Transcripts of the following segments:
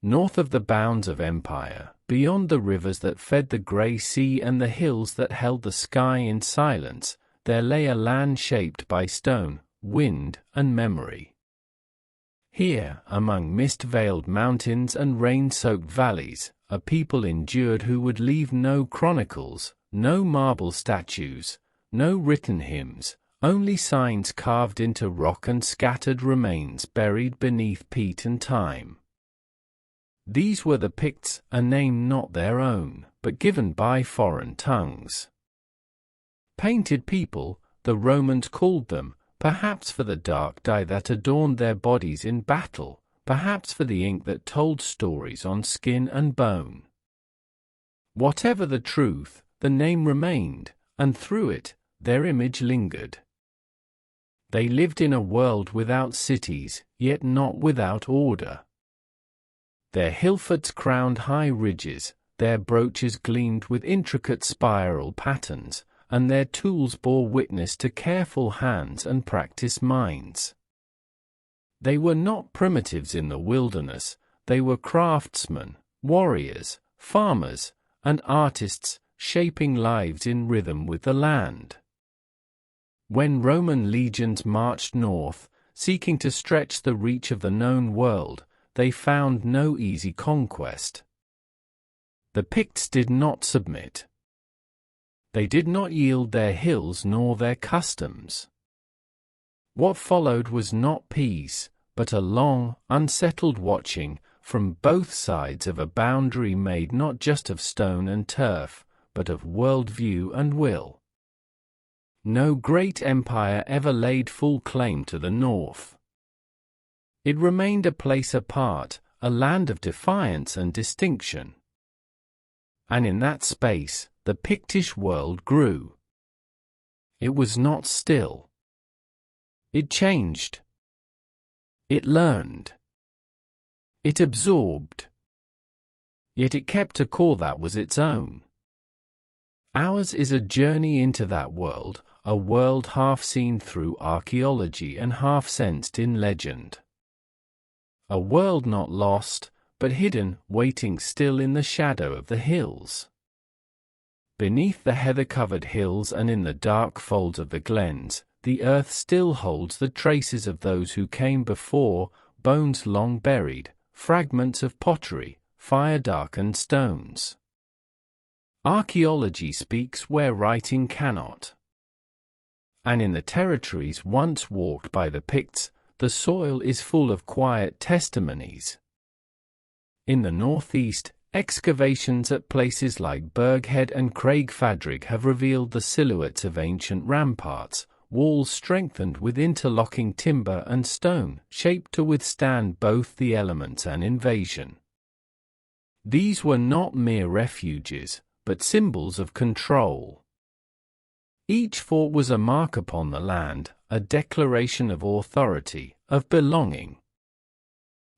North of the bounds of empire, beyond the rivers that fed the grey sea and the hills that held the sky in silence, there lay a land shaped by stone, wind, and memory. Here, among mist-veiled mountains and rain-soaked valleys, a people endured who would leave no chronicles, no marble statues, no written hymns, only signs carved into rock and scattered remains buried beneath peat and time. These were the Picts, a name not their own, but given by foreign tongues. Painted people, the Romans called them, perhaps for the dark dye that adorned their bodies in battle, perhaps for the ink that told stories on skin and bone. Whatever the truth, the name remained, and through it, their image lingered. They lived in a world without cities, yet not without order. Their hillforts crowned high ridges, their brooches gleamed with intricate spiral patterns, and their tools bore witness to careful hands and practiced minds. They were not primitives in the wilderness, they were craftsmen, warriors, farmers, and artists, shaping lives in rhythm with the land. When Roman legions marched north, seeking to stretch the reach of the known world, they found no easy conquest. The Picts did not submit. They did not yield their hills nor their customs. What followed was not peace, but a long, unsettled watching, from both sides of a boundary made not just of stone and turf, but of world-view and will. No great empire ever laid full claim to the north. It remained a place apart, a land of defiance and distinction. And in that space, the Pictish world grew. It was not still. It changed. It learned. It absorbed. Yet it kept a core that was its own. Ours is a journey into that world, a world half seen through archaeology and half sensed in legend. A world not lost, but hidden, waiting still in the shadow of the hills. Beneath the heather-covered hills and in the dark folds of the glens, the earth still holds the traces of those who came before, bones long buried, fragments of pottery, fire-darkened stones. Archaeology speaks where writing cannot. And in the territories once walked by the Picts, the soil is full of quiet testimonies. In the northeast, excavations at places like Burghead and Craigfadrig have revealed the silhouettes of ancient ramparts, walls strengthened with interlocking timber and stone, shaped to withstand both the elements and invasion. These were not mere refuges, but symbols of control. Each fort was a mark upon the land, a declaration of authority, of belonging.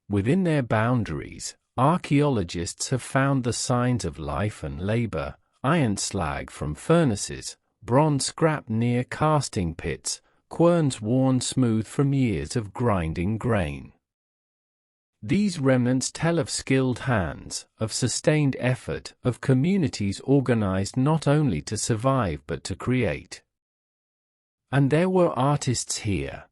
Within their boundaries, archaeologists have found the signs of life and labor, iron slag from furnaces, bronze scrap near casting pits, querns worn smooth from years of grinding grain. These remnants tell of skilled hands, of sustained effort, of communities organized not only to survive but to create. And there were artists here.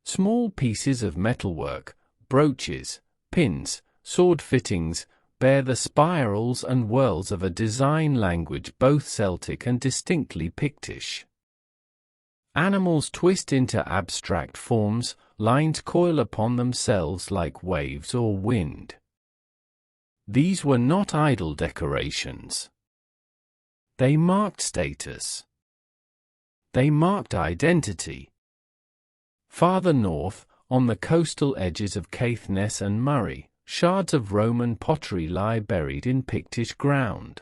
Small pieces of metalwork, brooches, pins, sword fittings, bear the spirals and whirls of a design language both Celtic and distinctly Pictish. Animals twist into abstract forms, lines coil upon themselves like waves or wind. These were not idle decorations. They marked status. They marked identity. Farther north, on the coastal edges of Caithness and Murray, shards of Roman pottery lie buried in Pictish ground.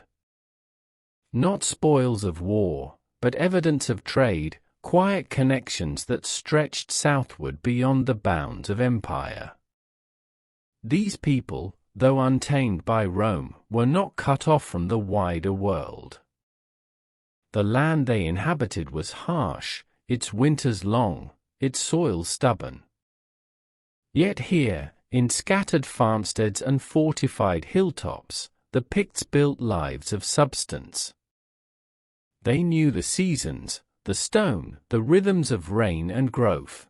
Not spoils of war, but evidence of trade, quiet connections that stretched southward beyond the bounds of empire. These people, though untamed by Rome, were not cut off from the wider world. The land they inhabited was harsh, its winters long, its soil stubborn. Yet here, In scattered farmsteads and fortified hilltops, the Picts built lives of substance. They knew the seasons, the stone, the rhythms of rain and growth.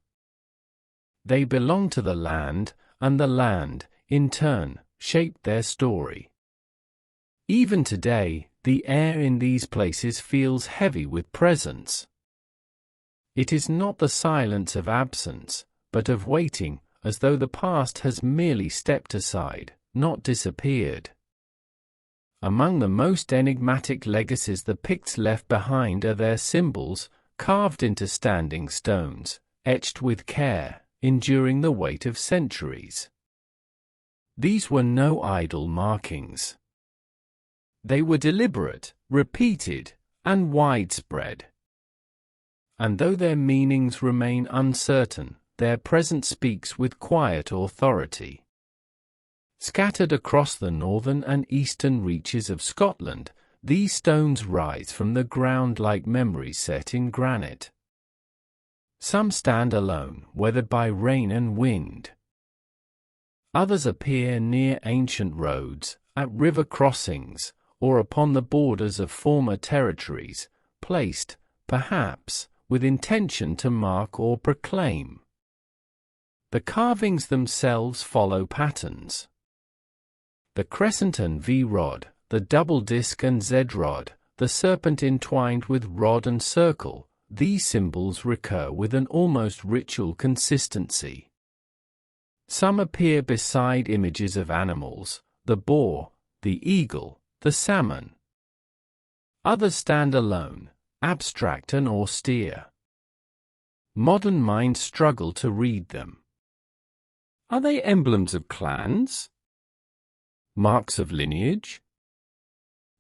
They belonged to the land, and the land, in turn, shaped their story. Even today, the air in these places feels heavy with presence. It is not the silence of absence, but of waiting, as though the past has merely stepped aside, not disappeared. Among the most enigmatic legacies the Picts left behind are their symbols, carved into standing stones, etched with care, enduring the weight of centuries. These were no idle markings. They were deliberate, repeated, and widespread. And though their meanings remain uncertain, their presence speaks with quiet authority. Scattered across the northern and eastern reaches of Scotland, these stones rise from the ground like memories set in granite. Some stand alone, weathered by rain and wind. Others appear near ancient roads, at river crossings, or upon the borders of former territories, placed, perhaps, with intention to mark or proclaim. The carvings themselves follow patterns. The crescent and V-rod, the double disc and Z-rod, the serpent entwined with rod and circle, these symbols recur with an almost ritual consistency. Some appear beside images of animals, the boar, the eagle, the salmon. Others stand alone, abstract and austere. Modern minds struggle to read them. Are they emblems of clans? Marks of lineage?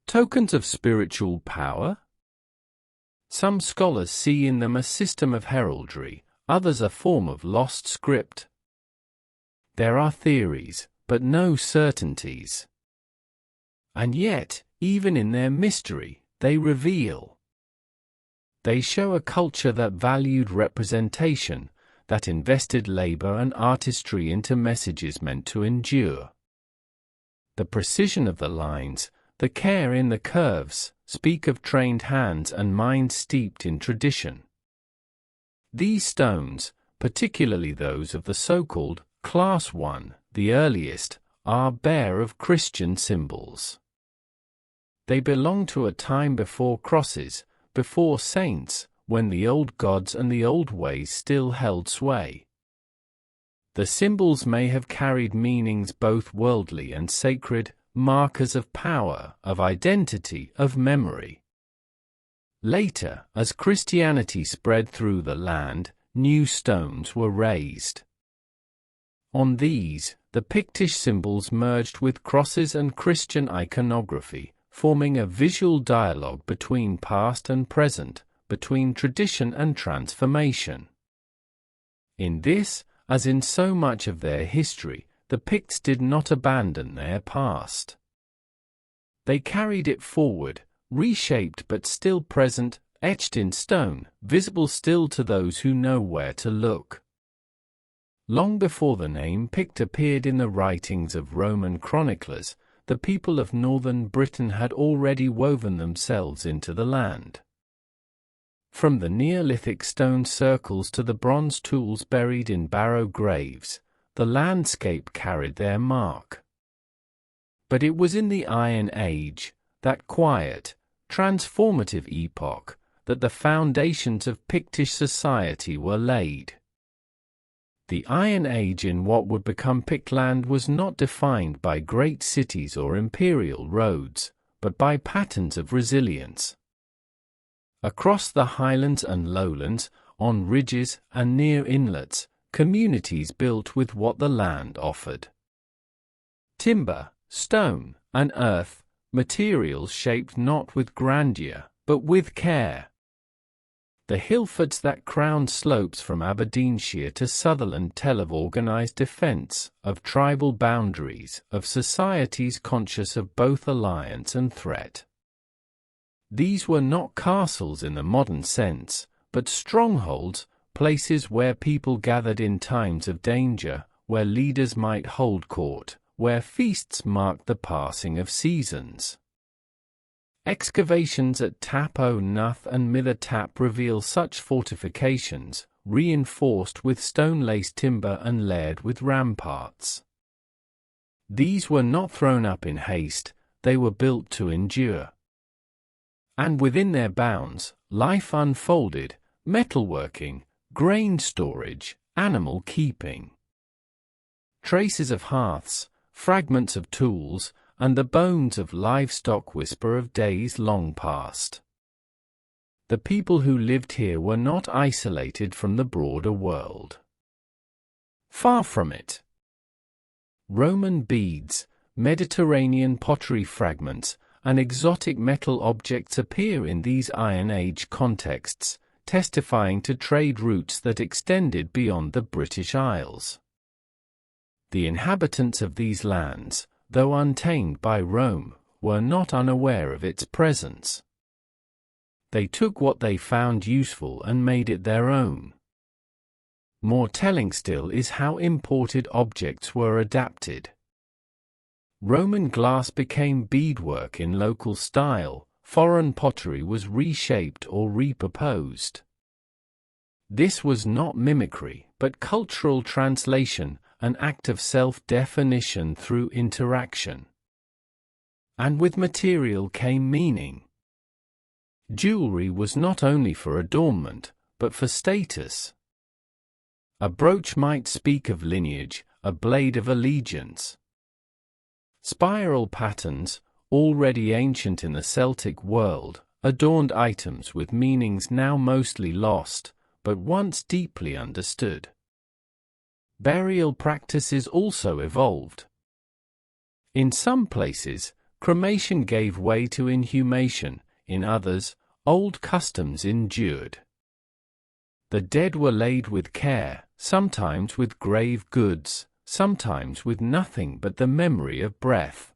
Tokens of spiritual power? Some scholars see in them a system of heraldry, others a form of lost script. There are theories, but no certainties. And yet, even in their mystery, they reveal. They show a culture that valued representation, that invested labor and artistry into messages meant to endure. The precision of the lines, the care in the curves, speak of trained hands and minds steeped in tradition. These stones, particularly those of the so-called Class 1, the earliest, are bare of Christian symbols. They belong to a time before crosses, before saints, when the old gods and the old ways still held sway. The symbols may have carried meanings both worldly and sacred, markers of power, of identity, of memory. Later, as Christianity spread through the land, new stones were raised. On these, the Pictish symbols merged with crosses and Christian iconography, forming a visual dialogue between past and present, between tradition and transformation. In this, as in so much of their history, the Picts did not abandon their past. They carried it forward, reshaped but still present, etched in stone, visible still to those who know where to look. Long before the name Pict appeared in the writings of Roman chroniclers, the people of northern Britain had already woven themselves into the land. From the Neolithic stone circles to the bronze tools buried in barrow graves, the landscape carried their mark. But it was in the Iron Age, that quiet, transformative epoch, that the foundations of Pictish society were laid. The Iron Age in what would become Pictland was not defined by great cities or imperial roads, but by patterns of resilience. Across the highlands and lowlands, on ridges and near inlets, communities built with what the land offered. Timber, stone, and earth, materials shaped not with grandeur, but with care. The hillforts that crowned slopes from Aberdeenshire to Sutherland tell of organized defense, of tribal boundaries, of societies conscious of both alliance and threat. These were not castles in the modern sense, but strongholds, places where people gathered in times of danger, where leaders might hold court, where feasts marked the passing of seasons. Excavations at Tap O Nuth and Mither Tap reveal such fortifications, reinforced with stone-laced timber and layered with ramparts. These were not thrown up in haste, they were built to endure. And within their bounds, life unfolded, metalworking, grain storage, animal keeping. Traces of hearths, fragments of tools, and the bones of livestock whisper of days long past. The people who lived here were not isolated from the broader world. Far from it. Roman beads, Mediterranean pottery fragments, and exotic metal objects appear in these Iron Age contexts, testifying to trade routes that extended beyond the British Isles. The inhabitants of these lands, though untamed by Rome, were not unaware of its presence. They took what they found useful and made it their own. More telling still is how imported objects were adapted. Roman glass became beadwork in local style, foreign pottery was reshaped or repurposed. This was not mimicry, but cultural translation, an act of self-definition through interaction. And with material came meaning. Jewelry was not only for adornment, but for status. A brooch might speak of lineage, a blade of allegiance. Spiral patterns, already ancient in the Celtic world, adorned items with meanings now mostly lost, but once deeply understood. Burial practices also evolved. In some places, cremation gave way to inhumation, in others, old customs endured. The dead were laid with care, sometimes with grave goods, sometimes with nothing but the memory of breath.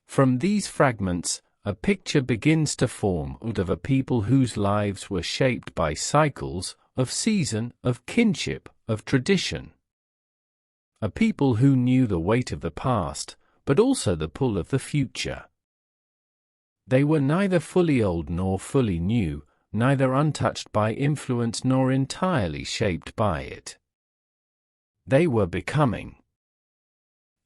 From these fragments, a picture begins to form of a people whose lives were shaped by cycles, of season, of kinship, of tradition. A people who knew the weight of the past, but also the pull of the future. They were neither fully old nor fully new, neither untouched by influence nor entirely shaped by it. They were becoming.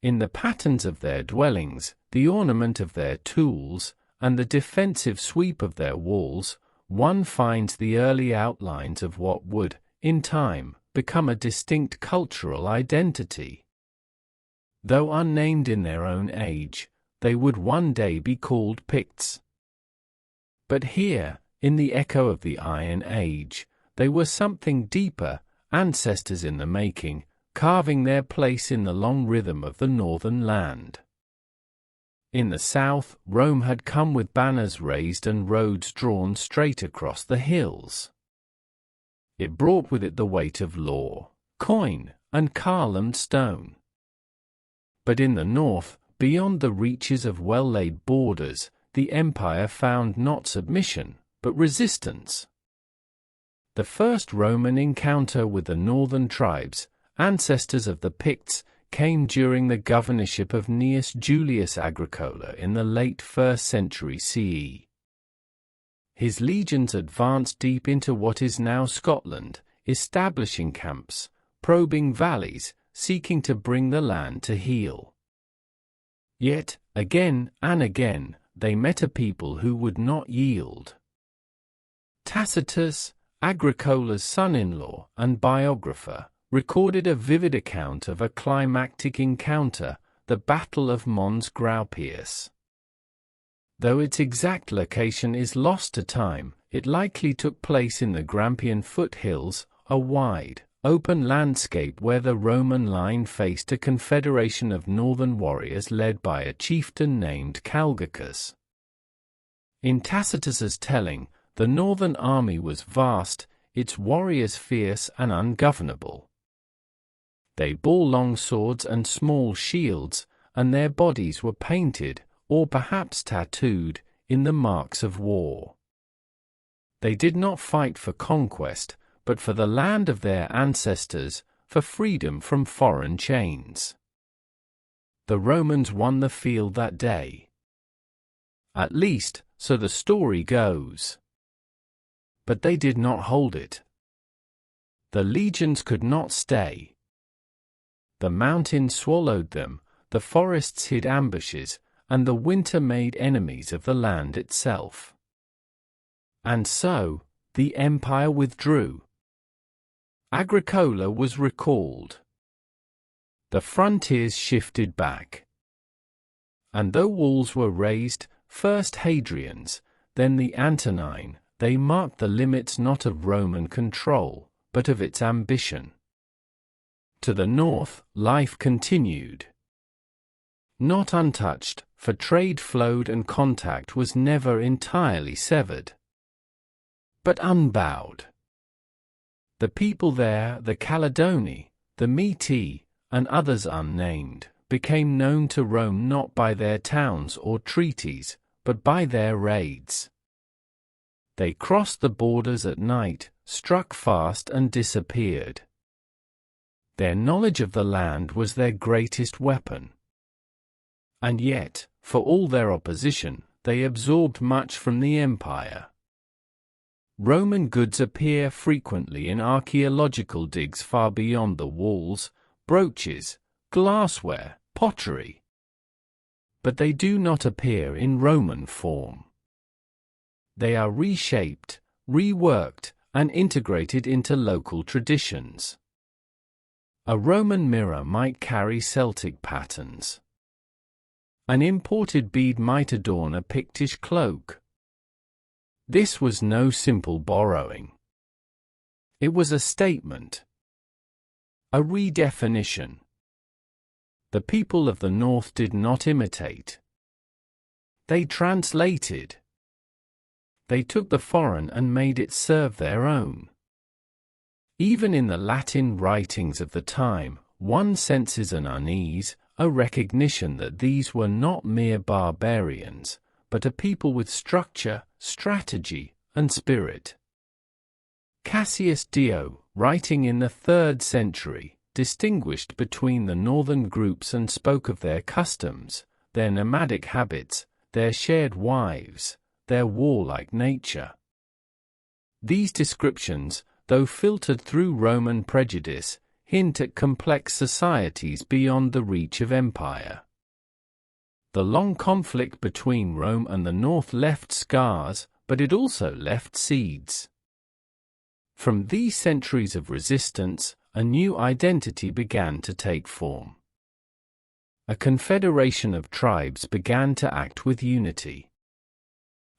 In the patterns of their dwellings, the ornament of their tools, and the defensive sweep of their walls, one finds the early outlines of what would, in time, become a distinct cultural identity. Though unnamed in their own age, they would one day be called Picts. But here, in the echo of the Iron Age, they were something deeper, ancestors in the making, carving their place in the long rhythm of the northern land. In the south, Rome had come with banners raised and roads drawn straight across the hills. It brought with it the weight of law, coin, and carlomed stone. But in the north, beyond the reaches of well-laid borders, the empire found not submission, but resistance. The first Roman encounter with the northern tribes, ancestors of the Picts, came during the governorship of Gnaeus Julius Agricola in the late 1st century CE. His legions advanced deep into what is now Scotland, establishing camps, probing valleys, seeking to bring the land to heel. Yet, again and again, they met a people who would not yield. Tacitus, Agricola's son-in-law and biographer, recorded a vivid account of a climactic encounter, the Battle of Mons Graupius. Though its exact location is lost to time, it likely took place in the Grampian foothills, a wide, open landscape where the Roman line faced a confederation of northern warriors led by a chieftain named Calgacus. In Tacitus's telling, the northern army was vast, its warriors fierce and ungovernable. They bore long swords and small shields, and their bodies were painted, or perhaps tattooed, in the marks of war. They did not fight for conquest, but for the land of their ancestors, for freedom from foreign chains. The Romans won the field that day. At least, so the story goes. But they did not hold it. The legions could not stay. The mountains swallowed them, the forests hid ambushes, and the winter made enemies of the land itself. And so, the empire withdrew. Agricola was recalled. The frontiers shifted back. And though walls were raised, first Hadrian's, then the Antonine, they marked the limits not of Roman control, but of its ambition. To the north, life continued. Not untouched, for trade flowed and contact was never entirely severed. But unbowed. The people there, the Caledoni, the Meti, and others unnamed, became known to Rome not by their towns or treaties, but by their raids. They crossed the borders at night, struck fast and disappeared. Their knowledge of the land was their greatest weapon. And yet, for all their opposition, they absorbed much from the empire. Roman goods appear frequently in archaeological digs far beyond the walls, brooches, glassware, pottery. But they do not appear in Roman form. They are reshaped, reworked, and integrated into local traditions. A Roman mirror might carry Celtic patterns. An imported bead might adorn a Pictish cloak. This was no simple borrowing. It was a statement. A redefinition. The people of the North did not imitate. They translated. They took the foreign and made it serve their own. Even in the Latin writings of the time, one senses an unease, a recognition that these were not mere barbarians, but a people with structure, strategy, and spirit. Cassius Dio, writing in the 3rd century, distinguished between the northern groups and spoke of their customs, their nomadic habits, their shared wives, their warlike nature. These descriptions, though filtered through Roman prejudice, hint at complex societies beyond the reach of empire. The long conflict between Rome and the North left scars, but it also left seeds. From these centuries of resistance, a new identity began to take form. A confederation of tribes began to act with unity.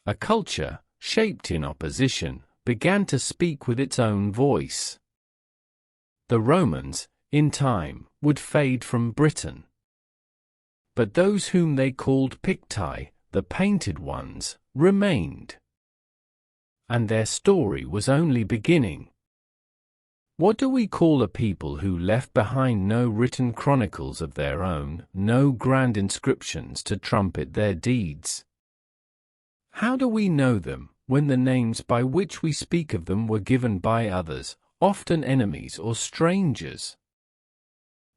A culture, shaped in opposition, began to speak with its own voice. The Romans, in time, would fade from Britain. But those whom they called Picti, the painted ones, remained. And their story was only beginning. What do we call a people who left behind no written chronicles of their own, no grand inscriptions to trumpet their deeds? How do we know them, when the names by which we speak of them were given by others, often enemies or strangers?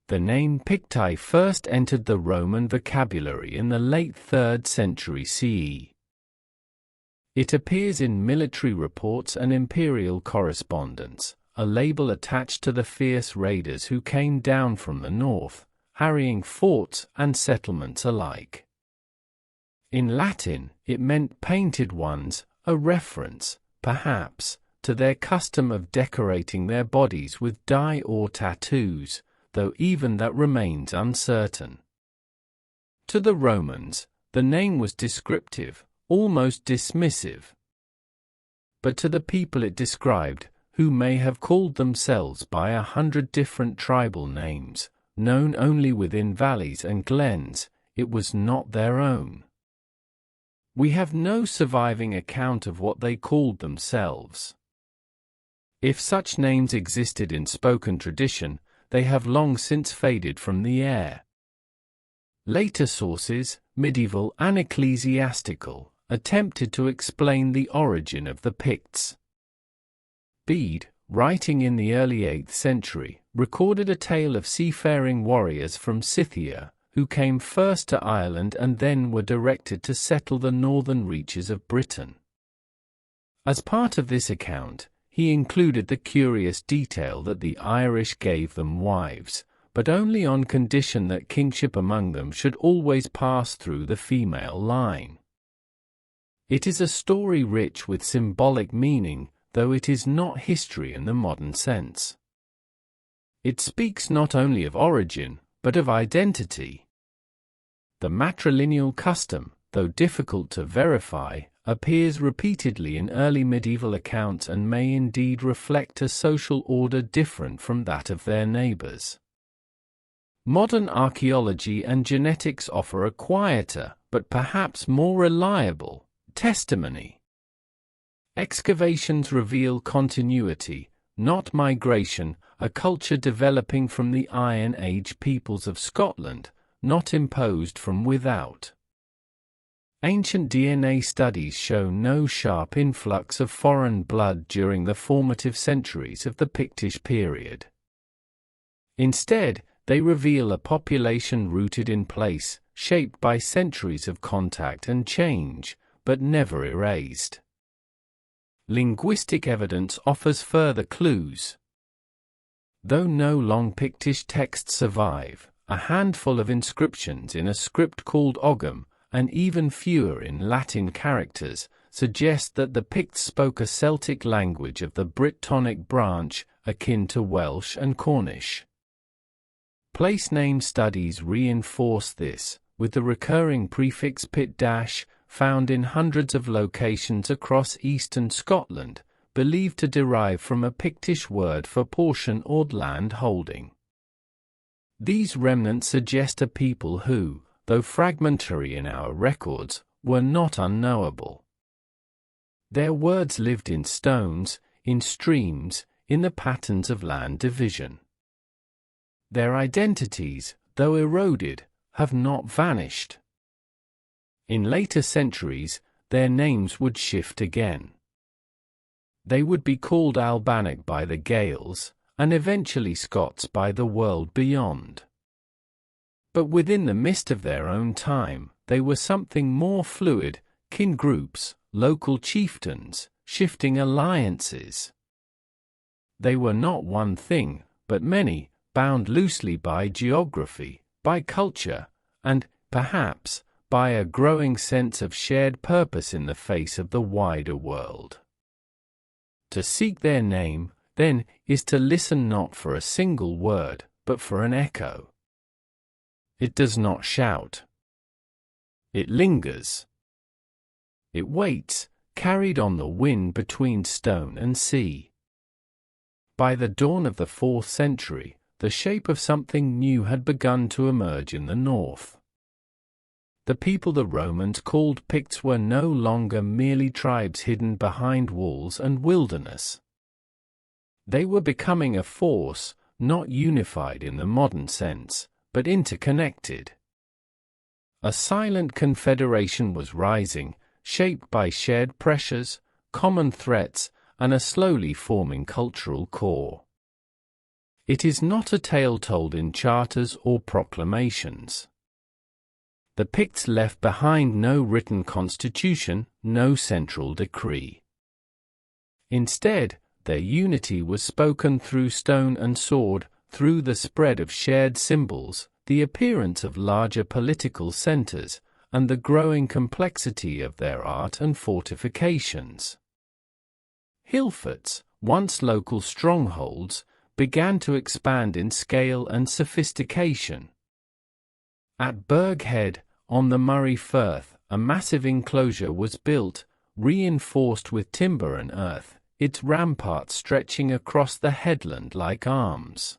The name Picti first entered the Roman vocabulary in the late 3rd century CE. It appears in military reports and imperial correspondence, a label attached to the fierce raiders who came down from the north, harrying forts and settlements alike. In Latin, it meant painted ones, a reference, perhaps, to their custom of decorating their bodies with dye or tattoos, though even that remains uncertain. To the Romans, the name was descriptive, almost dismissive. But to the people it described, who may have called themselves by 100 different tribal names, known only within valleys and glens, it was not their own. We have no surviving account of what they called themselves. If such names existed in spoken tradition, they have long since faded from the air. Later sources, medieval and ecclesiastical, attempted to explain the origin of the Picts. Bede, writing in the early 8th century, recorded a tale of seafaring warriors from Scythia, who came first to Ireland and then were directed to settle the northern reaches of Britain. As part of this account, he included the curious detail that the Irish gave them wives, but only on condition that kingship among them should always pass through the female line. It is a story rich with symbolic meaning, though it is not history in the modern sense. It speaks not only of origin, but of identity. The matrilineal custom, though difficult to verify, appears repeatedly in early medieval accounts and may indeed reflect a social order different from that of their neighbors. Modern archaeology and genetics offer a quieter, but perhaps more reliable, testimony. Excavations reveal continuity, not migration, a culture developing from the Iron Age peoples of Scotland, not imposed from without. Ancient DNA studies show no sharp influx of foreign blood during the formative centuries of the Pictish period. Instead, they reveal a population rooted in place, shaped by centuries of contact and change, but never erased. Linguistic evidence offers further clues. Though no long Pictish texts survive, a handful of inscriptions in a script called Ogham, and even fewer in Latin characters, suggest that the Picts spoke a Celtic language of the Brittonic branch, akin to Welsh and Cornish. Place name studies reinforce this, with the recurring prefix Pit- found in hundreds of locations across eastern Scotland, believed to derive from a Pictish word for portion or land holding. These remnants suggest a people who, though fragmentary in our records, were not unknowable. Their words lived in stones, in streams, in the patterns of land division. Their identities, though eroded, have not vanished. In later centuries, their names would shift again. They would be called Albanic by the Gaels, and eventually Scots by the world beyond. But within the mist of their own time, they were something more fluid, kin groups, local chieftains, shifting alliances. They were not one thing, but many, bound loosely by geography, by culture, and, perhaps, by a growing sense of shared purpose in the face of the wider world. To seek their name, then, is to listen not for a single word, but for an echo. It does not shout. It lingers. It waits, carried on the wind between stone and sea. By the dawn of the 4th century, the shape of something new had begun to emerge in the north. The people the Romans called Picts were no longer merely tribes hidden behind walls and wilderness. They were becoming a force, not unified in the modern sense, but interconnected. A silent confederation was rising, shaped by shared pressures, common threats, and a slowly forming cultural core. It is not a tale told in charters or proclamations. The Picts left behind no written constitution, no central decree. Instead, their unity was spoken through stone and sword, through the spread of shared symbols, the appearance of larger political centers, and the growing complexity of their art and fortifications. Hill forts, once local strongholds, began to expand in scale and sophistication. At Burgh Head, on the Murray Firth, a massive enclosure was built, reinforced with timber and earth, its ramparts stretching across the headland like arms.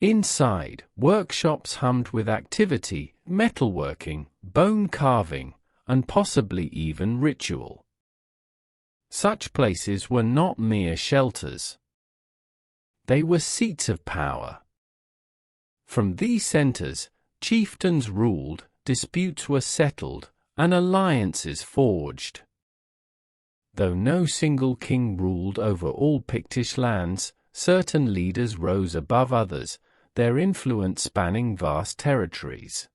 Inside, workshops hummed with activity, metalworking, bone carving, and possibly even ritual. Such places were not mere shelters. They were seats of power. From these centers, chieftains ruled, disputes were settled, and alliances forged. Though no single king ruled over all Pictish lands, certain leaders rose above others, their influence spanning vast territories.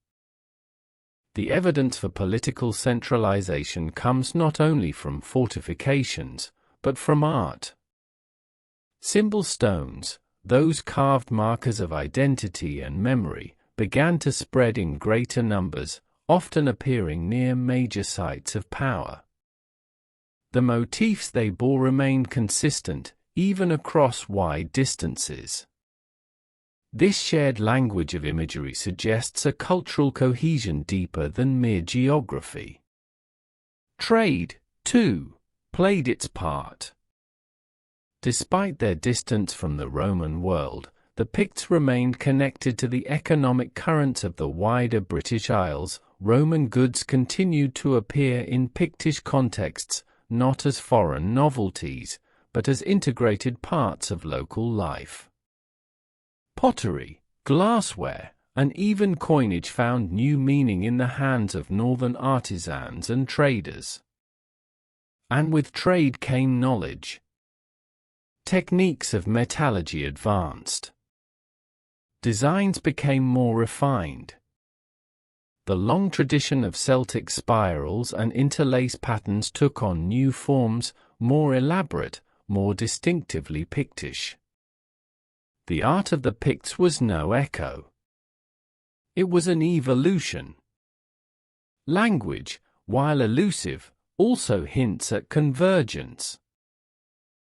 The evidence for political centralization comes not only from fortifications, but from art. Symbol stones, those carved markers of identity and memory, began to spread in greater numbers, often appearing near major sites of power. The motifs they bore remained consistent, even across wide distances. This shared language of imagery suggests a cultural cohesion deeper than mere geography. Trade, too, played its part. Despite their distance from the Roman world, the Picts remained connected to the economic currents of the wider British Isles. Roman goods continued to appear in Pictish contexts, not as foreign novelties, but as integrated parts of local life. Pottery, glassware, and even coinage found new meaning in the hands of northern artisans and traders. And with trade came knowledge. Techniques of metallurgy advanced. Designs became more refined. The long tradition of Celtic spirals and interlace patterns took on new forms, more elaborate, more distinctively Pictish. The art of the Picts was no echo. It was an evolution. Language, while elusive, also hints at convergence.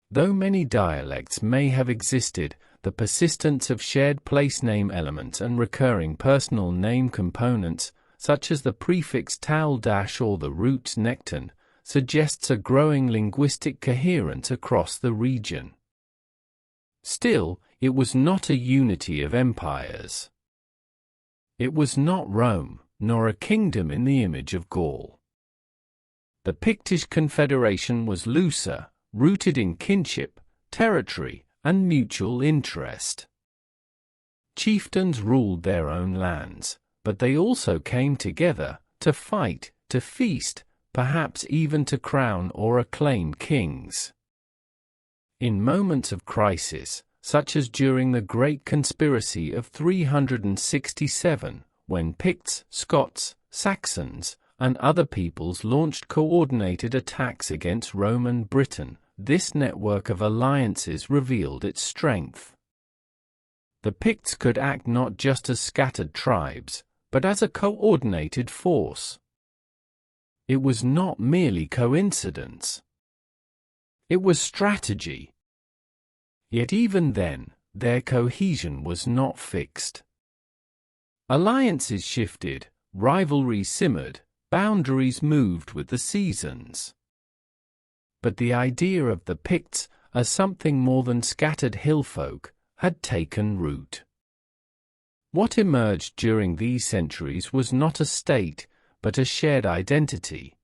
Though many dialects may have existed, the persistence of shared place name elements and recurring personal name components, such as the prefix tal- or the roots necton, suggests a growing linguistic coherence across the region. Still, it was not a unity of empires. It was not Rome, nor a kingdom in the image of Gaul. The Pictish confederation was looser, rooted in kinship, territory, and mutual interest. Chieftains ruled their own lands, but they also came together to fight, to feast, perhaps even to crown or acclaim kings. In moments of crisis, such as during the Great Conspiracy of 367, when Picts, Scots, Saxons, and other peoples launched coordinated attacks against Roman Britain, this network of alliances revealed its strength. The Picts could act not just as scattered tribes, but as a coordinated force. It was not merely coincidence. It was strategy. Yet even then, their cohesion was not fixed. Alliances shifted, rivalries simmered, boundaries moved with the seasons. But the idea of the Picts, as something more than scattered hillfolk, had taken root. What emerged during these centuries was not a state, but a shared identity.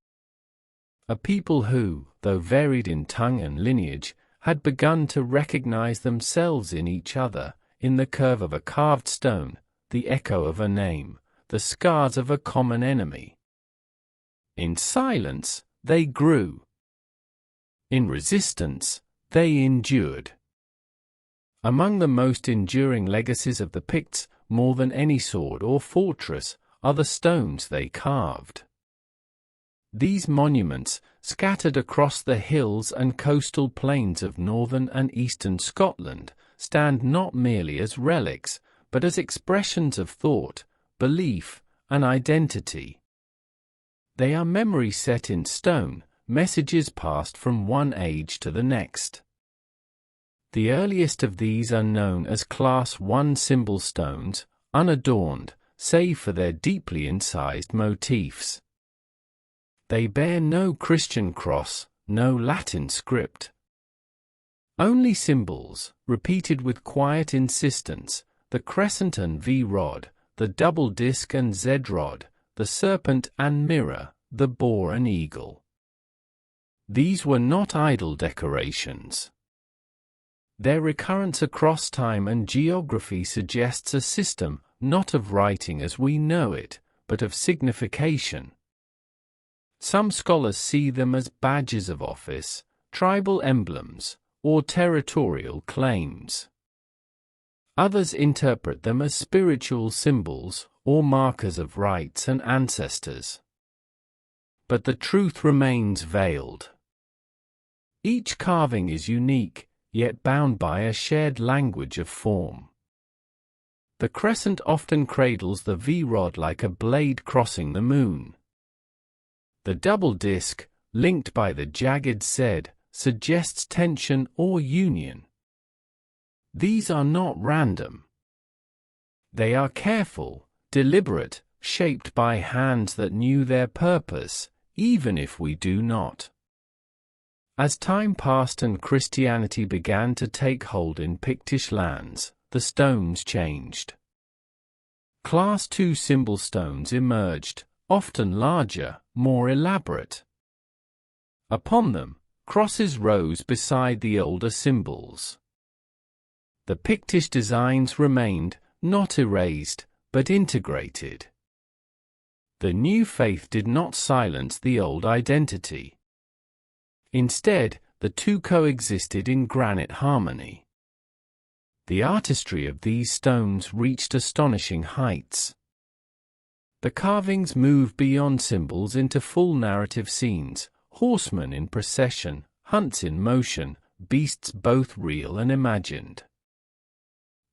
A people who, though varied in tongue and lineage, had begun to recognize themselves in each other, in the curve of a carved stone, the echo of a name, the scars of a common enemy. In silence, they grew. In resistance, they endured. Among the most enduring legacies of the Picts, more than any sword or fortress, are the stones they carved. These monuments, scattered across the hills and coastal plains of northern and eastern Scotland, stand not merely as relics, but as expressions of thought, belief, and identity. They are memory set in stone, messages passed from one age to the next. The earliest of these are known as Class I symbol stones, unadorned, save for their deeply incised motifs. They bear no Christian cross, no Latin script. Only symbols, repeated with quiet insistence, the crescent and V-rod, the double disc and Z-rod, the serpent and mirror, the boar and eagle. These were not idle decorations. Their recurrence across time and geography suggests a system, not of writing as we know it, but of signification. Some scholars see them as badges of office, tribal emblems, or territorial claims. Others interpret them as spiritual symbols or markers of rights and ancestors. But the truth remains veiled. Each carving is unique, yet bound by a shared language of form. The crescent often cradles the V-rod like a blade crossing the moon. The double disc, linked by the jagged Z, suggests tension or union. These are not random. They are careful, deliberate, shaped by hands that knew their purpose, even if we do not. As time passed and Christianity began to take hold in Pictish lands, the stones changed. Class II symbol stones emerged, often larger, more elaborate. Upon them, crosses rose beside the older symbols. The Pictish designs remained, not erased, but integrated. The new faith did not silence the old identity. Instead, the two coexisted in granite harmony. The artistry of these stones reached astonishing heights. The carvings move beyond symbols into full narrative scenes, horsemen in procession, hunts in motion, beasts both real and imagined.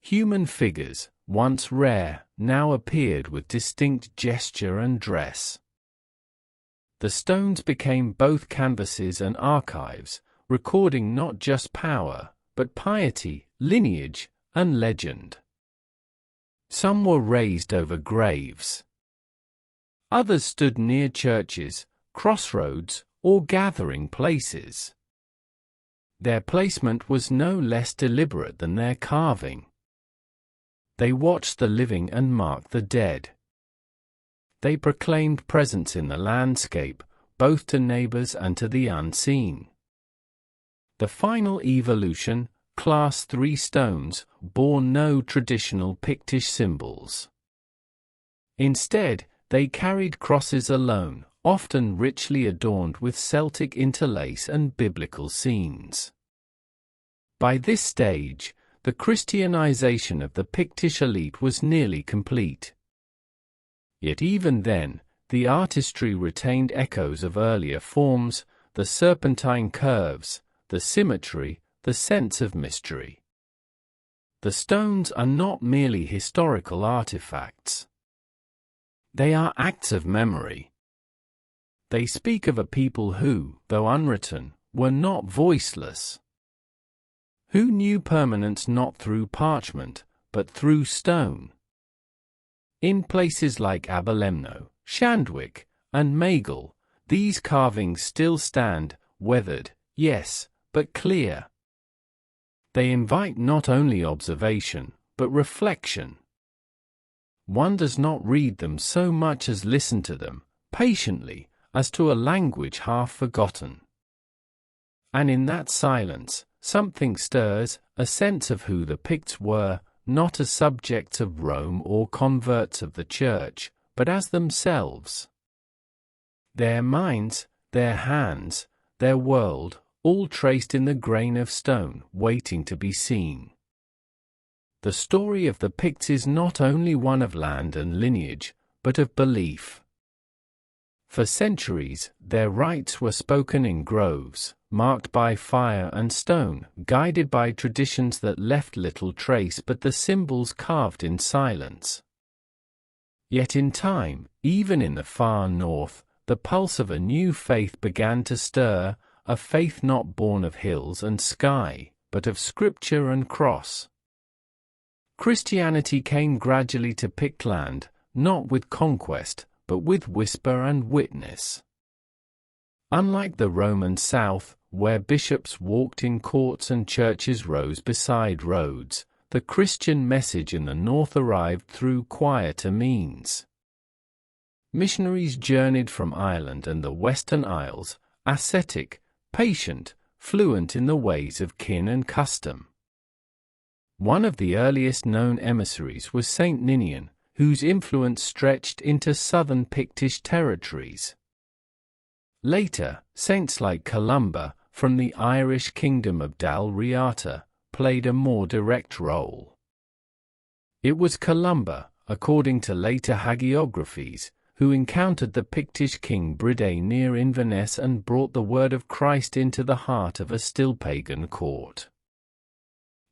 Human figures, once rare, now appeared with distinct gesture and dress. The stones became both canvases and archives, recording not just power, but piety, lineage, and legend. Some were raised over graves. Others stood near churches, crossroads, or gathering places. Their placement was no less deliberate than their carving. They watched the living and marked the dead. They proclaimed presence in the landscape, both to neighbors and to the unseen. The final evolution, Class III stones, bore no traditional Pictish symbols. Instead, they carried crosses alone, often richly adorned with Celtic interlace and biblical scenes. By this stage, the Christianization of the Pictish elite was nearly complete. Yet even then, the artistry retained echoes of earlier forms, the serpentine curves, the symmetry, the sense of mystery. The stones are not merely historical artifacts. They are acts of memory. They speak of a people who, though unwritten, were not voiceless. Who knew permanence not through parchment, but through stone. In places like Aberlemno, Shandwick, and Magel, these carvings still stand, weathered, yes, but clear. They invite not only observation, but reflection. One does not read them so much as listen to them, patiently, as to a language half forgotten. And in that silence, something stirs, a sense of who the Picts were, not as subjects of Rome or converts of the Church, but as themselves. Their minds, their hands, their world, all traced in the grain of stone, waiting to be seen. The story of the Picts is not only one of land and lineage, but of belief. For centuries, their rites were spoken in groves, marked by fire and stone, guided by traditions that left little trace but the symbols carved in silence. Yet in time, even in the far north, the pulse of a new faith began to stir, a faith not born of hills and sky, but of scripture and cross. Christianity came gradually to Pict land, not with conquest, but with whisper and witness. Unlike the Roman South, where bishops walked in courts and churches rose beside roads, the Christian message in the North arrived through quieter means. Missionaries journeyed from Ireland and the Western Isles, ascetic, patient, fluent in the ways of kin and custom. One of the earliest known emissaries was Saint Ninian, whose influence stretched into southern Pictish territories. Later, saints like Columba, from the Irish kingdom of Dal Riata, played a more direct role. It was Columba, according to later hagiographies, who encountered the Pictish king Bride near Inverness and brought the word of Christ into the heart of a still pagan court.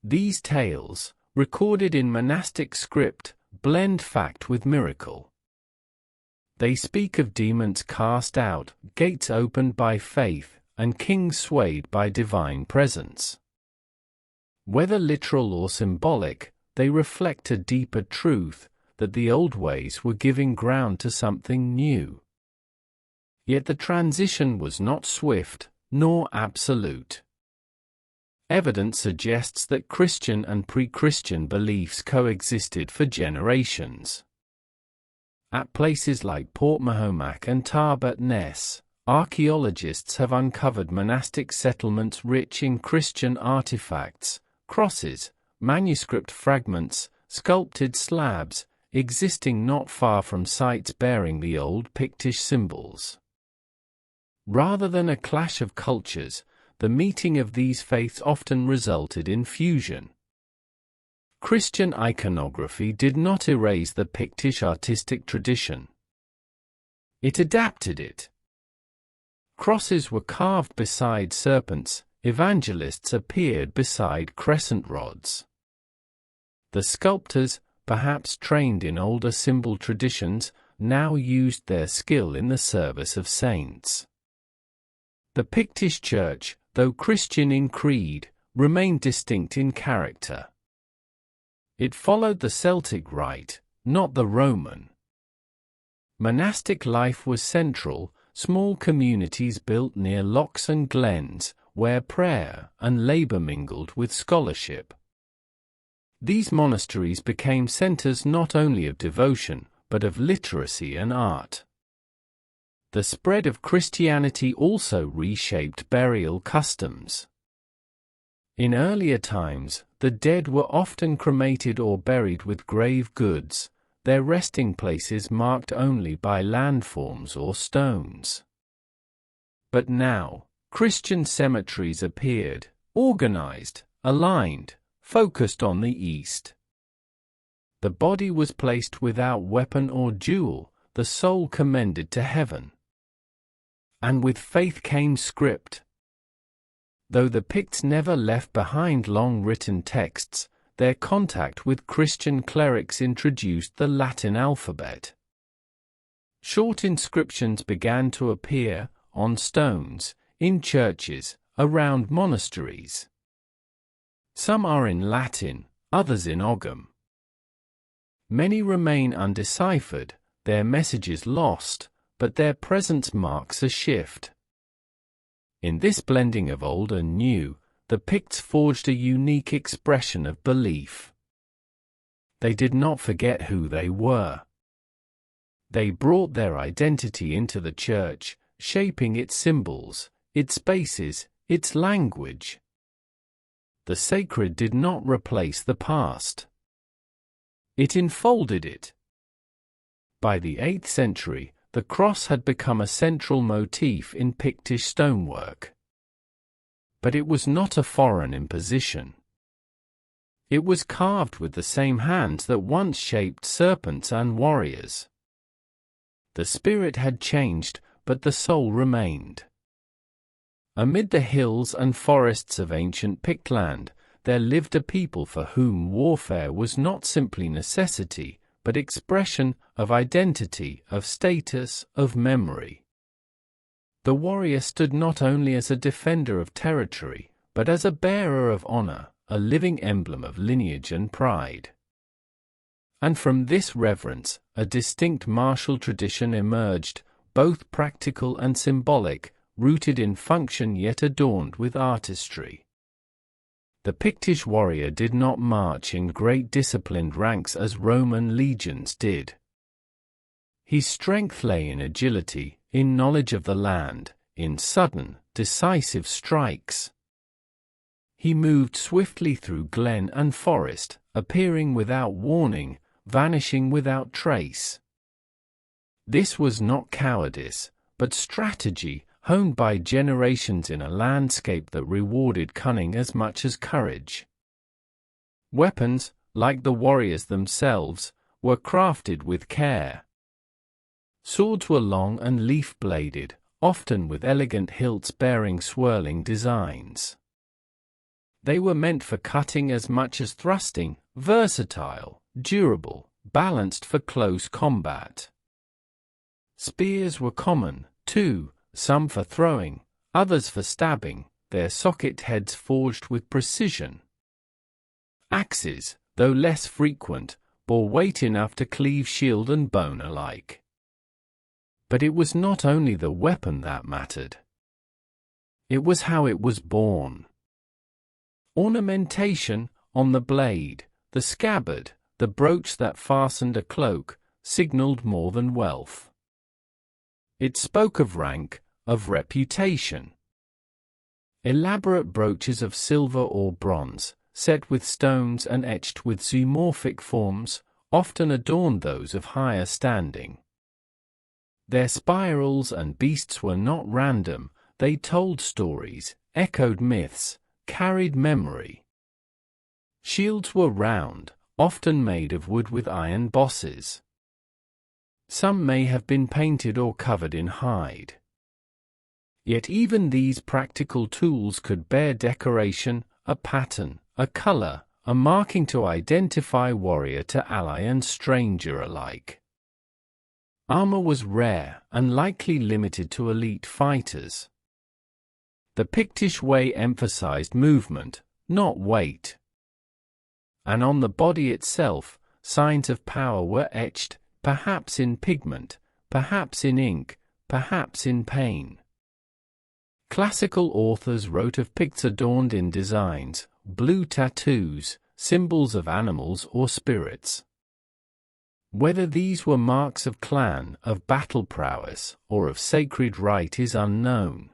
These tales, recorded in monastic script, blend fact with miracle. They speak of demons cast out, gates opened by faith, and kings swayed by divine presence. Whether literal or symbolic, they reflect a deeper truth, that the old ways were giving ground to something new. Yet the transition was not swift, nor absolute. Evidence suggests that Christian and pre-Christian beliefs coexisted for generations. At places like Portmahomac and Tarbert Ness, archaeologists have uncovered monastic settlements rich in Christian artifacts, crosses, manuscript fragments, sculpted slabs, existing not far from sites bearing the old Pictish symbols. Rather than a clash of cultures, the meeting of these faiths often resulted in fusion. Christian iconography did not erase the Pictish artistic tradition. It adapted it. Crosses were carved beside serpents, evangelists appeared beside crescent rods. The sculptors, perhaps trained in older symbol traditions, now used their skill in the service of saints. The Pictish Church, though Christian in creed, remained distinct in character. It followed the Celtic rite, not the Roman. Monastic life was central, small communities built near lochs and glens, where prayer and labor mingled with scholarship. These monasteries became centers not only of devotion, but of literacy and art. The spread of Christianity also reshaped burial customs. In earlier times, the dead were often cremated or buried with grave goods, their resting places marked only by landforms or stones. But now, Christian cemeteries appeared, organized, aligned, focused on the east. The body was placed without weapon or jewel, the soul commended to heaven. And with faith came script. Though the Picts never left behind long written texts, their contact with Christian clerics introduced the Latin alphabet. Short inscriptions began to appear, on stones, in churches, around monasteries. Some are in Latin, others in Ogham. Many remain undeciphered, their messages lost, but their presence marks a shift. In this blending of old and new, the Picts forged a unique expression of belief. They did not forget who they were. They brought their identity into the church, shaping its symbols, its spaces, its language. The sacred did not replace the past. It enfolded it. By the 8th century, the cross had become a central motif in Pictish stonework. But it was not a foreign imposition. It was carved with the same hands that once shaped serpents and warriors. The spirit had changed, but the soul remained. Amid the hills and forests of ancient Pictland, there lived a people for whom warfare was not simply necessity, but expression of identity, of status, of memory. The warrior stood not only as a defender of territory, but as a bearer of honor, a living emblem of lineage and pride. And from this reverence, a distinct martial tradition emerged, both practical and symbolic, rooted in function yet adorned with artistry. The Pictish warrior did not march in great disciplined ranks as Roman legions did. His strength lay in agility, in knowledge of the land, in sudden, decisive strikes. He moved swiftly through glen and forest, appearing without warning, vanishing without trace. This was not cowardice, but strategy, honed by generations in a landscape that rewarded cunning as much as courage. Weapons, like the warriors themselves, were crafted with care. Swords were long and leaf-bladed, often with elegant hilts bearing swirling designs. They were meant for cutting as much as thrusting, versatile, durable, balanced for close combat. Spears were common, too, some for throwing, others for stabbing, their socket heads forged with precision. Axes, though less frequent, bore weight enough to cleave shield and bone alike. But it was not only the weapon that mattered. It was how it was borne. Ornamentation, on the blade, the scabbard, the brooch that fastened a cloak, signaled more than wealth. It spoke of rank, of reputation. Elaborate brooches of silver or bronze, set with stones and etched with zoomorphic forms, often adorned those of higher standing. Their spirals and beasts were not random, they told stories, echoed myths, carried memory. Shields were round, often made of wood with iron bosses. Some may have been painted or covered in hide. Yet even these practical tools could bear decoration, a pattern, a color, a marking to identify warrior to ally and stranger alike. Armor was rare and likely limited to elite fighters. The Pictish way emphasized movement, not weight. And on the body itself, signs of power were etched, perhaps in pigment, perhaps in ink, perhaps in pain. Classical authors wrote of Picts adorned in designs, blue tattoos, symbols of animals or spirits. Whether these were marks of clan, of battle prowess, or of sacred rite is unknown.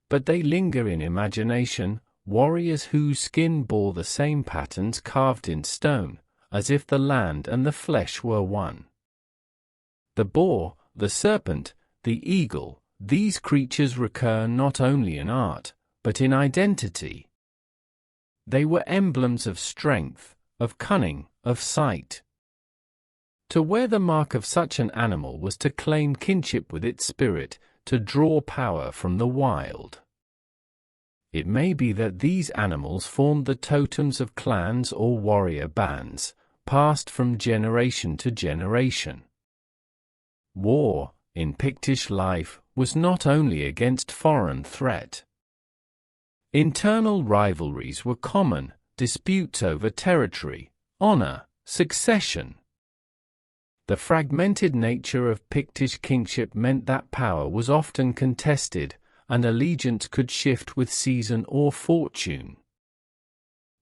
But they linger in imagination, warriors whose skin bore the same patterns carved in stone, as if the land and the flesh were one. The boar, the serpent, the eagle, these creatures recur not only in art, but in identity. They were emblems of strength, of cunning, of sight. To wear the mark of such an animal was to claim kinship with its spirit, to draw power from the wild. It may be that these animals formed the totems of clans or warrior bands, passed from generation to generation. War, in Pictish life, was not only against foreign threat. Internal rivalries were common, disputes over territory, honor, succession. The fragmented nature of Pictish kingship meant that power was often contested, and allegiance could shift with season or fortune.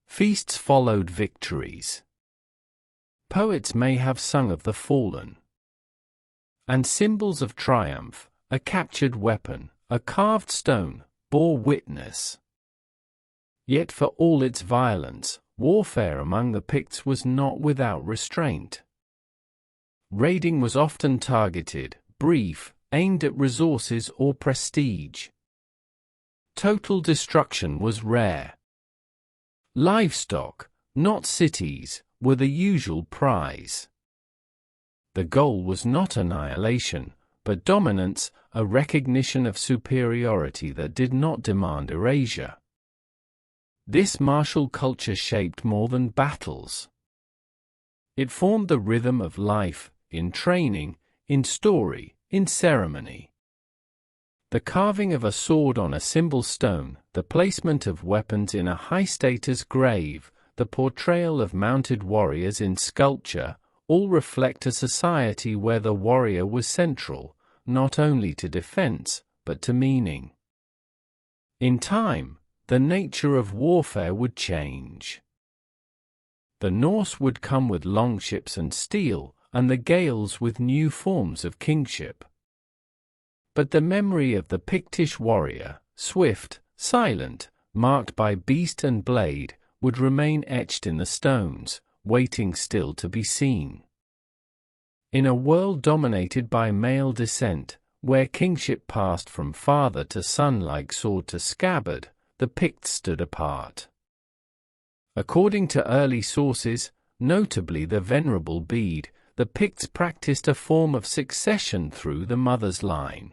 Feasts followed victories. Poets may have sung of the fallen. And symbols of triumph, a captured weapon, a carved stone, bore witness. Yet for all its violence, warfare among the Picts was not without restraint. Raiding was often targeted, brief, aimed at resources or prestige. Total destruction was rare. Livestock, not cities, were the usual prize. The goal was not annihilation, but dominance, a recognition of superiority that did not demand erasure. This martial culture shaped more than battles. It formed the rhythm of life, in training, in story, in ceremony. The carving of a sword on a symbol stone, the placement of weapons in a high-status grave, the portrayal of mounted warriors in sculpture, all reflect a society where the warrior was central, not only to defense, but to meaning. In time, the nature of warfare would change. The Norse would come with longships and steel, and the Gaels with new forms of kingship. But the memory of the Pictish warrior, swift, silent, marked by beast and blade, would remain etched in the stones, waiting still to be seen. In a world dominated by male descent, where kingship passed from father to son like sword to scabbard, the Picts stood apart. According to early sources, notably the Venerable Bede, the Picts practiced a form of succession through the mother's line.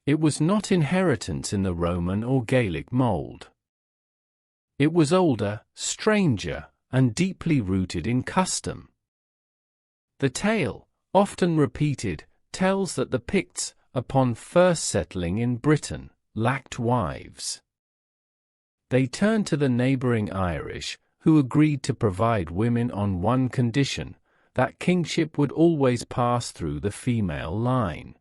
It was not inheritance in the Roman or Gaelic mold. It was older, stranger, and deeply rooted in custom. The tale, often repeated, tells that the Picts, upon first settling in Britain, lacked wives. They turned to the neighboring Irish, who agreed to provide women on one condition, that kingship would always pass through the female line.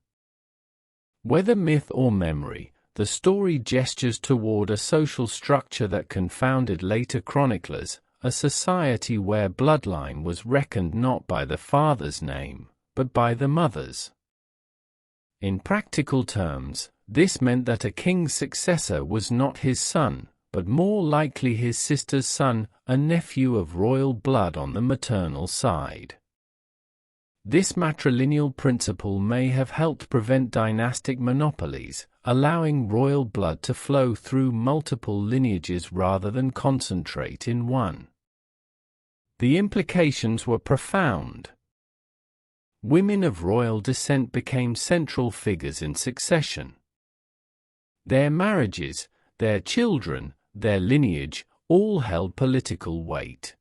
Whether myth or memory, the story gestures toward a social structure that confounded later chroniclers, a society where bloodline was reckoned not by the father's name, but by the mother's. In practical terms, this meant that a king's successor was not his son, but more likely his sister's son, a nephew of royal blood on the maternal side. This matrilineal principle may have helped prevent dynastic monopolies, allowing royal blood to flow through multiple lineages rather than concentrate in one. The implications were profound. Women of royal descent became central figures in succession. Their marriages, their children, their lineage, all held political weight.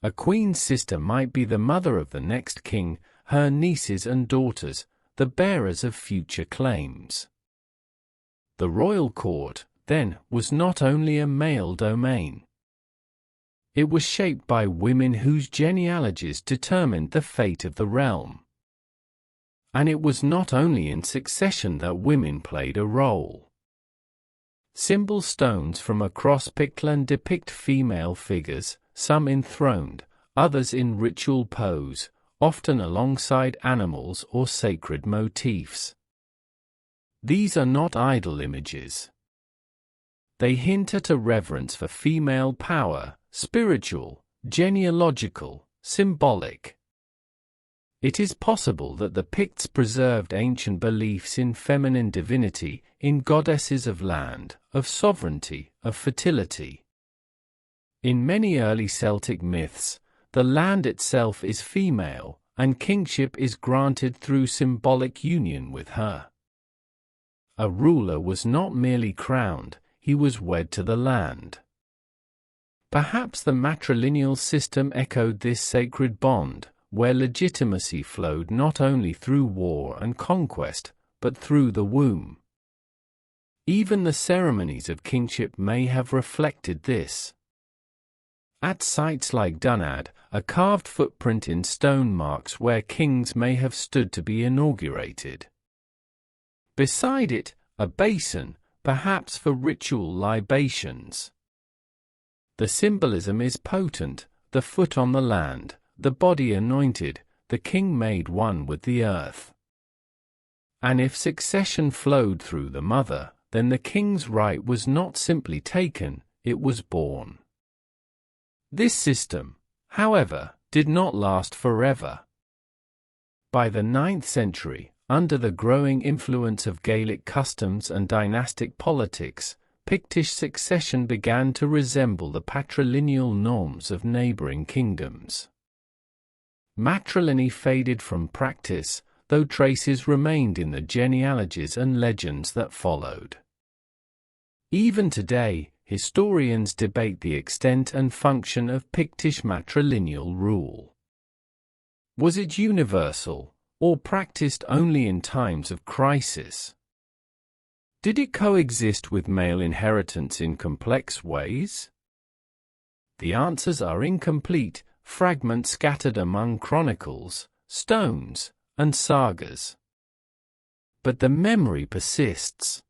A queen's sister might be the mother of the next king, her nieces and daughters, the bearers of future claims. The royal court, then, was not only a male domain. It was shaped by women whose genealogies determined the fate of the realm. And it was not only in succession that women played a role. Symbol stones from across Pictland depict female figures, some enthroned, others in ritual pose, often alongside animals or sacred motifs. These are not idle images. They hint at a reverence for female power, spiritual, genealogical, symbolic. It is possible that the Picts preserved ancient beliefs in feminine divinity, in goddesses of land, of sovereignty, of fertility. In many early Celtic myths, the land itself is female, and kingship is granted through symbolic union with her. A ruler was not merely crowned, he was wed to the land. Perhaps the matrilineal system echoed this sacred bond, where legitimacy flowed not only through war and conquest, but through the womb. Even the ceremonies of kingship may have reflected this. At sites like Dunnad, a carved footprint in stone marks where kings may have stood to be inaugurated. Beside it, a basin, perhaps for ritual libations. The symbolism is potent, the foot on the land, the body anointed, the king made one with the earth. And if succession flowed through the mother, then the king's right was not simply taken, it was born. This system, however, did not last forever. By the 9th century, under the growing influence of Gaelic customs and dynastic politics, Pictish succession began to resemble the patrilineal norms of neighboring kingdoms. Matrilineal faded from practice, though traces remained in the genealogies and legends that followed. Even today, historians debate the extent and function of Pictish matrilineal rule. Was it universal, or practiced only in times of crisis? Did it coexist with male inheritance in complex ways? The answers are incomplete, fragments scattered among chronicles, stones, and sagas. But the memory persists.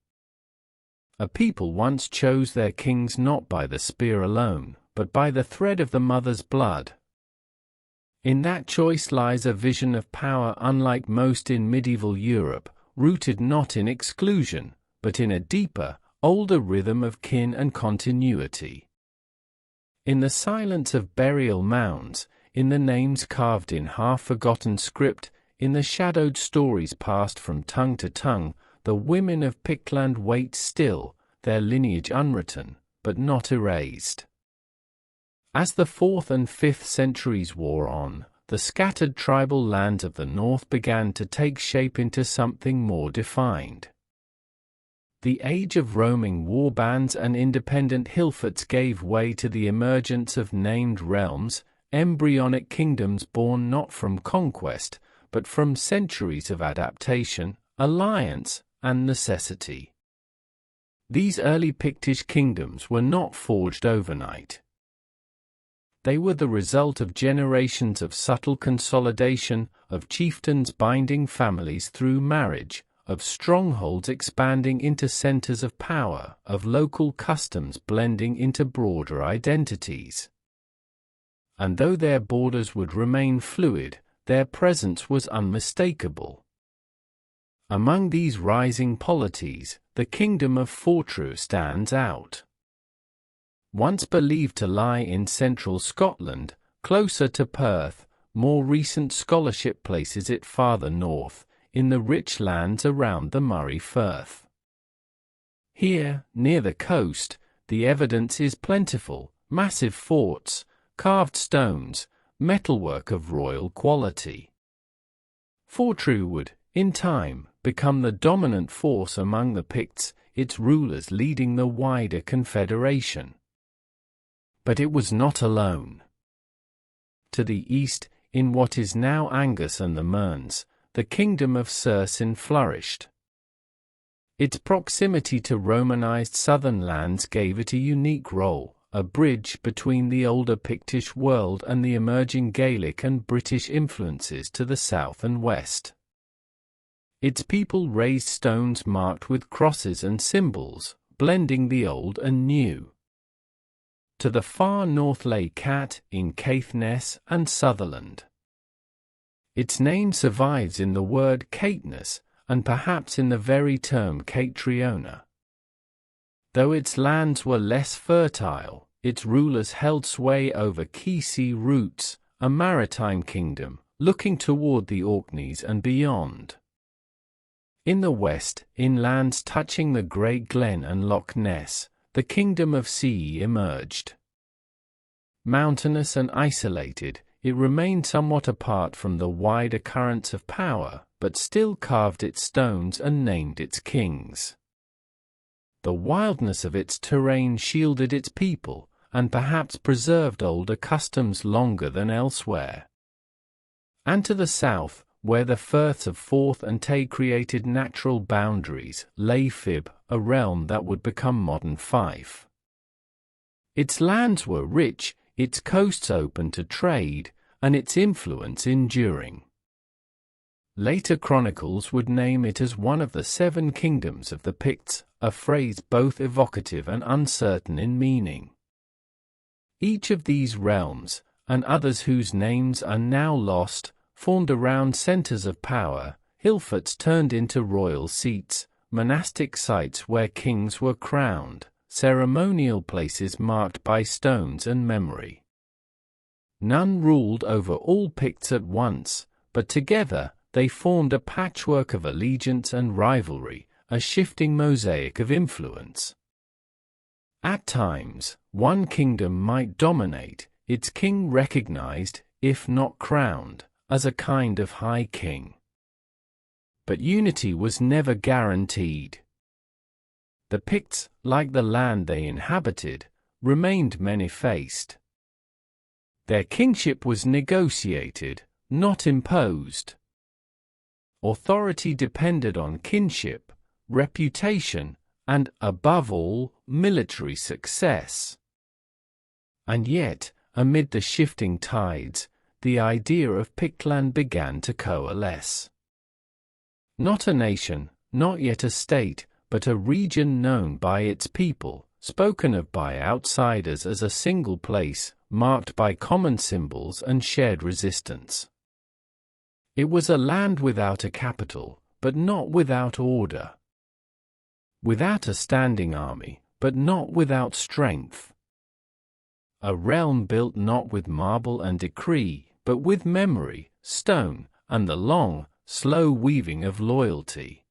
A people once chose their kings not by the spear alone, but by the thread of the mother's blood. In that choice lies a vision of power unlike most in medieval Europe, rooted not in exclusion, but in a deeper, older rhythm of kin and continuity. In the silence of burial mounds, in the names carved in half-forgotten script, in the shadowed stories passed from tongue to tongue, the women of Pictland wait still, their lineage unwritten, but not erased. As the 4th and 5th centuries wore on, the scattered tribal lands of the north began to take shape into something more defined. The age of roaming warbands and independent hillforts gave way to the emergence of named realms, embryonic kingdoms born not from conquest, but from centuries of adaptation, alliance, and necessity. These early Pictish kingdoms were not forged overnight. They were the result of generations of subtle consolidation, of chieftains binding families through marriage, of strongholds expanding into centers of power, of local customs blending into broader identities. And though their borders would remain fluid, their presence was unmistakable. Among these rising polities, the kingdom of Fortru stands out. Once believed to lie in central Scotland, closer to Perth, more recent scholarship places it farther north, in the rich lands around the Murray Firth. Here, near the coast, the evidence is plentiful: massive forts, carved stones, metalwork of royal quality. Fortru would, in time, become the dominant force among the Picts, its rulers leading the wider confederation. But it was not alone. To the east, in what is now Angus and the Mearns, the kingdom of Sersin flourished. Its proximity to Romanized southern lands gave it a unique role, a bridge between the older Pictish world and the emerging Gaelic and British influences to the south and west. Its people raised stones marked with crosses and symbols, blending the old and new. To the far north lay Cat, in Caithness and Sutherland. Its name survives in the word Caithness, and perhaps in the very term Catriona. Though its lands were less fertile, its rulers held sway over key sea routes, a maritime kingdom, looking toward the Orkneys and beyond. In the west, in lands touching the Great Glen and Loch Ness, the kingdom of Sea emerged. Mountainous and isolated, it remained somewhat apart from the wider currents of power, but still carved its stones and named its kings. The wildness of its terrain shielded its people, and perhaps preserved older customs longer than elsewhere. And to the south, where the firths of Forth and Tay created natural boundaries, lay Fib, a realm that would become modern Fife. Its lands were rich, its coasts open to trade, and its influence enduring. Later chronicles would name it as one of the 7 kingdoms of the Picts, a phrase both evocative and uncertain in meaning. Each of these realms, and others whose names are now lost, formed around centers of power, hillforts turned into royal seats, monastic sites where kings were crowned, ceremonial places marked by stones and memory. None ruled over all Picts at once, but together they formed a patchwork of allegiance and rivalry, a shifting mosaic of influence. At times, one kingdom might dominate, its king recognized, if not crowned, as a kind of high king. But unity was never guaranteed. The Picts, like the land they inhabited, remained many-faced. Their kingship was negotiated, not imposed. Authority depended on kinship, reputation, and, above all, military success. And yet, amid the shifting tides, the idea of Pictland began to coalesce. Not a nation, not yet a state, but a region known by its people, spoken of by outsiders as a single place, marked by common symbols and shared resistance. It was a land without a capital, but not without order. Without a standing army, but not without strength. A realm built not with marble and decree, but with memory, stone, and the long, slow weaving of loyalty.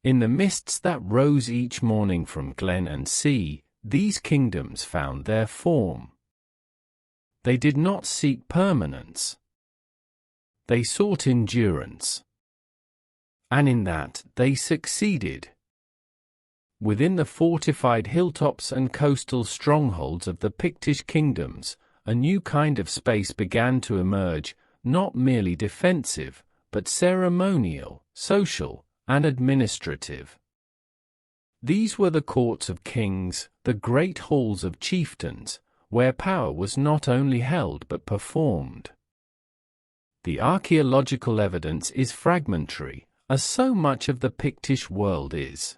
In the mists that rose each morning from glen and sea, these kingdoms found their form. They did not seek permanence. They sought endurance. And in that they succeeded. Within the fortified hilltops and coastal strongholds of the Pictish kingdoms, a new kind of space began to emerge, not merely defensive, but ceremonial, social, and administrative. These were the courts of kings, the great halls of chieftains, where power was not only held but performed. The archaeological evidence is fragmentary, as so much of the Pictish world is.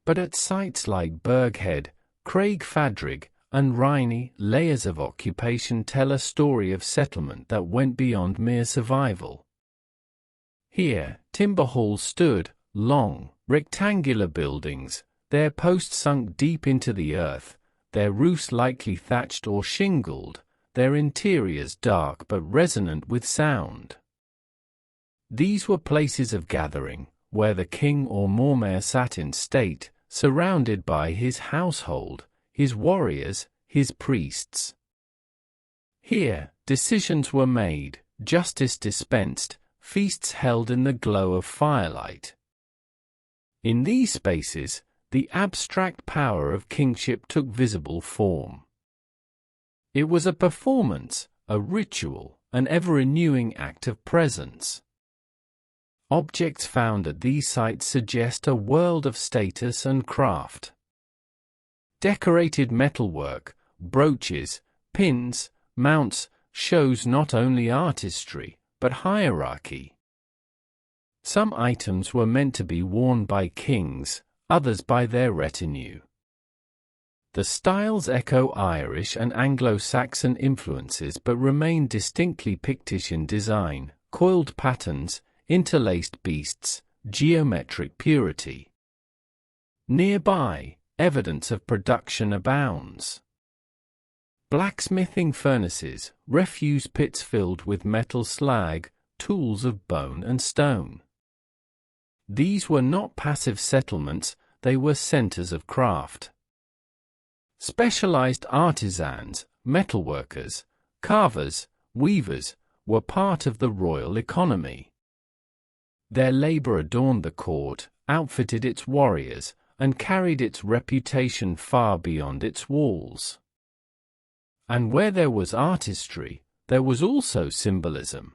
But at sites like Burghead, Craig Fadrig, and Rhynie, layers of occupation tell a story of settlement that went beyond mere survival. Here, timber halls stood, long, rectangular buildings, their posts sunk deep into the earth, their roofs likely thatched or shingled, their interiors dark but resonant with sound. These were places of gathering, where the king or mormaer sat in state, surrounded by his household, his warriors, his priests. Here, decisions were made, justice dispensed, feasts held in the glow of firelight. In these spaces, the abstract power of kingship took visible form. It was a performance, a ritual, an ever-renewing act of presence. Objects found at these sites suggest a world of status and craft. Decorated metalwork, brooches, pins, mounts, shows not only artistry, but hierarchy. Some items were meant to be worn by kings, others by their retinue. The styles echo Irish and Anglo-Saxon influences but remain distinctly Pictish in design, coiled patterns, interlaced beasts, geometric purity. Nearby, evidence of production abounds. Blacksmithing furnaces, refuse pits filled with metal slag, tools of bone and stone. These were not passive settlements, they were centers of craft. Specialized artisans, metalworkers, carvers, weavers, were part of the royal economy. Their labor adorned the court, outfitted its warriors, and carried its reputation far beyond its walls. And where there was artistry, there was also symbolism.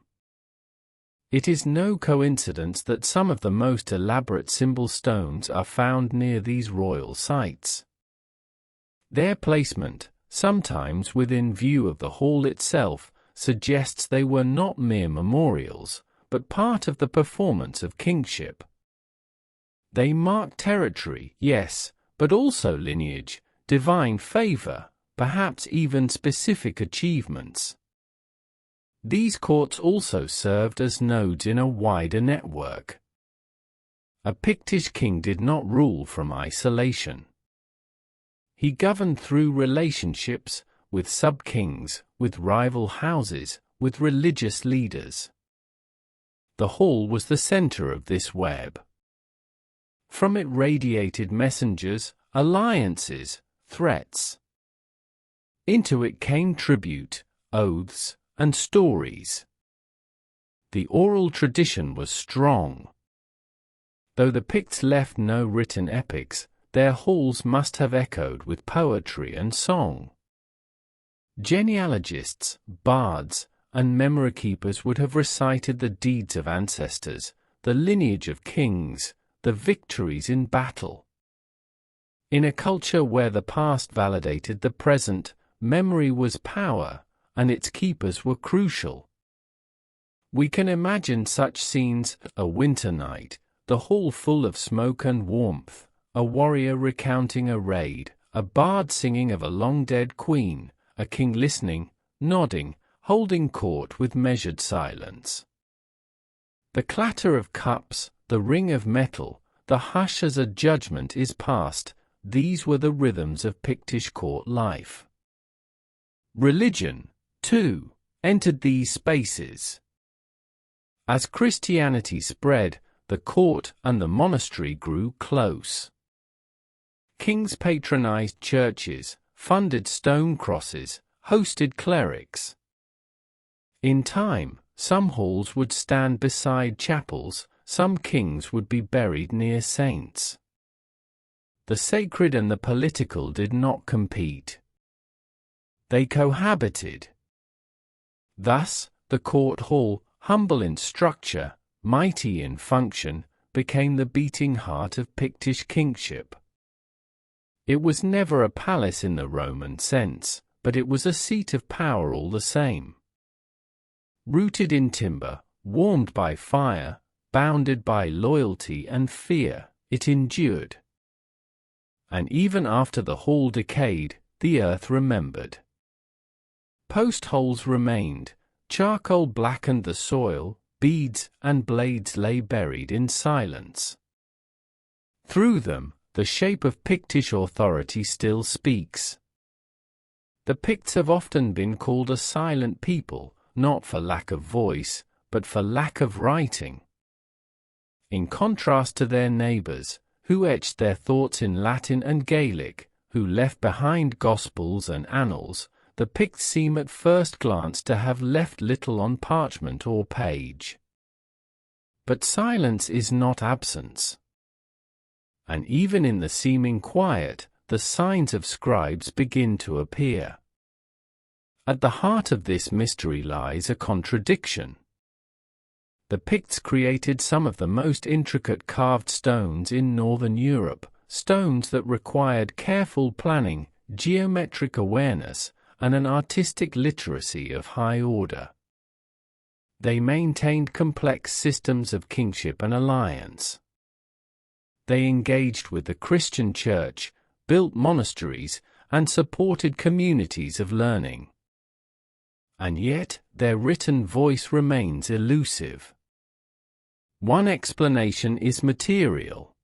It is no coincidence that some of the most elaborate symbol stones are found near these royal sites. Their placement, sometimes within view of the hall itself, suggests they were not mere memorials, but part of the performance of kingship. They mark territory, yes, but also lineage, divine favor, perhaps even specific achievements. These courts also served as nodes in a wider network. A Pictish king did not rule from isolation. He governed through relationships, with sub-kings, with rival houses, with religious leaders. The hall was the center of this web. From it radiated messengers, alliances, threats. Into it came tribute, oaths, and stories. The oral tradition was strong. Though the Picts left no written epics, their halls must have echoed with poetry and song. Genealogists, bards, and memory keepers would have recited the deeds of ancestors, the lineage of kings, the victories in battle. In a culture where the past validated the present, memory was power, and its keepers were crucial. We can imagine such scenes: a winter night, the hall full of smoke and warmth, a warrior recounting a raid, a bard singing of a long-dead queen, a king listening, nodding, holding court with measured silence. The clatter of cups, the ring of metal, the hush as a judgment is passed, these were the rhythms of Pictish court life. Religion, too, entered these spaces. As Christianity spread, the court and the monastery grew close. Kings patronized churches, funded stone crosses, hosted clerics. In time, some halls would stand beside chapels, some kings would be buried near saints. The sacred and the political did not compete. They cohabited. Thus, the court hall, humble in structure, mighty in function, became the beating heart of Pictish kingship. It was never a palace in the Roman sense, but it was a seat of power all the same. Rooted in timber, warmed by fire, bounded by loyalty and fear, it endured. And even after the hall decayed, the earth remembered. Post holes remained, charcoal blackened the soil, beads and blades lay buried in silence. Through them, the shape of Pictish authority still speaks. The Picts have often been called a silent people, not for lack of voice, but for lack of writing. In contrast to their neighbors, who etched their thoughts in Latin and Gaelic, who left behind gospels and annals, the Picts seem at first glance to have left little on parchment or page. But silence is not absence. And even in the seeming quiet, the signs of scribes begin to appear. At the heart of this mystery lies a contradiction. The Picts created some of the most intricate carved stones in northern Europe, stones that required careful planning, geometric awareness, and an artistic literacy of high order. They maintained complex systems of kingship and alliance. They engaged with the Christian Church, built monasteries, and supported communities of learning. And yet, their written voice remains elusive. One explanation is material.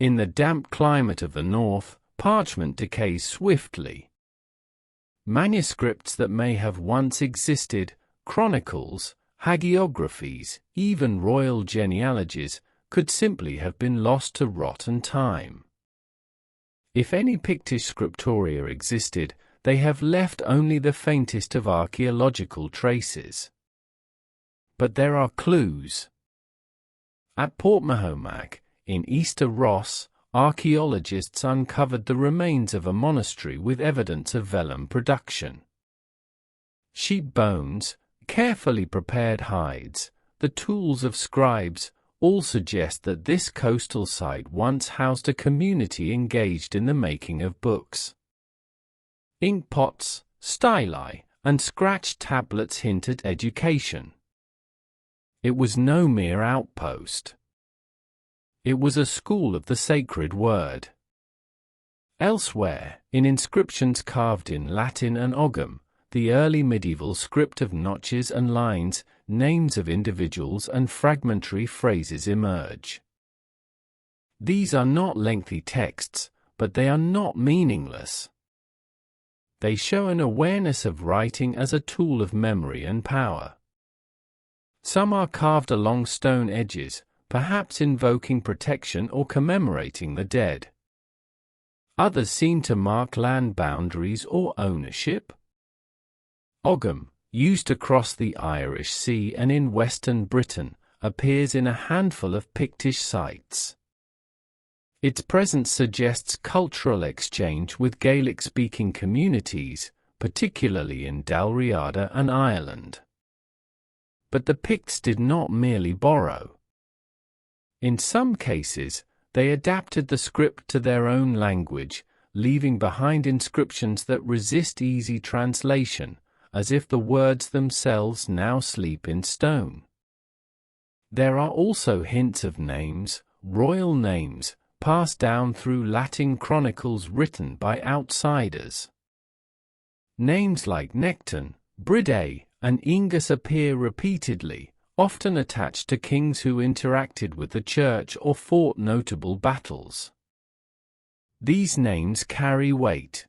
In the damp climate of the north, parchment decays swiftly. Manuscripts that may have once existed, chronicles, hagiographies, even royal genealogies, could simply have been lost to rot and time. If any Pictish scriptoria existed, they have left only the faintest of archaeological traces. But there are clues. At Portmahomac, in Easter Ross, archaeologists uncovered the remains of a monastery with evidence of vellum production. Sheep bones, carefully prepared hides, the tools of scribes, all suggest that this coastal site once housed a community engaged in the making of books. Ink pots, styli, and scratched tablets hint at education. It was no mere outpost. It was a school of the sacred word. Elsewhere, in inscriptions carved in Latin and Ogham, the early medieval script of notches and lines, names of individuals and fragmentary phrases emerge. These are not lengthy texts, but they are not meaningless. They show an awareness of writing as a tool of memory and power. Some are carved along stone edges, perhaps invoking protection or commemorating the dead. Others seem to mark land boundaries or ownership. Ogham, used across the Irish Sea and in western Britain, appears in a handful of Pictish sites. Its presence suggests cultural exchange with Gaelic-speaking communities, particularly in Dalriada and Ireland. But the Picts did not merely borrow. In some cases, they adapted the script to their own language, leaving behind inscriptions that resist easy translation, as if the words themselves now sleep in stone. There are also hints of names, royal names, passed down through Latin chronicles written by outsiders. Names like Necton, Bride, and Ingus appear repeatedly, often attached to kings who interacted with the church or fought notable battles. These names carry weight.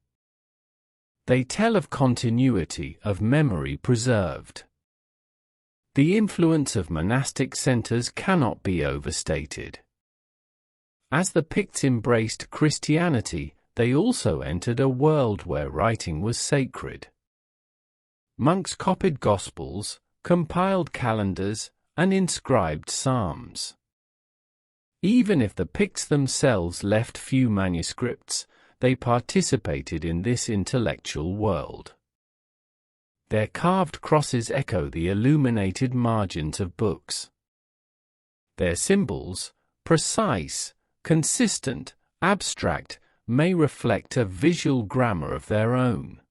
They tell of continuity, of memory preserved. The influence of monastic centers cannot be overstated. As the Picts embraced Christianity, they also entered a world where writing was sacred. Monks copied Gospels, compiled calendars, and inscribed psalms. Even if the Picts themselves left few manuscripts, they participated in this intellectual world. Their carved crosses echo the illuminated margins of books. Their symbols, precise, consistent, abstract, may reflect a visual grammar of their own.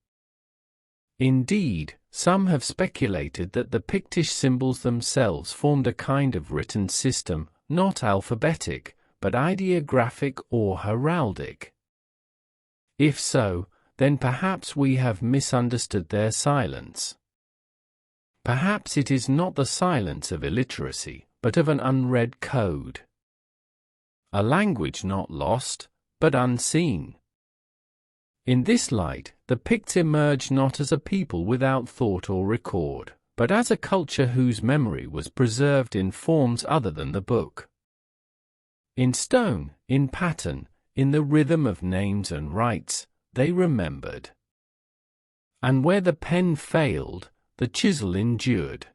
Indeed, some have speculated that the Pictish symbols themselves formed a kind of written system, not alphabetic, but ideographic or heraldic. If so, then perhaps we have misunderstood their silence. Perhaps it is not the silence of illiteracy, but of an unread code. A language not lost, but unseen. In this light, the Picts emerge not as a people without thought or record, but as a culture whose memory was preserved in forms other than the book. In stone, in pattern, in the rhythm of names and rites, they remembered. And where the pen failed, the chisel endured.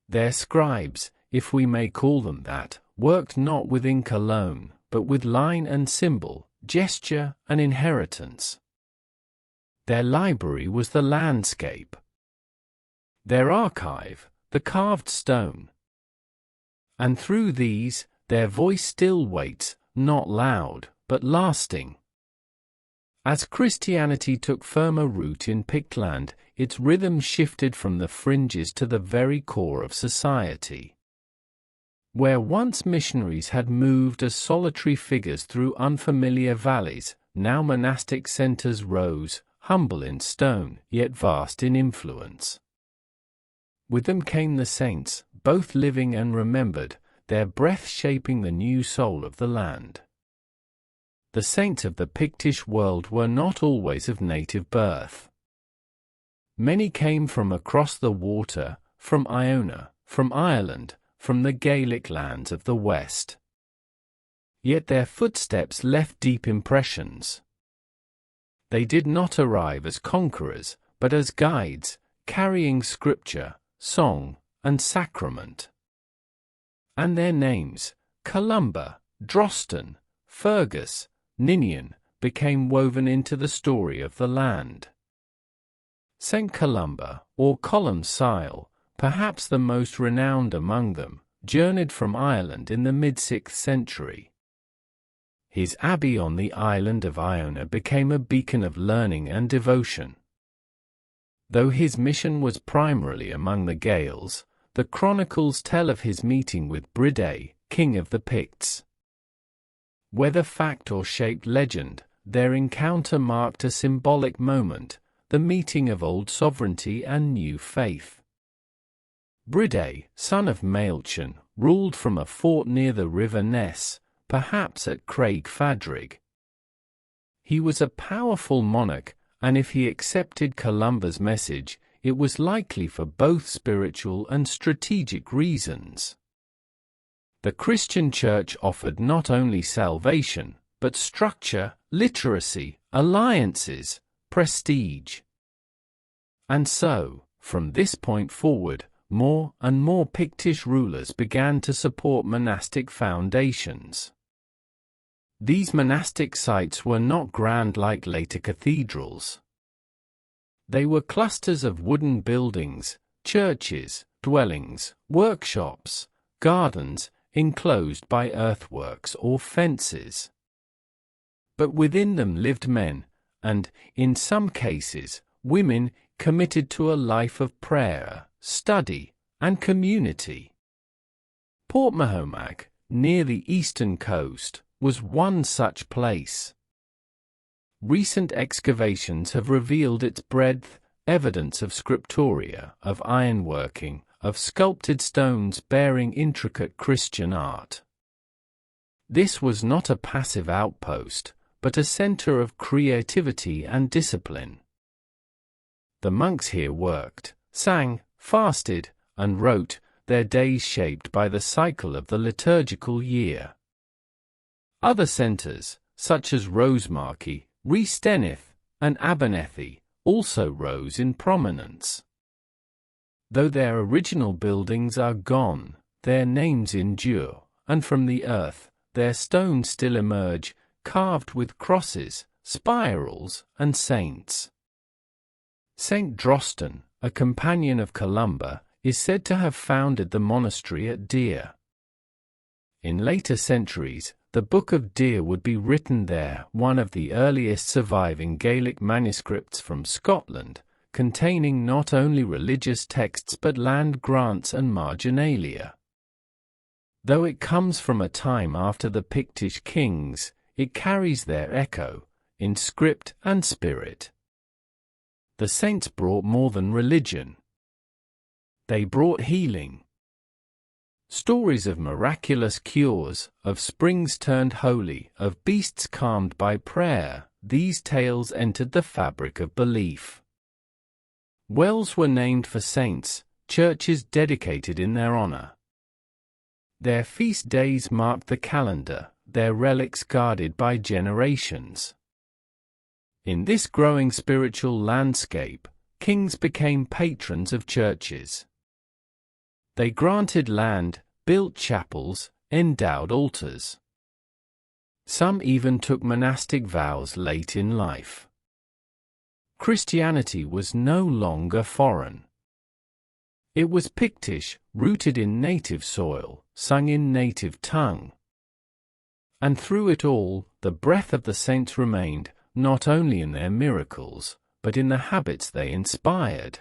Their scribes, if we may call them that, worked not with ink alone, but with line and symbol, gesture and inheritance. Their library was the landscape. Their archive, the carved stone. And through these, their voice still waits, not loud, but lasting. As Christianity took firmer root in Pictland, its rhythm shifted from the fringes to the very core of society. Where once missionaries had moved as solitary figures through unfamiliar valleys, now monastic centers rose, humble in stone, yet vast in influence. With them came the saints, both living and remembered, their breath shaping the new soul of the land. The saints of the Pictish world were not always of native birth. Many came from across the water, from Iona, from Ireland, from the Gaelic lands of the West. Yet their footsteps left deep impressions. They did not arrive as conquerors, but as guides, carrying scripture, song, and sacrament. And their names, Columba, Drosten, Fergus, Ninian, became woven into the story of the land. St. Columba, or Columcille, perhaps the most renowned among them, journeyed from Ireland in the mid-6th century. His abbey on the island of Iona became a beacon of learning and devotion. Though his mission was primarily among the Gaels, the chronicles tell of his meeting with Bride, king of the Picts. Whether fact or shaped legend, their encounter marked a symbolic moment, the meeting of old sovereignty and new faith. Bride, son of Maelchan, ruled from a fort near the river Ness, perhaps at Craig Fadrig. He was a powerful monarch, and if he accepted Columba's message, it was likely for both spiritual and strategic reasons. The Christian Church offered not only salvation, but structure, literacy, alliances, prestige. And so, from this point forward, more and more Pictish rulers began to support monastic foundations. These monastic sites were not grand like later cathedrals. They were clusters of wooden buildings, churches, dwellings, workshops, gardens, enclosed by earthworks or fences. But within them lived men, and, in some cases, women, committed to a life of prayer, study, and community. Portmahomac, near the eastern coast, was one such place. Recent excavations have revealed its breadth, evidence of scriptoria, of ironworking, of sculpted stones bearing intricate Christian art. This was not a passive outpost, but a center of creativity and discipline. The monks here worked, sang, fasted, and wrote, their days shaped by the cycle of the liturgical year. Other centers, such as Rosemarkie, Resteneth, and Abernethy, also rose in prominence. Though their original buildings are gone, their names endure, and from the earth, their stones still emerge, carved with crosses, spirals, and saints. Saint Drosten, a companion of Columba, is said to have founded the monastery at Deer. In later centuries, the Book of Deer would be written there, one of the earliest surviving Gaelic manuscripts from Scotland, containing not only religious texts but land grants and marginalia. Though it comes from a time after the Pictish kings, it carries their echo, in script and spirit. The saints brought more than religion. They brought healing. Stories of miraculous cures, of springs turned holy, of beasts calmed by prayer, these tales entered the fabric of belief. Wells were named for saints, churches dedicated in their honor. Their feast days marked the calendar, their relics guarded by generations. In this growing spiritual landscape, kings became patrons of churches. They granted land, built chapels, endowed altars. Some even took monastic vows late in life. Christianity was no longer foreign. It was Pictish, rooted in native soil, sung in native tongue. And through it all, the breath of the saints remained, not only in their miracles, but in the habits they inspired.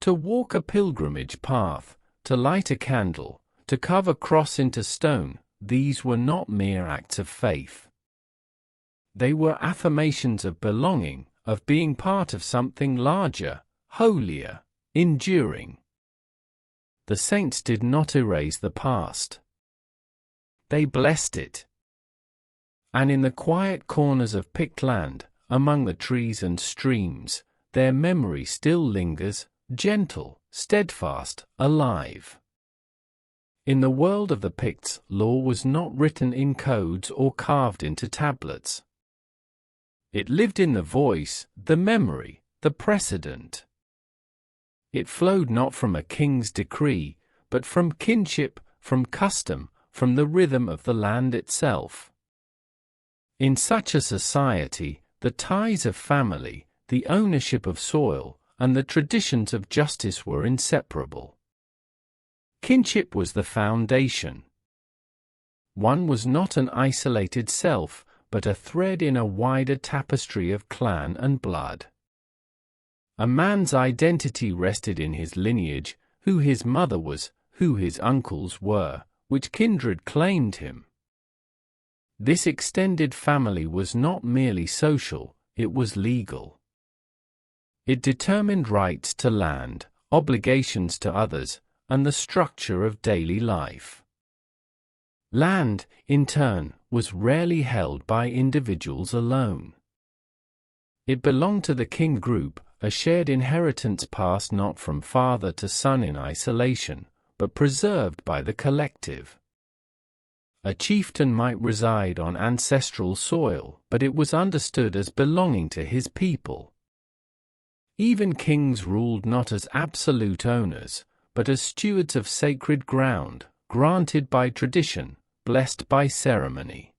To walk a pilgrimage path, to light a candle, to carve a cross into stone, these were not mere acts of faith. They were affirmations of belonging, of being part of something larger, holier, enduring. The saints did not erase the past. They blessed it. And in the quiet corners of Pictland, among the trees and streams, their memory still lingers, gentle, steadfast, alive. In the world of the Picts, law was not written in codes or carved into tablets. It lived in the voice, the memory, the precedent. It flowed not from a king's decree, but from kinship, from custom, from the rhythm of the land itself. In such a society, the ties of family, the ownership of soil, and the traditions of justice were inseparable. Kinship was the foundation. One was not an isolated self, but a thread in a wider tapestry of clan and blood. A man's identity rested in his lineage, who his mother was, who his uncles were, which kindred claimed him. This extended family was not merely social, it was legal. It determined rights to land, obligations to others, and the structure of daily life. Land, in turn, was rarely held by individuals alone. It belonged to the king group, a shared inheritance passed not from father to son in isolation, but preserved by the collective. A chieftain might reside on ancestral soil, but it was understood as belonging to his people. Even kings ruled not as absolute owners, but as stewards of sacred ground, granted by tradition, blessed by ceremony.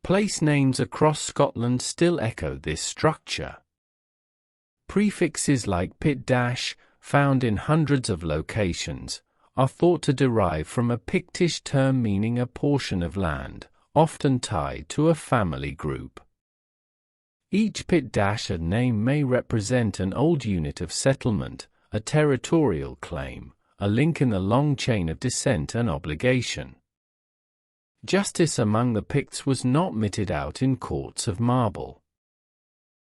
Place names across Scotland still echo this structure. Prefixes like Pit-, found in hundreds of locations, are thought to derive from a Pictish term meaning a portion of land, often tied to a family group. Each Pit- name may represent an old unit of settlement, a territorial claim, a link in the long chain of descent and obligation. Justice among the Picts was not meted out in courts of marble.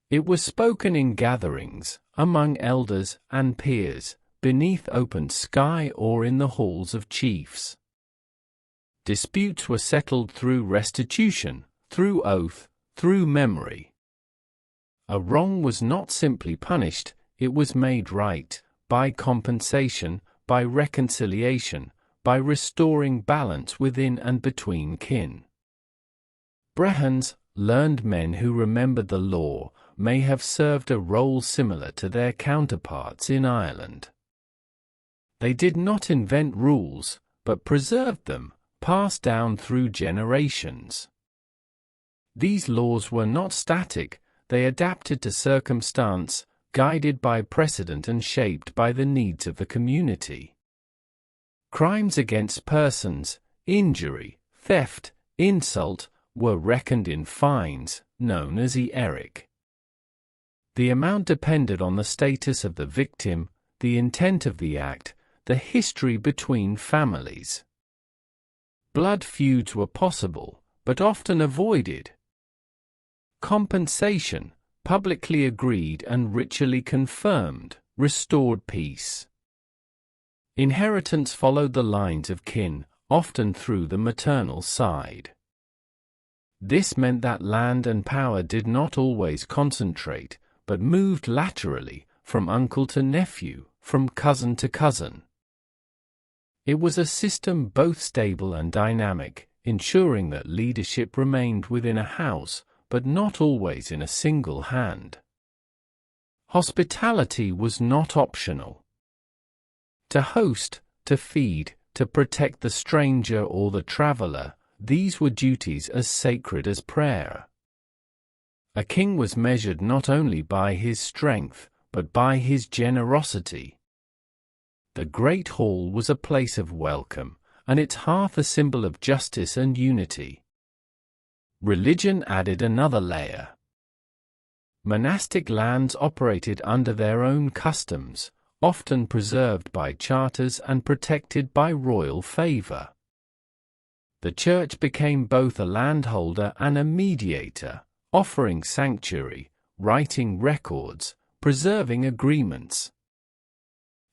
It was spoken in gatherings, among elders and peers, beneath open sky or in the halls of chiefs. Disputes were settled through restitution, through oath, through memory. A wrong was not simply punished, it was made right, by compensation, by reconciliation, by restoring balance within and between kin. Brehons, learned men who remembered the law, may have served a role similar to their counterparts in Ireland. They did not invent rules, but preserved them, passed down through generations. These laws were not static, they adapted to circumstance, guided by precedent and shaped by the needs of the community. Crimes against persons, injury, theft, insult, were reckoned in fines, known as eric. The amount depended on the status of the victim, the intent of the act, the history between families. Blood feuds were possible, but often avoided. Compensation, publicly agreed and ritually confirmed, restored peace. Inheritance followed the lines of kin, often through the maternal side. This meant that land and power did not always concentrate, but moved laterally, from uncle to nephew, from cousin to cousin. It was a system both stable and dynamic, ensuring that leadership remained within a house, but not always in a single hand. Hospitality was not optional. To host, to feed, to protect the stranger or the traveler, these were duties as sacred as prayer. A king was measured not only by his strength, but by his generosity. The great hall was a place of welcome, and its hearth a symbol of justice and unity. Religion added another layer. Monastic lands operated under their own customs, often preserved by charters and protected by royal favor. The church became both a landholder and a mediator, offering sanctuary, writing records, preserving agreements.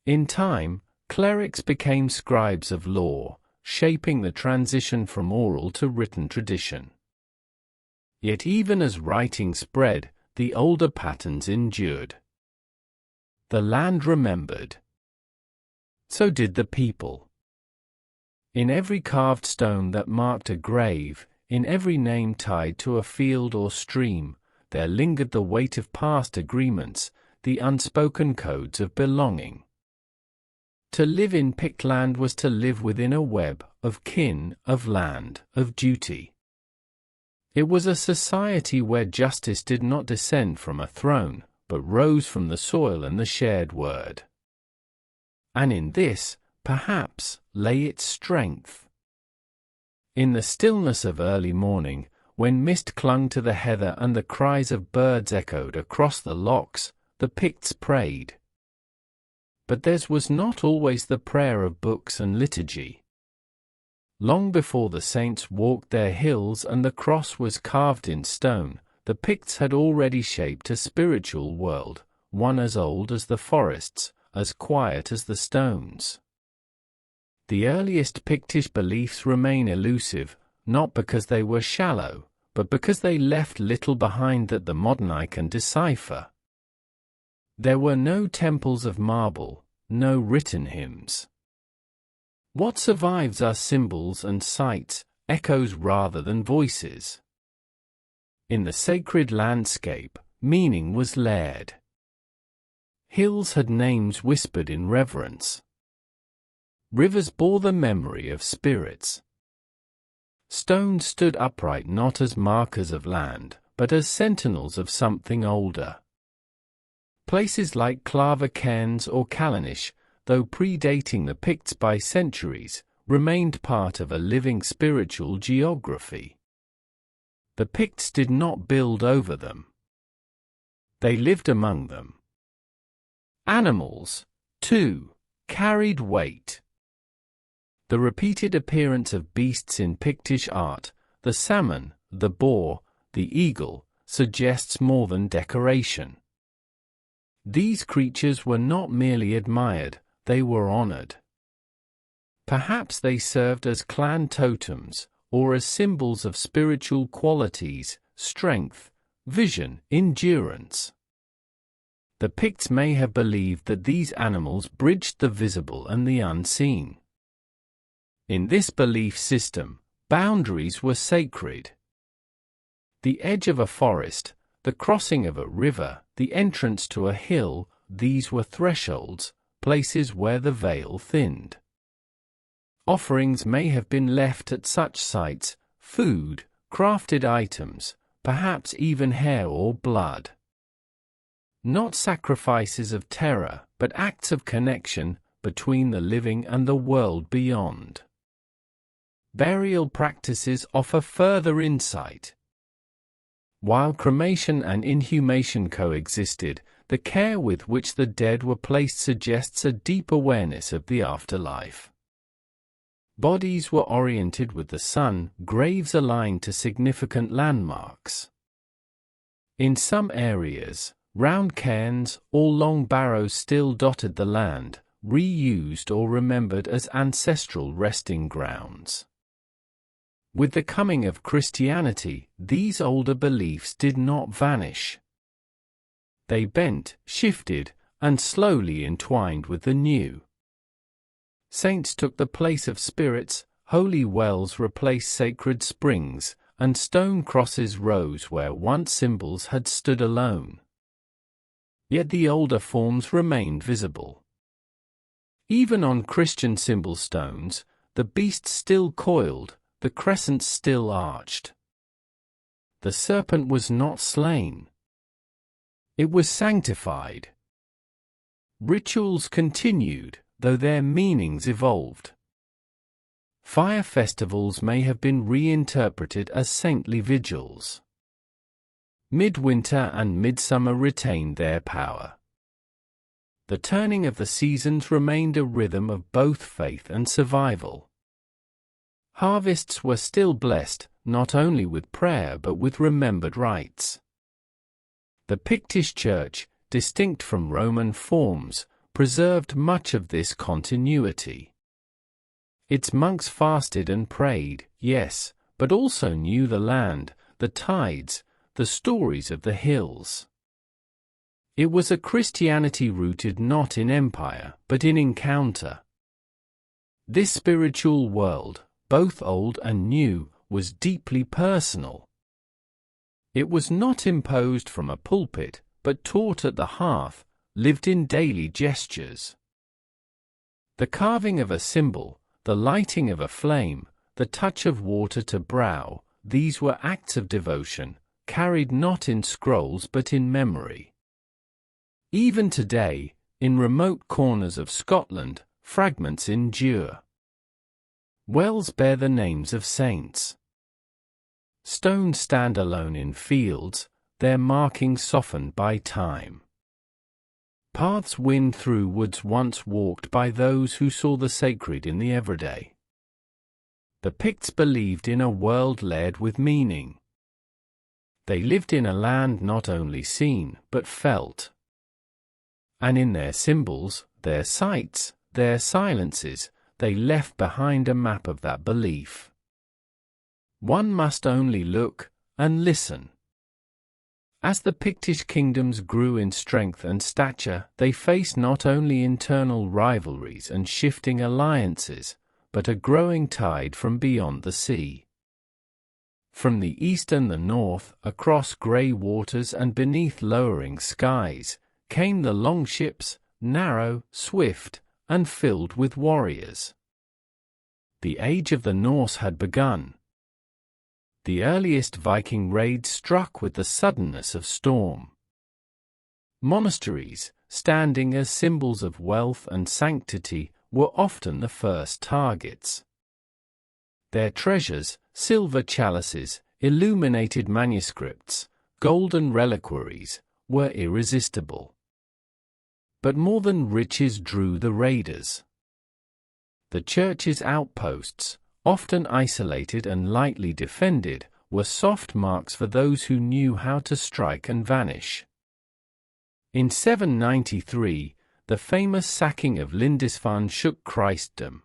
In time, clerics became scribes of law, shaping the transition from oral to written tradition. Yet even as writing spread, the older patterns endured. The land remembered. So did the people. In every carved stone that marked a grave, in every name tied to a field or stream, there lingered the weight of past agreements, the unspoken codes of belonging. To live in Pict land was to live within a web of kin, of land, of duty. It was a society where justice did not descend from a throne, but rose from the soil and the shared word. And in this, perhaps, lay its strength. In the stillness of early morning, when mist clung to the heather and the cries of birds echoed across the lochs, the Picts prayed. But theirs was not always the prayer of books and liturgy. Long before the saints walked their hills and the cross was carved in stone, the Picts had already shaped a spiritual world, one as old as the forests, as quiet as the stones. The earliest Pictish beliefs remain elusive, not because they were shallow, but because they left little behind that the modern eye can decipher. There were no temples of marble, no written hymns. What survives are symbols and sights, echoes rather than voices. In the sacred landscape, meaning was layered. Hills had names whispered in reverence. Rivers bore the memory of spirits. Stones stood upright not as markers of land, but as sentinels of something older. Places like Clava Cairns or Callanish, though predating the Picts by centuries, remained part of a living spiritual geography. The Picts did not build over them. They lived among them. Animals, too, carried weight. The repeated appearance of beasts in Pictish art, the salmon, the boar, the eagle, suggests more than decoration. These creatures were not merely admired, they were honored. Perhaps they served as clan totems, or as symbols of spiritual qualities, strength, vision, endurance. The Picts may have believed that these animals bridged the visible and the unseen. In this belief system, boundaries were sacred. The edge of a forest, the crossing of a river, the entrance to a hill, these were thresholds, places where the veil thinned. Offerings may have been left at such sites, food, crafted items, perhaps even hair or blood. Not sacrifices of terror, but acts of connection between the living and the world beyond. Burial practices offer further insight. While cremation and inhumation coexisted, the care with which the dead were placed suggests a deep awareness of the afterlife. Bodies were oriented with the sun, graves aligned to significant landmarks. In some areas, round cairns or long barrows still dotted the land, reused or remembered as ancestral resting grounds. With the coming of Christianity, these older beliefs did not vanish. They bent, shifted, and slowly entwined with the new. Saints took the place of spirits, holy wells replaced sacred springs, and stone crosses rose where once symbols had stood alone. Yet the older forms remained visible. Even on Christian symbol stones, the beast still coiled, the crescent still arched. The serpent was not slain. It was sanctified. Rituals continued, though their meanings evolved. Fire festivals may have been reinterpreted as saintly vigils. Midwinter and midsummer retained their power. The turning of the seasons remained a rhythm of both faith and survival. Harvests were still blessed, not only with prayer but with remembered rites. The Pictish Church, distinct from Roman forms, preserved much of this continuity. Its monks fasted and prayed, yes, but also knew the land, the tides, the stories of the hills. It was a Christianity rooted not in empire, but in encounter. This spiritual world, both old and new, was deeply personal. It was not imposed from a pulpit, but taught at the hearth, lived in daily gestures. The carving of a symbol, the lighting of a flame, the touch of water to brow, these were acts of devotion, carried not in scrolls but in memory. Even today, in remote corners of Scotland, fragments endure. Wells bear the names of saints. Stones stand alone in fields, their markings softened by time. Paths wind through woods once walked by those who saw the sacred in the everyday. The Picts believed in a world layered with meaning. They lived in a land not only seen, but felt. And in their symbols, their sights, their silences, they left behind a map of that belief. One must only look and listen. As the Pictish kingdoms grew in strength and stature, they faced not only internal rivalries and shifting alliances, but a growing tide from beyond the sea. From the east and the north, across grey waters and beneath lowering skies, came the longships, narrow, swift, and filled with warriors. The age of the Norse had begun. The earliest Viking raids struck with the suddenness of storm. Monasteries, standing as symbols of wealth and sanctity, were often the first targets. Their treasures, silver chalices, illuminated manuscripts, golden reliquaries, were irresistible. But more than riches drew the raiders. The church's outposts, often isolated and lightly defended, were soft marks for those who knew how to strike and vanish. In 793, the famous sacking of Lindisfarne shook Christendom.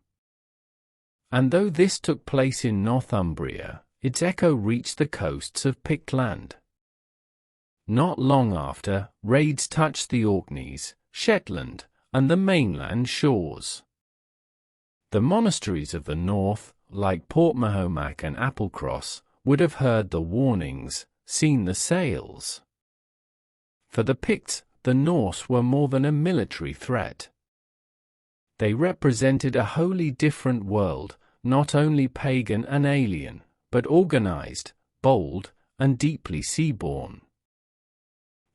And though this took place in Northumbria, its echo reached the coasts of Pictland. Not long after, raids touched the Orkneys, Shetland, and the mainland shores. The monasteries of the north, like Portmahomac and Applecross, would have heard the warnings, seen the sails. For the Picts, the Norse were more than a military threat. They represented a wholly different world, not only pagan and alien, but organized, bold, and deeply seaborne.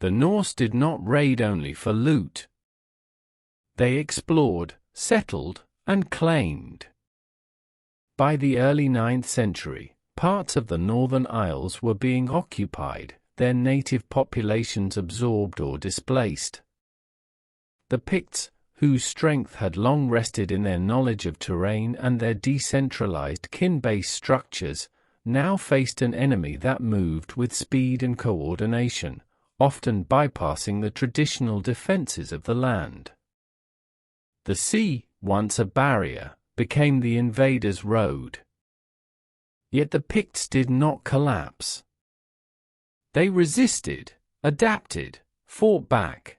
The Norse did not raid only for loot. They explored, settled, and claimed. By the early 9th century, parts of the Northern Isles were being occupied, their native populations absorbed or displaced. The Picts, whose strength had long rested in their knowledge of terrain and their decentralized kin-based structures, now faced an enemy that moved with speed and coordination, often bypassing the traditional defenses of the land. The sea, once a barrier, became the invader's road. Yet the Picts did not collapse. They resisted, adapted, fought back.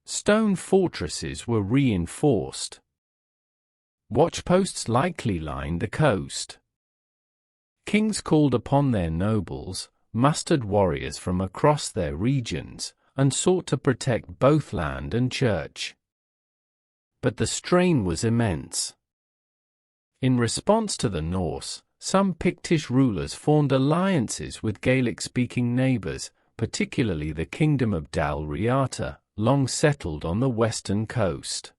Stone fortresses were reinforced. Watchposts likely lined the coast. Kings called upon their nobles, mustered warriors from across their regions, and sought to protect both land and church. But the strain was immense. In response to the Norse, some Pictish rulers formed alliances with Gaelic-speaking neighbors, particularly the Kingdom of Dalriata, long settled on the western coast.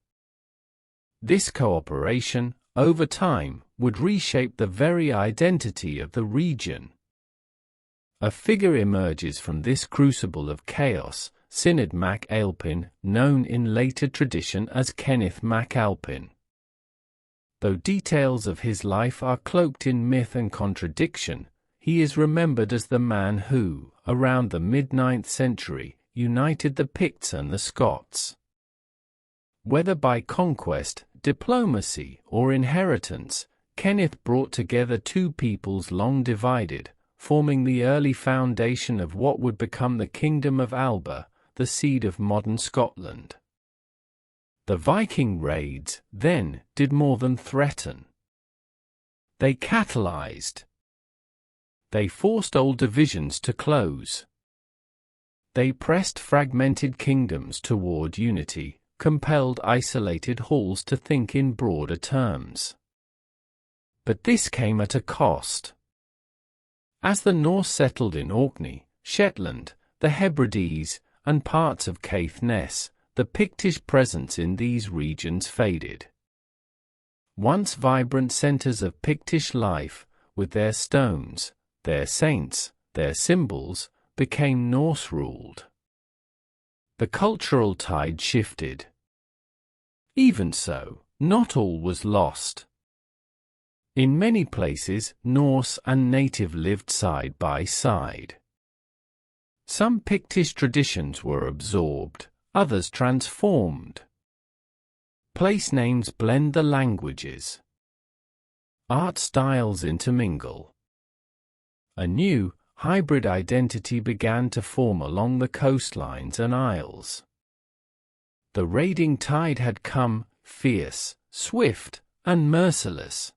This cooperation, over time, would reshape the very identity of the region. A figure emerges from this crucible of chaos, Syned mac Ailpin, known in later tradition as Kenneth mac Alpin. Though details of his life are cloaked in myth and contradiction, he is remembered as the man who, around the mid-9th century, united the Picts and the Scots. Whether by conquest, diplomacy, or inheritance, Kenneth brought together two peoples long divided, forming the early foundation of what would become the Kingdom of Alba, the seed of modern Scotland. The Viking raids, then, did more than threaten. They catalyzed. They forced old divisions to close. They pressed fragmented kingdoms toward unity, compelled isolated halls to think in broader terms. But this came at a cost. As the Norse settled in Orkney, Shetland, the Hebrides, and parts of Caithness, the Pictish presence in these regions faded. Once vibrant centers of Pictish life, with their stones, their saints, their symbols, became Norse-ruled. The cultural tide shifted. Even so, not all was lost. In many places, Norse and native lived side by side. Some Pictish traditions were absorbed, others transformed. Place names blend the languages. Art styles intermingle. A new, hybrid identity began to form along the coastlines and isles. The raiding tide had come, fierce, swift, and merciless.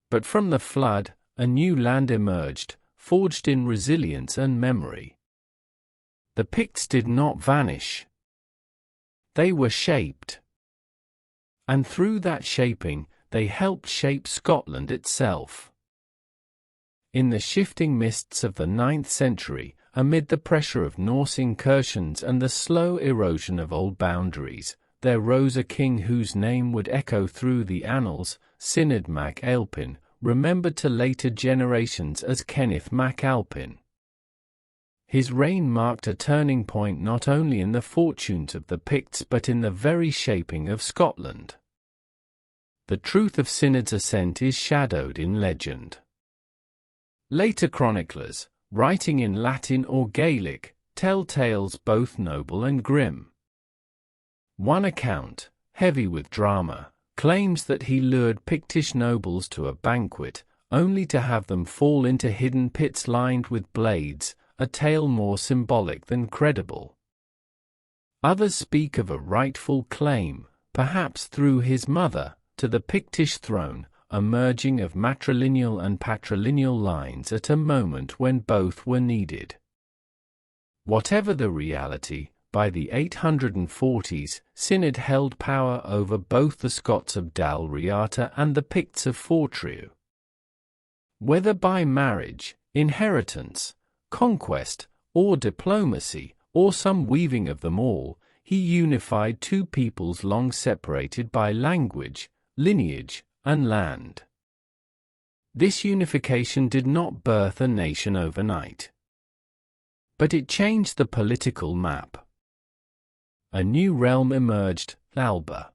But from the flood, a new land emerged, forged in resilience and memory. The Picts did not vanish. They were shaped. And through that shaping, they helped shape Scotland itself. In the shifting mists of the 9th century, amid the pressure of Norse incursions and the slow erosion of old boundaries, there rose a king whose name would echo through the annals, Syned mac Ailpin, remembered to later generations as Kenneth mac Alpin. His reign marked a turning point not only in the fortunes of the Picts but in the very shaping of Scotland. The truth of Syned's ascent is shadowed in legend. Later chroniclers, writing in Latin or Gaelic, tell tales both noble and grim. One account, heavy with drama, claims that he lured Pictish nobles to a banquet, only to have them fall into hidden pits lined with blades, a tale more symbolic than credible. Others speak of a rightful claim, perhaps through his mother, to the Pictish throne, a merging of matrilineal and patrilineal lines at a moment when both were needed. Whatever the reality, by the 840s, Synod held power over both the Scots of Dal Riata and the Picts of Fortriu. Whether by marriage, inheritance, conquest, or diplomacy, or some weaving of them all, he unified two peoples long separated by language, lineage, and land. This unification did not birth a nation overnight, but it changed the political map. A new realm emerged, Alba.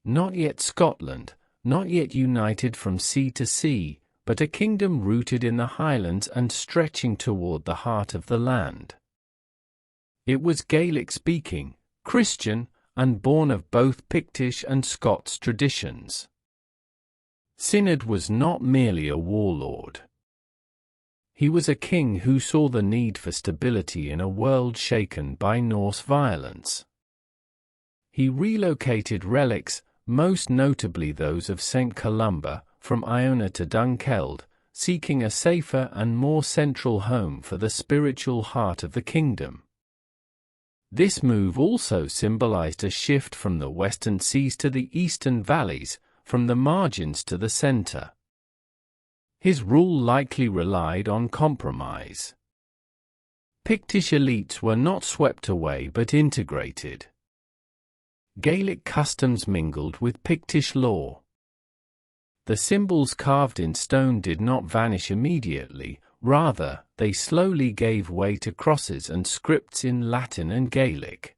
Not yet Scotland, not yet united from sea to sea, but a kingdom rooted in the highlands and stretching toward the heart of the land. It was Gaelic-speaking, Christian, and born of both Pictish and Scots traditions. Synod was not merely a warlord. He was a king who saw the need for stability in a world shaken by Norse violence. He relocated relics, most notably those of St. Columba, from Iona to Dunkeld, seeking a safer and more central home for the spiritual heart of the kingdom. This move also symbolized a shift from the western seas to the eastern valleys, from the margins to the center. His rule likely relied on compromise. Pictish elites were not swept away but integrated. Gaelic customs mingled with Pictish law. The symbols carved in stone did not vanish immediately, rather, they slowly gave way to crosses and scripts in Latin and Gaelic.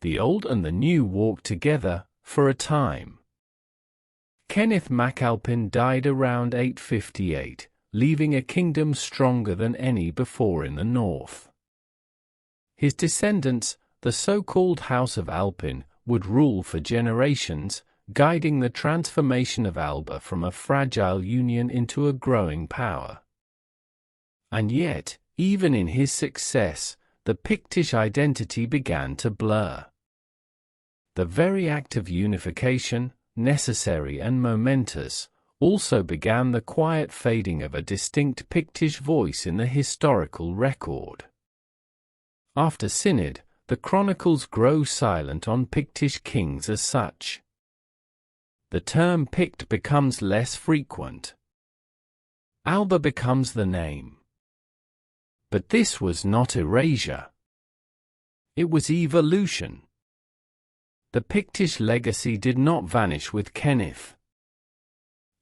The old and the new walked together, for a time. Kenneth MacAlpin died around 858, leaving a kingdom stronger than any before in the north. His descendants, the so-called House of Alpin, would rule for generations, guiding the transformation of Alba from a fragile union into a growing power. And yet, even in his success, the Pictish identity began to blur. The very act of unification, necessary and momentous, also began the quiet fading of a distinct Pictish voice in the historical record. After Synod, the chronicles grow silent on Pictish kings as such. The term Pict becomes less frequent. Alba becomes the name. But this was not erasure. It was evolution. The Pictish legacy did not vanish with Kenneth.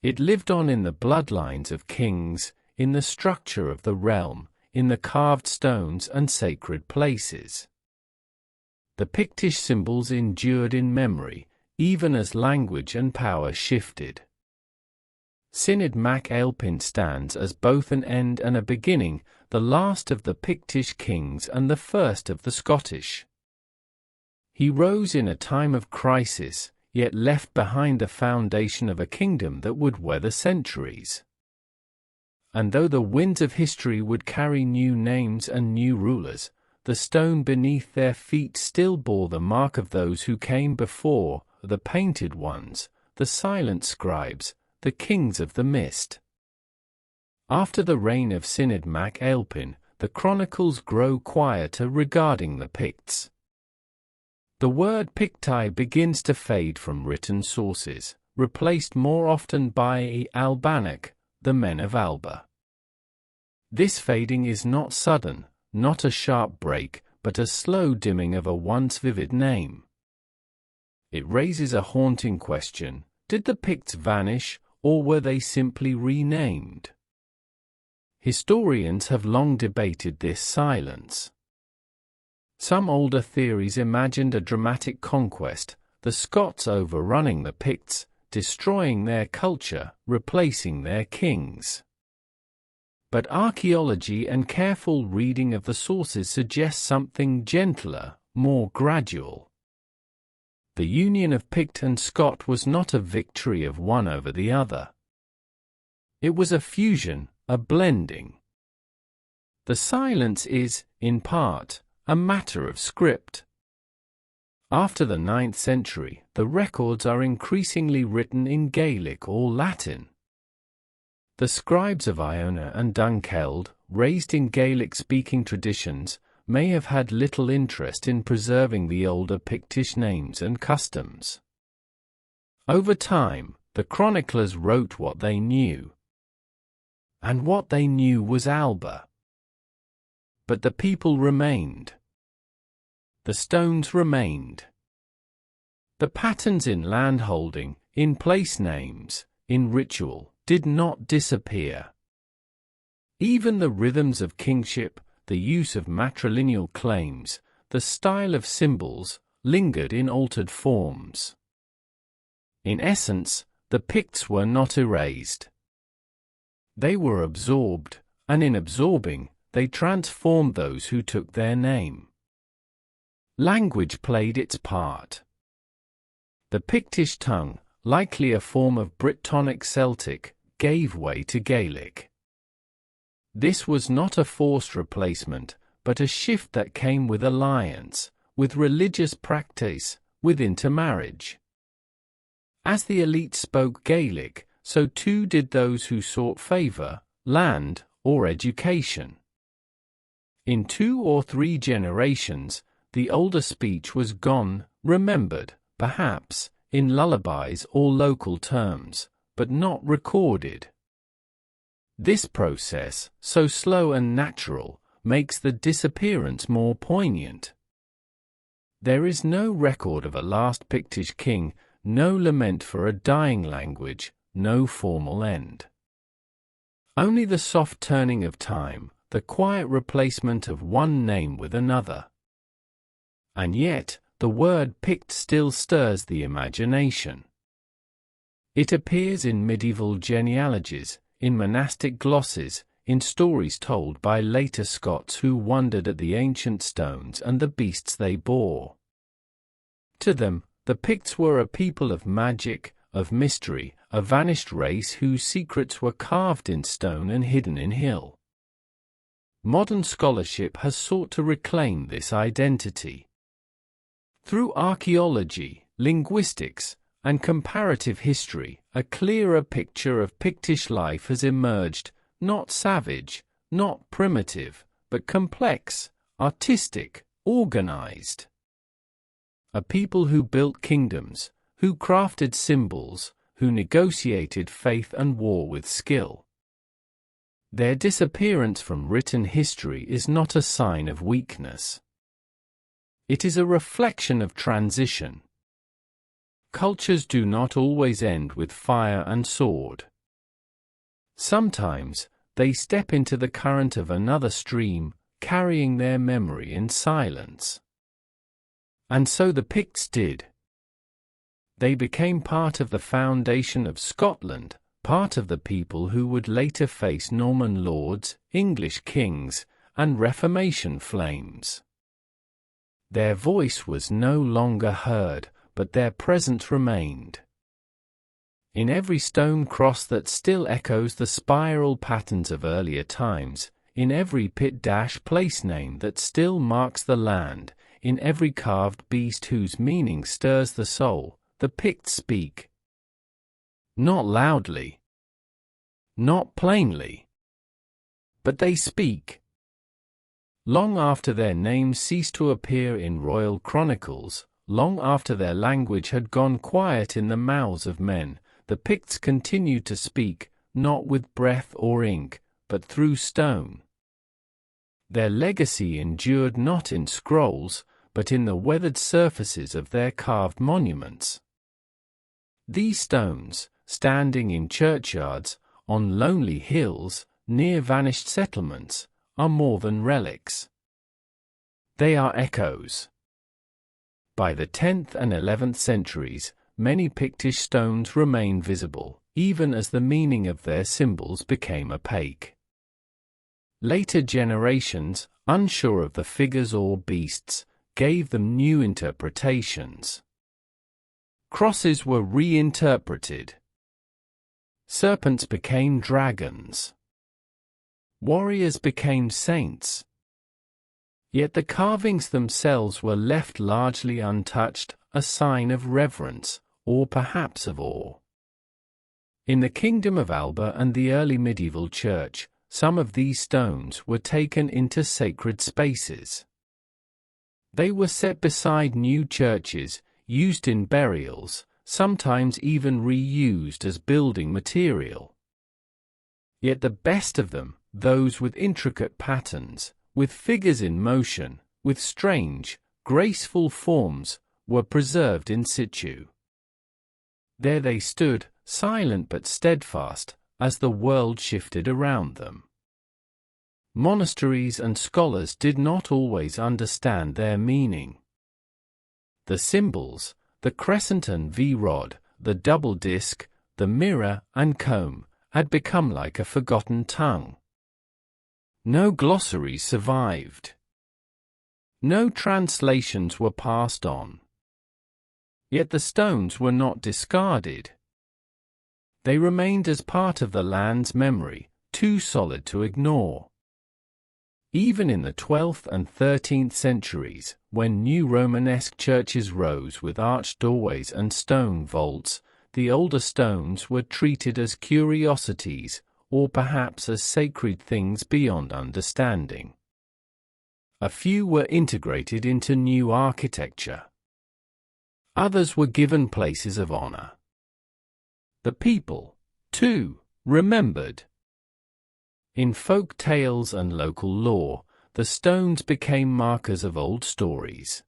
It lived on in the bloodlines of kings, in the structure of the realm, in the carved stones and sacred places. The Pictish symbols endured in memory, even as language and power shifted. Synod MacAlpin stands as both an end and a beginning, the last of the Pictish kings and the first of the Scottish. He rose in a time of crisis, yet left behind the foundation of a kingdom that would weather centuries. And though the winds of history would carry new names and new rulers, the stone beneath their feet still bore the mark of those who came before, the painted ones, the silent scribes, the kings of the mist. After the reign of Synod MacAlpin, the chronicles grow quieter regarding the Picts. The word Picti begins to fade from written sources, replaced more often by Albanic, the men of Alba. This fading is not sudden, not a sharp break, but a slow dimming of a once vivid name. It raises a haunting question: did the Picts vanish, or were they simply renamed? Historians have long debated this silence. Some older theories imagined a dramatic conquest, the Scots overrunning the Picts, destroying their culture, replacing their kings. But archaeology and careful reading of the sources suggest something gentler, more gradual. The union of Pict and Scot was not a victory of one over the other. It was a fusion, a blending. The silence is, in part, a matter of script. After the 9th century, the records are increasingly written in Gaelic or Latin. The scribes of Iona and Dunkeld, raised in Gaelic-speaking traditions, may have had little interest in preserving the older Pictish names and customs. Over time, the chroniclers wrote what they knew. And what they knew was Alba. But the people remained. The stones remained. The patterns in landholding, in place names, in ritual, did not disappear. Even the rhythms of kingship, the use of matrilineal claims, the style of symbols, lingered in altered forms. In essence, the Picts were not erased. They were absorbed, and in absorbing, they transformed those who took their name. Language played its part. The Pictish tongue, likely a form of Brittonic Celtic, gave way to Gaelic. This was not a forced replacement, but a shift that came with alliance, with religious practice, with intermarriage. As the elite spoke Gaelic, so too did those who sought favour, land, or education. In 2 or 3 generations, the older speech was gone, remembered, perhaps, in lullabies or local terms, but not recorded. This process, so slow and natural, makes the disappearance more poignant. There is no record of a last Pictish king, no lament for a dying language, no formal end. Only the soft turning of time, the quiet replacement of one name with another. And yet, the word Pict still stirs the imagination. It appears in medieval genealogies, in monastic glosses, in stories told by later Scots who wondered at the ancient stones and the beasts they bore. To them, the Picts were a people of magic, of mystery, a vanished race whose secrets were carved in stone and hidden in hill. Modern scholarship has sought to reclaim this identity. Through archaeology, linguistics, and comparative history, a clearer picture of Pictish life has emerged, not savage, not primitive, but complex, artistic, organized. A people who built kingdoms, who crafted symbols, who negotiated faith and war with skill. Their disappearance from written history is not a sign of weakness. It is a reflection of transition. Cultures do not always end with fire and sword. Sometimes, they step into the current of another stream, carrying their memory in silence. And so the Picts did. They became part of the foundation of Scotland, part of the people who would later face Norman lords, English kings, and Reformation flames. Their voice was no longer heard, but their presence remained. In every stone cross that still echoes the spiral patterns of earlier times, in every pit-place name that still marks the land, in every carved beast whose meaning stirs the soul, the Picts speak. Not loudly, not plainly, but they speak. Long after their names ceased to appear in royal chronicles, long after their language had gone quiet in the mouths of men, the Picts continued to speak, not with breath or ink, but through stone. Their legacy endured not in scrolls, but in the weathered surfaces of their carved monuments. These stones, standing in churchyards, on lonely hills, near vanished settlements, are more than relics. They are echoes. By the 10th and 11th centuries, many Pictish stones remain visible, even as the meaning of their symbols became opaque. Later generations, unsure of the figures or beasts, gave them new interpretations. Crosses were reinterpreted. Serpents became dragons. Warriors became saints. Yet the carvings themselves were left largely untouched, a sign of reverence, or perhaps of awe. In the Kingdom of Alba and the early medieval church, some of these stones were taken into sacred spaces. They were set beside new churches, used in burials, sometimes even reused as building material. Yet the best of them, those with intricate patterns, with figures in motion, with strange, graceful forms, were preserved in situ. There they stood, silent but steadfast, as the world shifted around them. Monasteries and scholars did not always understand their meaning. The symbols, the crescent and V-rod, the double disc, the mirror and comb, had become like a forgotten tongue. No glossaries survived. No translations were passed on. Yet the stones were not discarded. They remained as part of the land's memory, too solid to ignore. Even in the 12th and 13th centuries, when new Romanesque churches rose with arched doorways and stone vaults, the older stones were treated as curiosities, or perhaps as sacred things beyond understanding. A few were integrated into new architecture. Others were given places of honor. The people, too, remembered. In folk tales and local lore, the stones became markers of old stories.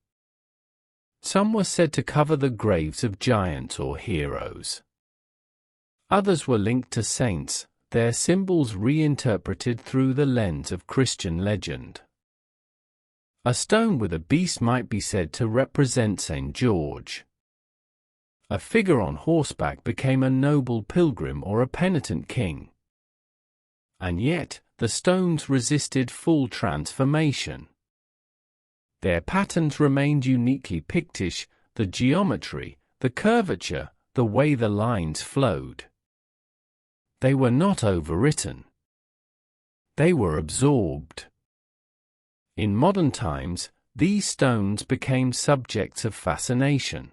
Some were said to cover the graves of giants or heroes. Others were linked to saints, their symbols reinterpreted through the lens of Christian legend. A stone with a beast might be said to represent St. George. A figure on horseback became a noble pilgrim or a penitent king. And yet, the stones resisted full transformation. Their patterns remained uniquely Pictish, the geometry, the curvature, the way the lines flowed. They were not overwritten. They were absorbed. In modern times, these stones became subjects of fascination.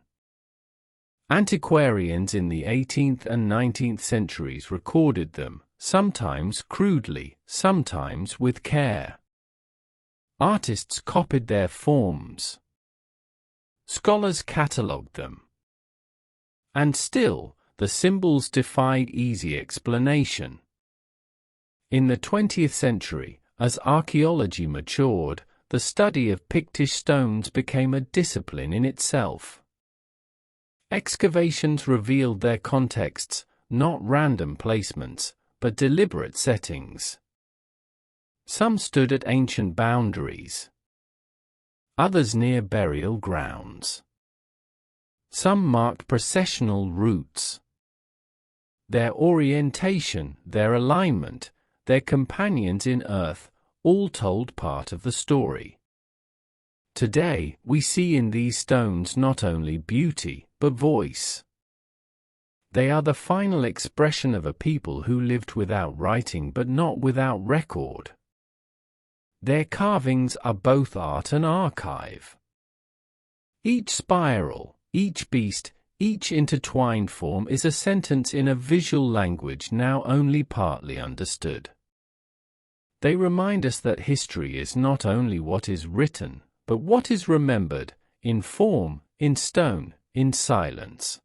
Antiquarians in the 18th and 19th centuries recorded them, sometimes crudely, sometimes with care. Artists copied their forms. Scholars catalogued them. And still, the symbols defied easy explanation. In the 20th century, as archaeology matured, the study of Pictish stones became a discipline in itself. Excavations revealed their contexts, not random placements, but deliberate settings. Some stood at ancient boundaries. Others near burial grounds. Some marked processional routes. Their orientation, their alignment, their companions in earth, all told part of the story. Today, we see in these stones not only beauty, but voice. They are the final expression of a people who lived without writing but not without record. Their carvings are both art and archive. Each spiral, each beast, each intertwined form is a sentence in a visual language now only partly understood. They remind us that history is not only what is written, but what is remembered, in form, in stone, in silence.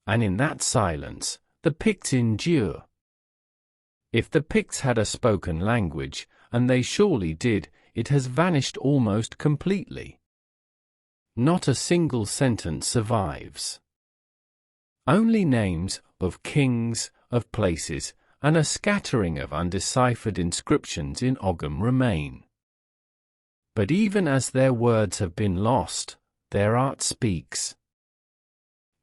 And in that silence, the Picts endure. If the Picts had a spoken language, and they surely did, it has vanished almost completely. Not a single sentence survives. Only names, of kings, of places, and a scattering of undeciphered inscriptions in Ogham remain. But even as their words have been lost, their art speaks.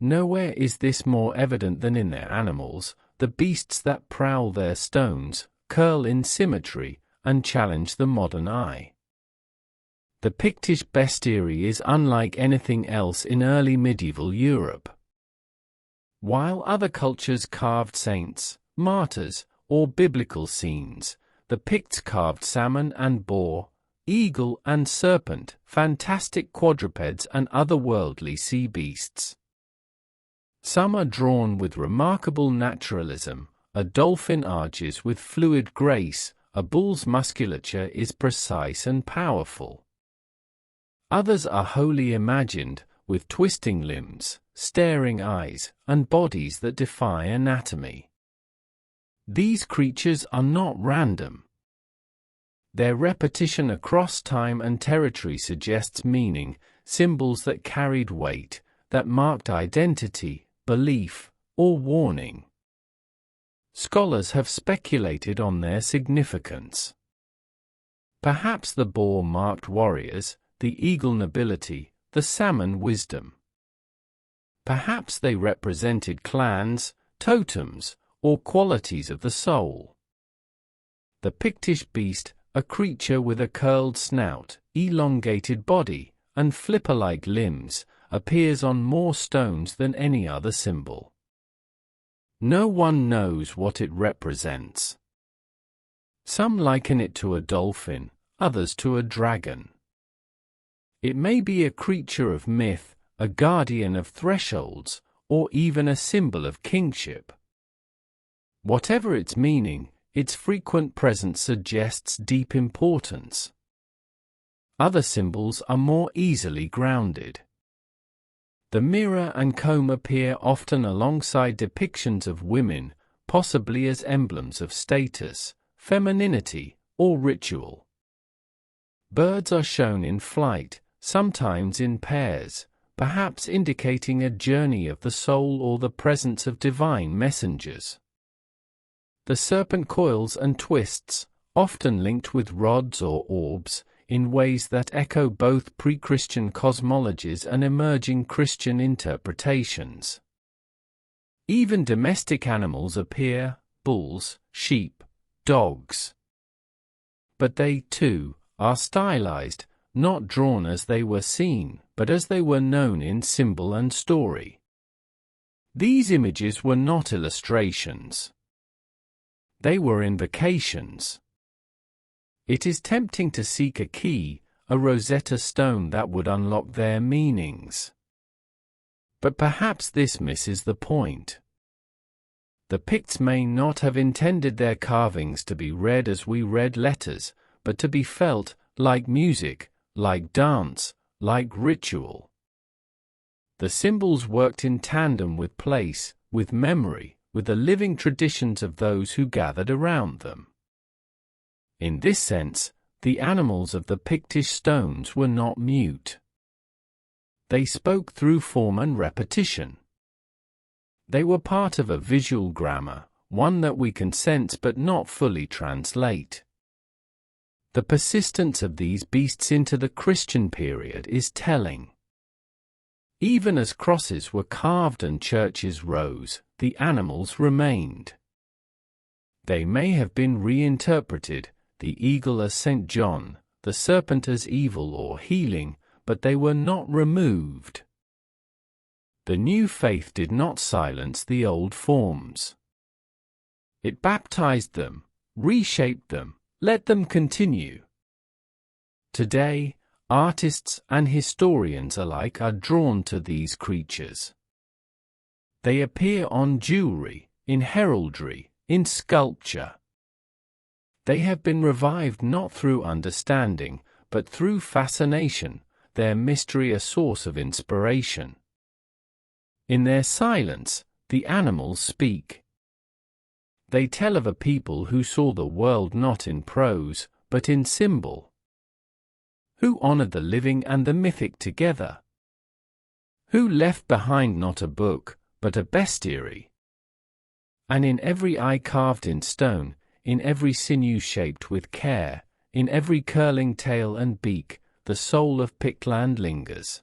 Nowhere is this more evident than in their animals, the beasts that prowl their stones, curl in symmetry, and challenge the modern eye. The Pictish bestiary is unlike anything else in early medieval Europe. While other cultures carved saints, martyrs, or biblical scenes, the Picts carved salmon and boar, eagle and serpent, fantastic quadrupeds and otherworldly sea beasts. Some are drawn with remarkable naturalism. A dolphin arches with fluid grace, a bull's musculature is precise and powerful. Others are wholly imagined, with twisting limbs, staring eyes, and bodies that defy anatomy. These creatures are not random. Their repetition across time and territory suggests meaning, symbols that carried weight, that marked identity, belief, or warning. Scholars have speculated on their significance. Perhaps the boar marked warriors, the eagle nobility, the salmon wisdom. Perhaps they represented clans, totems, or qualities of the soul. The Pictish beast, a creature with a curled snout, elongated body, and flipper-like limbs, appears on more stones than any other symbol. No one knows what it represents. Some liken it to a dolphin, others to a dragon. It may be a creature of myth, a guardian of thresholds, or even a symbol of kingship. Whatever its meaning, its frequent presence suggests deep importance. Other symbols are more easily grounded. The mirror and comb appear often alongside depictions of women, possibly as emblems of status, femininity, or ritual. Birds are shown in flight, sometimes in pairs, perhaps indicating a journey of the soul or the presence of divine messengers. The serpent coils and twists, often linked with rods or orbs, in ways that echo both pre-Christian cosmologies and emerging Christian interpretations. Even domestic animals appear, bulls, sheep, dogs. But they, too, are stylized, not drawn as they were seen, but as they were known in symbol and story. These images were not illustrations. They were invocations. It is tempting to seek a key, a Rosetta Stone that would unlock their meanings. But perhaps this misses the point. The Picts may not have intended their carvings to be read as we read letters, but to be felt, like music, like dance, like ritual. The symbols worked in tandem with place, with memory, with the living traditions of those who gathered around them. In this sense, the animals of the Pictish stones were not mute. They spoke through form and repetition. They were part of a visual grammar, one that we can sense but not fully translate. The persistence of these beasts into the Christian period is telling. Even as crosses were carved and churches rose, the animals remained. They may have been reinterpreted, the eagle as St. John, the serpent as evil or healing, but they were not removed. The new faith did not silence the old forms. It baptized them, reshaped them, let them continue. Today, artists and historians alike are drawn to these creatures. They appear on jewelry, in heraldry, in sculpture. They have been revived not through understanding, but through fascination, their mystery a source of inspiration. In their silence, the animals speak. They tell of a people who saw the world not in prose, but in symbol. Who honored the living and the mythic together. Who left behind not a book, but a bestiary. And in every eye carved in stone, in every sinew shaped with care, in every curling tail and beak, the soul of Pictland lingers.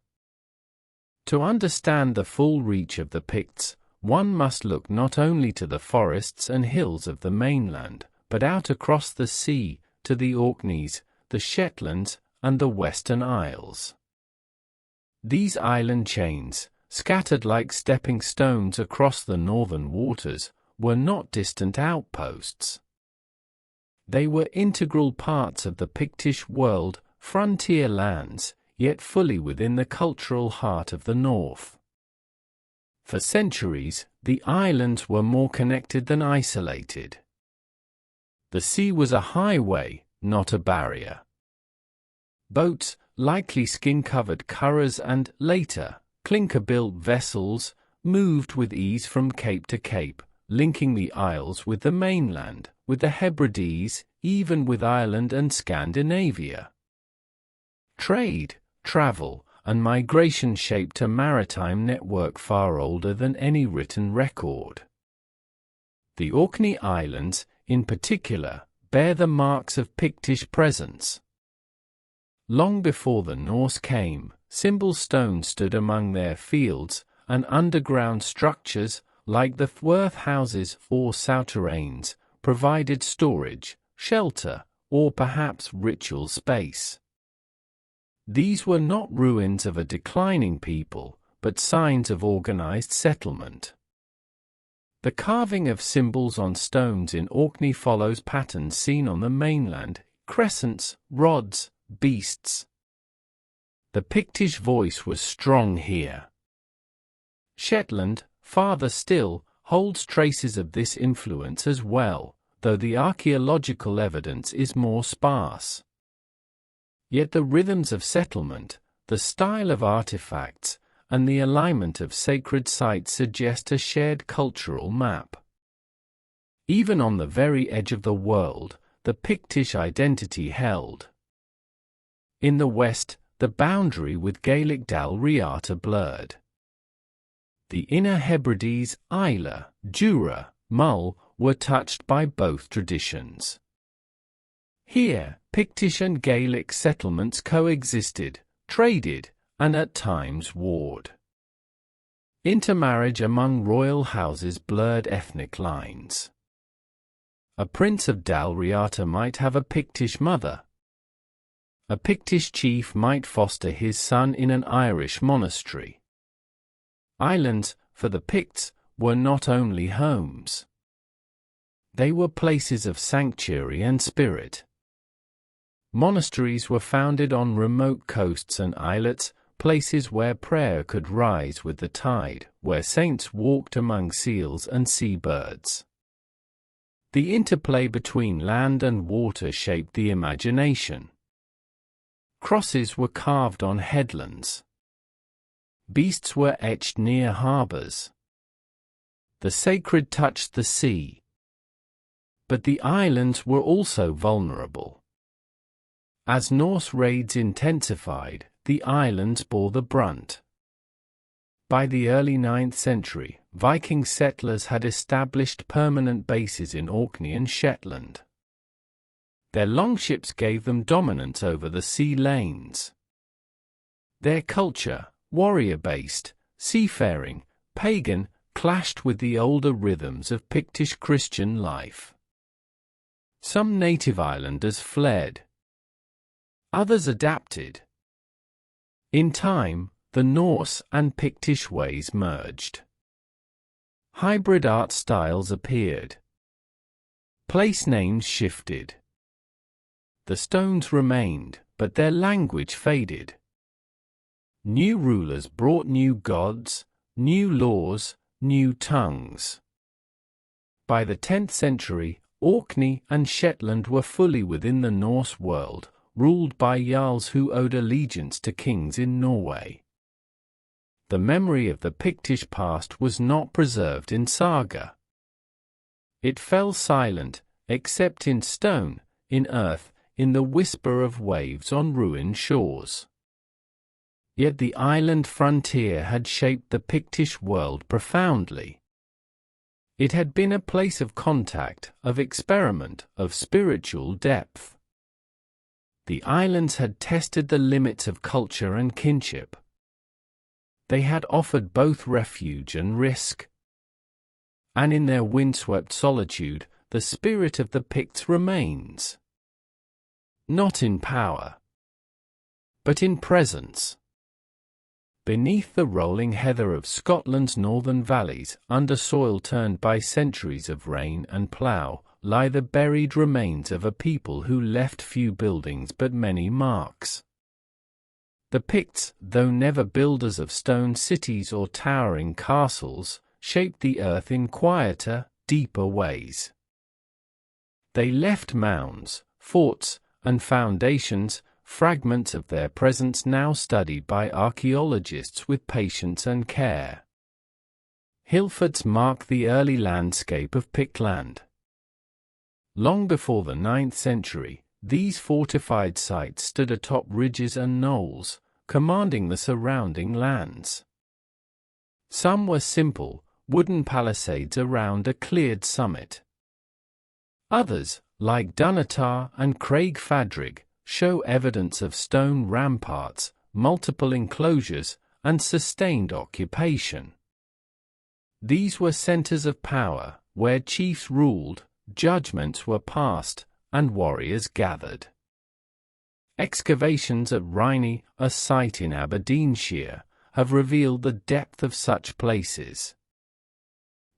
To understand the full reach of the Picts, one must look not only to the forests and hills of the mainland, but out across the sea, to the Orkneys, the Shetlands, and the Western Isles. These island chains, scattered like stepping stones across the northern waters, were not distant outposts. They were integral parts of the Pictish world, frontier lands, yet fully within the cultural heart of the north. For centuries, the islands were more connected than isolated. The sea was a highway, not a barrier. Boats, likely skin-covered curraghs and, later, clinker-built vessels, moved with ease from cape to cape, linking the isles with the mainland, with the Hebrides, even with Ireland and Scandinavia. Trade, travel, and migration shaped a maritime network far older than any written record. The Orkney Islands, in particular, bear the marks of Pictish presence. Long before the Norse came, symbol stones stood among their fields, and underground structures, like the Thworth houses or souterrains, provided storage, shelter, or perhaps ritual space. These were not ruins of a declining people, but signs of organized settlement. The carving of symbols on stones in Orkney follows patterns seen on the mainland: crescents, rods, beasts. The Pictish voice was strong here. Shetland, farther still, holds traces of this influence as well, though the archaeological evidence is more sparse. Yet the rhythms of settlement, the style of artifacts, and the alignment of sacred sites suggest a shared cultural map. Even on the very edge of the world, the Pictish identity held. In the west, the boundary with Gaelic Dal Riata blurred. The inner Hebrides, Islay, Jura, Mull, were touched by both traditions. Here, Pictish and Gaelic settlements coexisted, traded, and at times warred. Intermarriage among royal houses blurred ethnic lines. A prince of Dal Riata might have a Pictish mother. A Pictish chief might foster his son in an Irish monastery. Islands, for the Picts, were not only homes. They were places of sanctuary and spirit. Monasteries were founded on remote coasts and islets, places where prayer could rise with the tide, where saints walked among seals and seabirds. The interplay between land and water shaped the imagination. Crosses were carved on headlands. Beasts were etched near harbors. The sacred touched the sea. But the islands were also vulnerable. As Norse raids intensified, the islands bore the brunt. By the early 9th century, Viking settlers had established permanent bases in Orkney and Shetland. Their longships gave them dominance over the sea lanes. Their culture, warrior-based, seafaring, pagan, clashed with the older rhythms of Pictish Christian life. Some native islanders fled. Others adapted. In time, the Norse and Pictish ways merged. Hybrid art styles appeared. Place names shifted. The stones remained, but their language faded. New rulers brought new gods, new laws, new tongues. By the 10th century, Orkney and Shetland were fully within the Norse world, ruled by jarls who owed allegiance to kings in Norway. The memory of the Pictish past was not preserved in saga. It fell silent, except in stone, in earth, in the whisper of waves on ruined shores. Yet the island frontier had shaped the Pictish world profoundly. It had been a place of contact, of experiment, of spiritual depth. The islands had tested the limits of culture and kinship. They had offered both refuge and risk. And in their windswept solitude, the spirit of the Picts remains. Not in power, but in presence. Beneath the rolling heather of Scotland's northern valleys, under soil turned by centuries of rain and plough, lie the buried remains of a people who left few buildings but many marks. The Picts, though never builders of stone cities or towering castles, shaped the earth in quieter, deeper ways. They left mounds, forts, and foundations, fragments of their presence now studied by archaeologists with patience and care. Hill forts mark the early landscape of Pictland. Long before the 9th century, these fortified sites stood atop ridges and knolls, commanding the surrounding lands. Some were simple, wooden palisades around a cleared summit. Others, like Dunatar and Craig Fadrig, show evidence of stone ramparts, multiple enclosures, and sustained occupation. These were centers of power, where chiefs ruled, judgments were passed, and warriors gathered. Excavations at Rhynie, a site in Aberdeenshire, have revealed the depth of such places.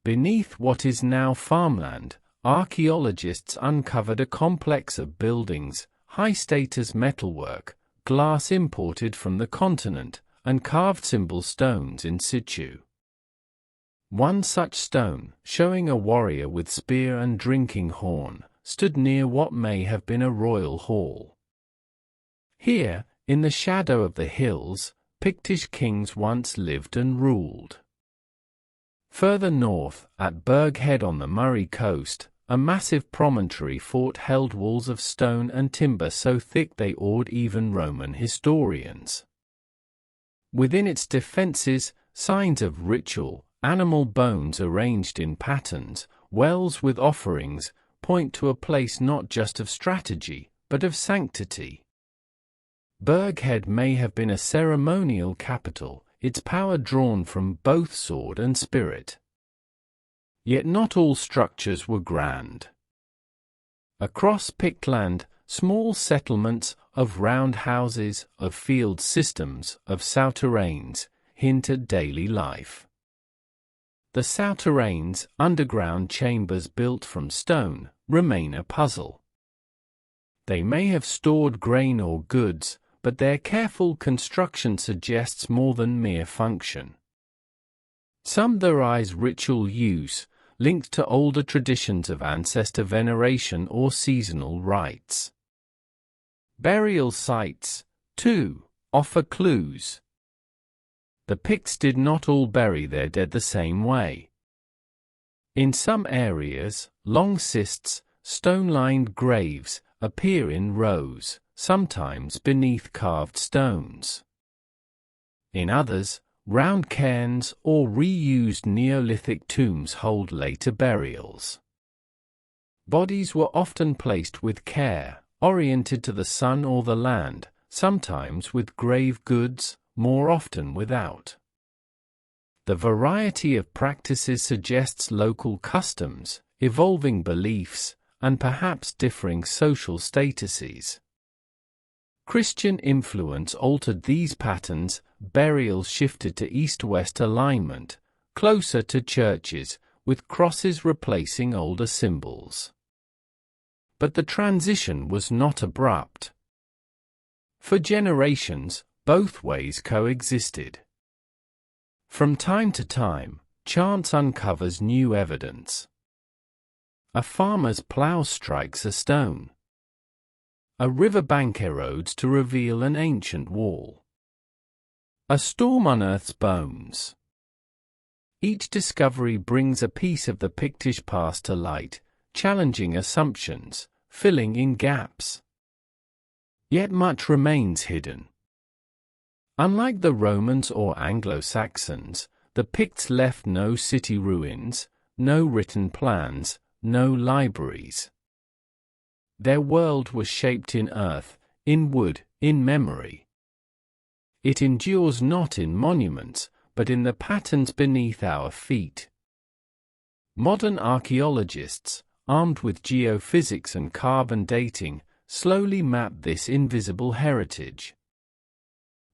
Beneath what is now farmland, archaeologists uncovered a complex of buildings, high-status metalwork, glass imported from the continent, and carved symbol stones in situ. One such stone, showing a warrior with spear and drinking horn, stood near what may have been a royal hall. Here, in the shadow of the hills, Pictish kings once lived and ruled. Further north, at Burgh Head on the Murray coast, a massive promontory fort held walls of stone and timber so thick they awed even Roman historians. Within its defences, signs of ritual, animal bones arranged in patterns, wells with offerings, point to a place not just of strategy, but of sanctity. Burgh Head may have been a ceremonial capital, its power drawn from both sword and spirit. Yet not all structures were grand. Across Pictland, small settlements of round houses, of field systems, of souterrains, hint at daily life. The souterrains, underground chambers built from stone, remain a puzzle. They may have stored grain or goods, but their careful construction suggests more than mere function. Some theorize ritual use, linked to older traditions of ancestor veneration or seasonal rites. Burial sites, too, offer clues. The Picts did not all bury their dead the same way. In some areas, long cists, stone-lined graves, appear in rows, sometimes beneath carved stones. In others, round cairns or reused Neolithic tombs hold later burials. Bodies were often placed with care, oriented to the sun or the land, sometimes with grave goods, more often without. The variety of practices suggests local customs, evolving beliefs, and perhaps differing social statuses. Christian influence altered these patterns, burials shifted to east-west alignment, closer to churches, with crosses replacing older symbols. But the transition was not abrupt. For generations, both ways coexisted. From time to time, chance uncovers new evidence. A farmer's plough strikes a stone. A riverbank erodes to reveal an ancient wall. A storm unearths bones. Each discovery brings a piece of the Pictish past to light, challenging assumptions, filling in gaps. Yet much remains hidden. Unlike the Romans or Anglo-Saxons, the Picts left no city ruins, no written plans, no libraries. Their world was shaped in earth, in wood, in memory. It endures not in monuments, but in the patterns beneath our feet. Modern archaeologists, armed with geophysics and carbon dating, slowly map this invisible heritage.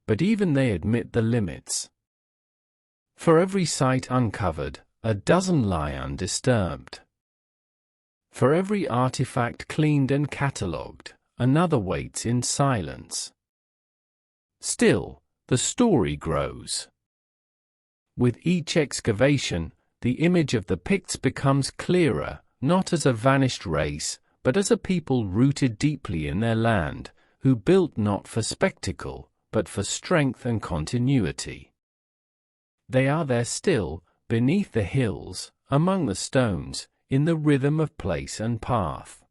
But even they admit the limits. For every site uncovered, a dozen lie undisturbed. For every artifact cleaned and catalogued, another waits in silence. Still, the story grows. With each excavation, the image of the Picts becomes clearer, not as a vanished race, but as a people rooted deeply in their land, who built not for spectacle, but for strength and continuity. They are there still, beneath the hills, among the stones, in the rhythm of place and path.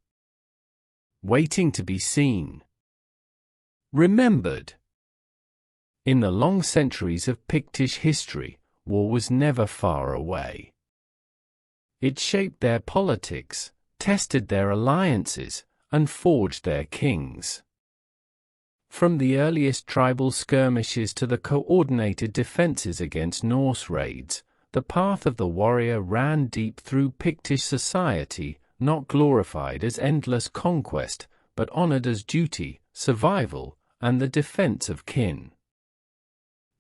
Waiting to be seen. Remembered. In the long centuries of Pictish history, war was never far away. It shaped their politics, tested their alliances, and forged their kings. From the earliest tribal skirmishes to the coordinated defenses against Norse raids, the path of the warrior ran deep through Pictish society, not glorified as endless conquest, but honored as duty, survival, and the defense of kin.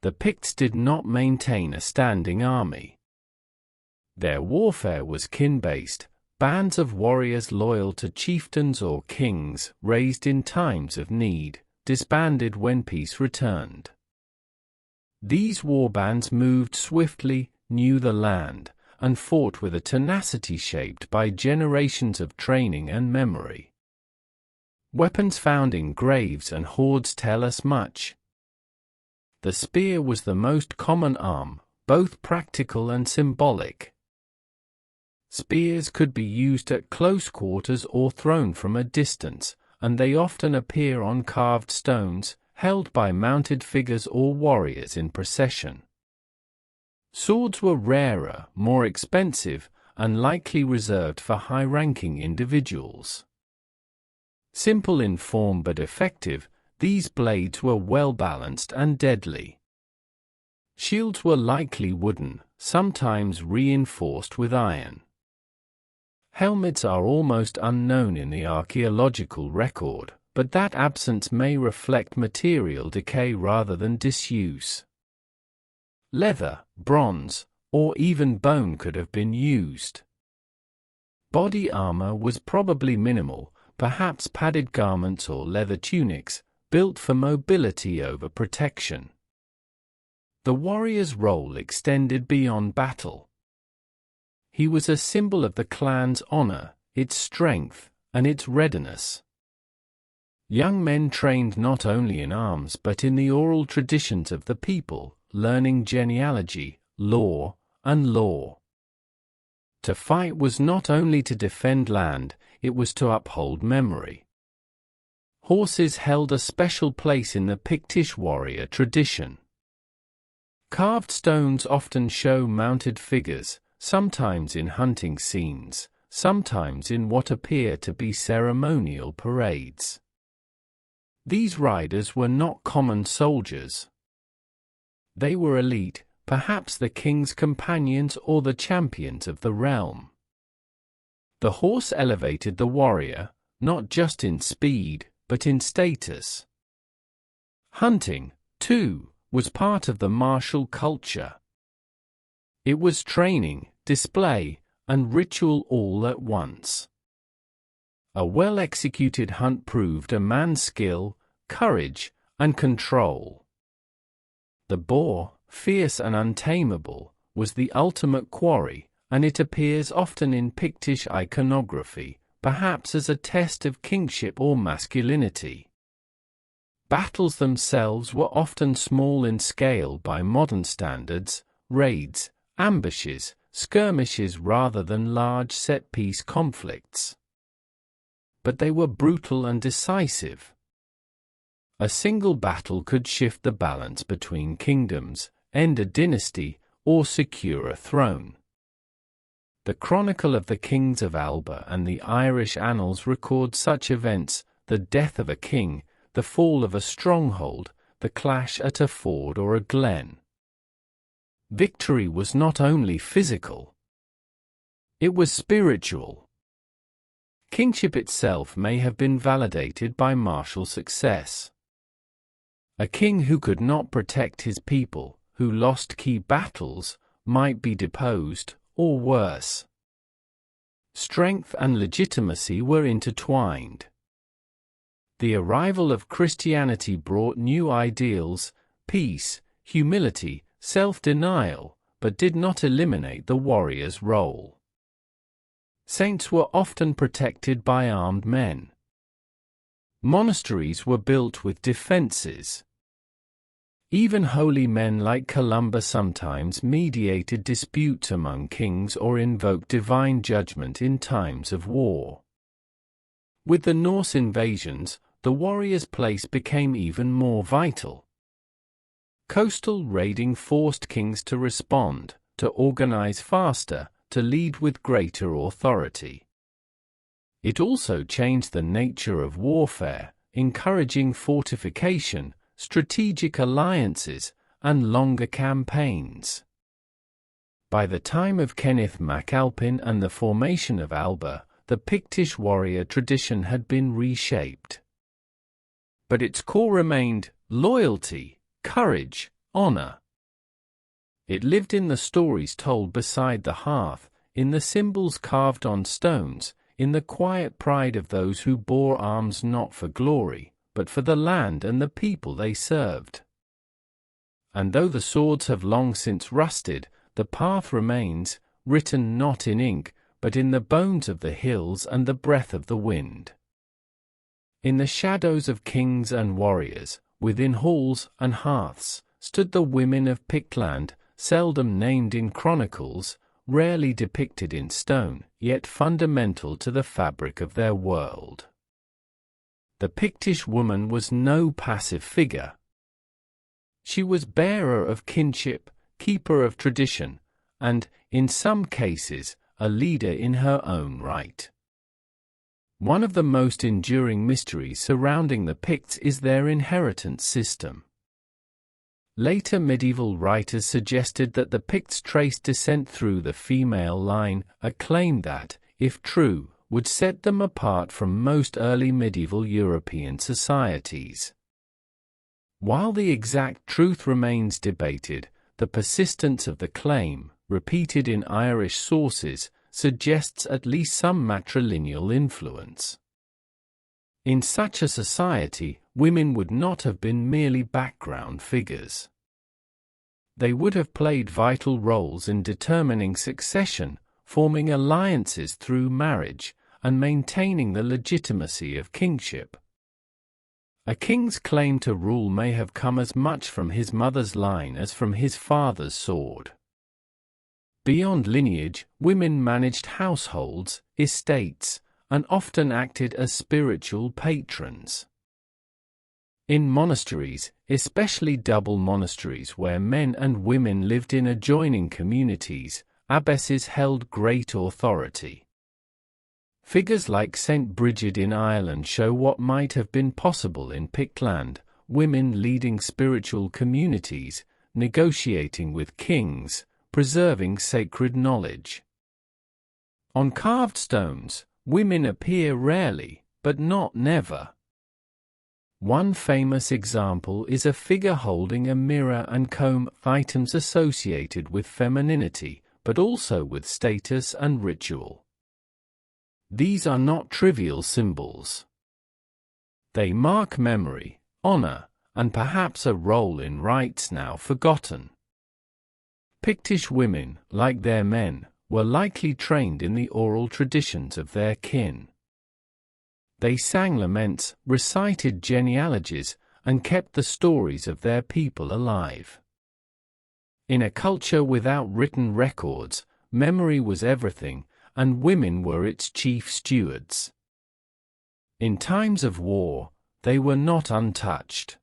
The Picts did not maintain a standing army. Their warfare was kin-based, bands of warriors loyal to chieftains or kings, raised in times of need, disbanded when peace returned. These warbands moved swiftly, knew the land, and fought with a tenacity shaped by generations of training and memory. Weapons found in graves and hoards tell us much. The spear was the most common arm, both practical and symbolic. Spears could be used at close quarters or thrown from a distance, and they often appear on carved stones, held by mounted figures or warriors in procession. Swords were rarer, more expensive, and likely reserved for high-ranking individuals. Simple in form but effective, these blades were well-balanced and deadly. Shields were likely wooden, sometimes reinforced with iron. Helmets are almost unknown in the archaeological record, but that absence may reflect material decay rather than disuse. Leather, bronze, or even bone could have been used. Body armor was probably minimal, perhaps padded garments or leather tunics, built for mobility over protection. The warrior's role extended beyond battle. He was a symbol of the clan's honor, its strength, and its readiness. Young men trained not only in arms but in the oral traditions of the people, learning genealogy, lore, and law. To fight was not only to defend land, it was to uphold memory. Horses held a special place in the Pictish warrior tradition. Carved stones often show mounted figures, sometimes in hunting scenes, sometimes in what appear to be ceremonial parades. These riders were not common soldiers. They were elite, perhaps the king's companions or the champions of the realm. The horse elevated the warrior, not just in speed, but in status. Hunting, too, was part of the martial culture. It was training, display, and ritual all at once. A well-executed hunt proved a man's skill, courage, and control. The boar, fierce and untamable, was the ultimate quarry, and it appears often in Pictish iconography, perhaps as a test of kingship or masculinity. Battles themselves were often small in scale by modern standards, raids, ambushes, skirmishes rather than large set-piece conflicts. But they were brutal and decisive. A single battle could shift the balance between kingdoms, end a dynasty, or secure a throne. The Chronicle of the Kings of Alba and the Irish Annals record such events: the death of a king, the fall of a stronghold, the clash at a ford or a glen. Victory was not only physical. It was spiritual. Kingship itself may have been validated by martial success. A king who could not protect his people, who lost key battles, might be deposed, or worse. Strength and legitimacy were intertwined. The arrival of Christianity brought new ideals, peace, humility, self-denial, but did not eliminate the warrior's role. Saints were often protected by armed men. Monasteries were built with defenses. Even holy men like Columba sometimes mediated disputes among kings or invoked divine judgment in times of war. With the Norse invasions, the warrior's place became even more vital. Coastal raiding forced kings to respond, to organize faster, to lead with greater authority. It also changed the nature of warfare, encouraging fortification, strategic alliances, and longer campaigns. By the time of Kenneth MacAlpin and the formation of Alba, the Pictish warrior tradition had been reshaped. But its core remained loyalty, courage, honor. It lived in the stories told beside the hearth, in the symbols carved on stones, in the quiet pride of those who bore arms not for glory, but for the land and the people they served. And though the swords have long since rusted, the path remains, written not in ink, but in the bones of the hills and the breath of the wind. In the shadows of kings and warriors, within halls and hearths, stood the women of Pictland, seldom named in chronicles, rarely depicted in stone, yet fundamental to the fabric of their world. The Pictish woman was no passive figure. She was bearer of kinship, keeper of tradition, and, in some cases, a leader in her own right. One of the most enduring mysteries surrounding the Picts is their inheritance system. Later medieval writers suggested that the Picts traced descent through the female line, a claim that, if true, would set them apart from most early medieval European societies. While the exact truth remains debated, the persistence of the claim, repeated in Irish sources, suggests at least some matrilineal influence. In such a society, women would not have been merely background figures. They would have played vital roles in determining succession, forming alliances through marriage, and maintaining the legitimacy of kingship. A king's claim to rule may have come as much from his mother's line as from his father's sword. Beyond lineage, women managed households, estates, and often acted as spiritual patrons. In monasteries, especially double monasteries where men and women lived in adjoining communities, abbesses held great authority. Figures like St. Bridget in Ireland show what might have been possible in Pictland, women leading spiritual communities, negotiating with kings, preserving sacred knowledge. On carved stones, women appear rarely, but not never. One famous example is a figure holding a mirror and comb, items associated with femininity, but also with status and ritual. These are not trivial symbols. They mark memory, honor, and perhaps a role in rites now forgotten. Pictish women, like their men, were likely trained in the oral traditions of their kin. They sang laments, recited genealogies, and kept the stories of their people alive. In a culture without written records, memory was everything, and women were its chief stewards. In times of war, they were not untouched.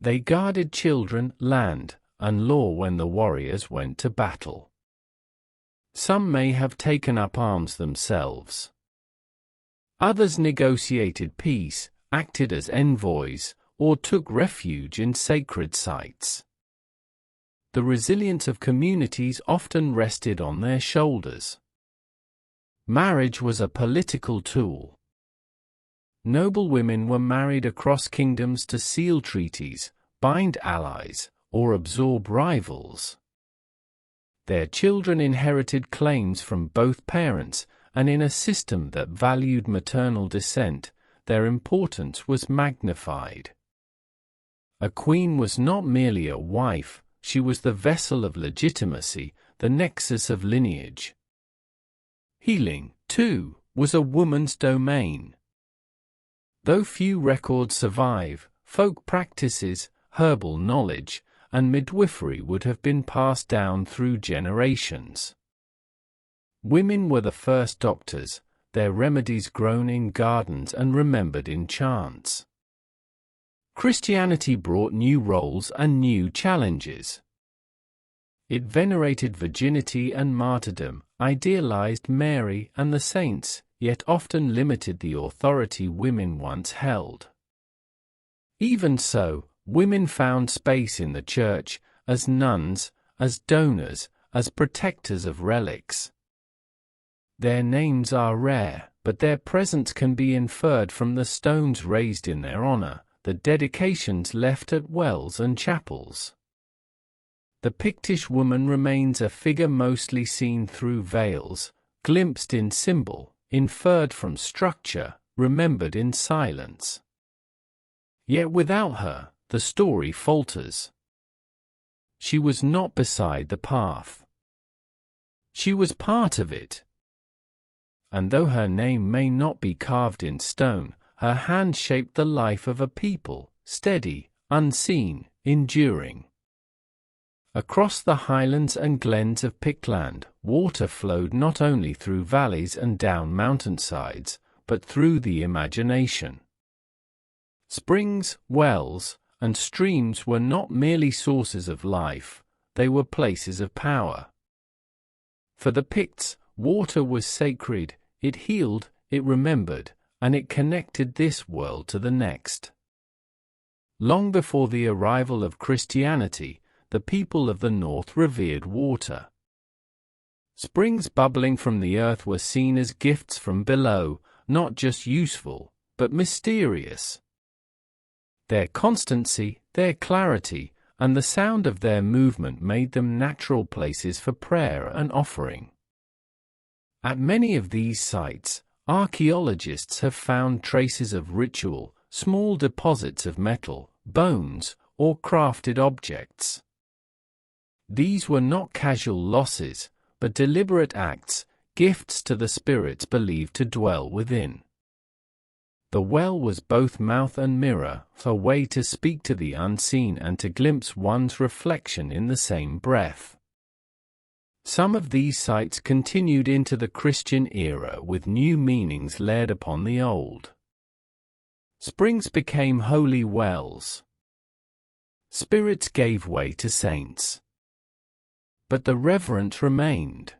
They guarded children, land, and law when the warriors went to battle. Some may have taken up arms themselves. Others negotiated peace, acted as envoys, or took refuge in sacred sites. The resilience of communities often rested on their shoulders. Marriage was a political tool. Noble women were married across kingdoms to seal treaties, bind allies, or absorb rivals. Their children inherited claims from both parents, and in a system that valued maternal descent, their importance was magnified. A queen was not merely a wife, she was the vessel of legitimacy, the nexus of lineage. Healing, too, was a woman's domain. Though few records survive, folk practices, herbal knowledge, and midwifery would have been passed down through generations. Women were the first doctors, their remedies grown in gardens and remembered in chants. Christianity brought new roles and new challenges. It venerated virginity and martyrdom, idealized Mary and the saints, yet often limited the authority women once held. Even so, women found space in the church, as nuns, as donors, as protectors of relics. Their names are rare, but their presence can be inferred from the stones raised in their honor, the dedications left at wells and chapels. The Pictish woman remains a figure mostly seen through veils, glimpsed in symbol, inferred from structure, remembered in silence. Yet without her, the story falters. She was not beside the path. She was part of it. And though her name may not be carved in stone, her hand shaped the life of a people, steady, unseen, enduring. Across the highlands and glens of Pictland, water flowed not only through valleys and down mountainsides, but through the imagination. Springs, wells, and streams were not merely sources of life, they were places of power. For the Picts, water was sacred, it healed, it remembered, and it connected this world to the next. Long before the arrival of Christianity, the people of the north revered water. Springs bubbling from the earth were seen as gifts from below, not just useful, but mysterious. Their constancy, their clarity, and the sound of their movement made them natural places for prayer and offering. At many of these sites, archaeologists have found traces of ritual, small deposits of metal, bones, or crafted objects. These were not casual losses, but deliberate acts, gifts to the spirits believed to dwell within. The well was both mouth and mirror, a way to speak to the unseen and to glimpse one's reflection in the same breath. Some of these sites continued into the Christian era with new meanings layered upon the old. Springs became holy wells. Spirits gave way to saints. But the reverent remained.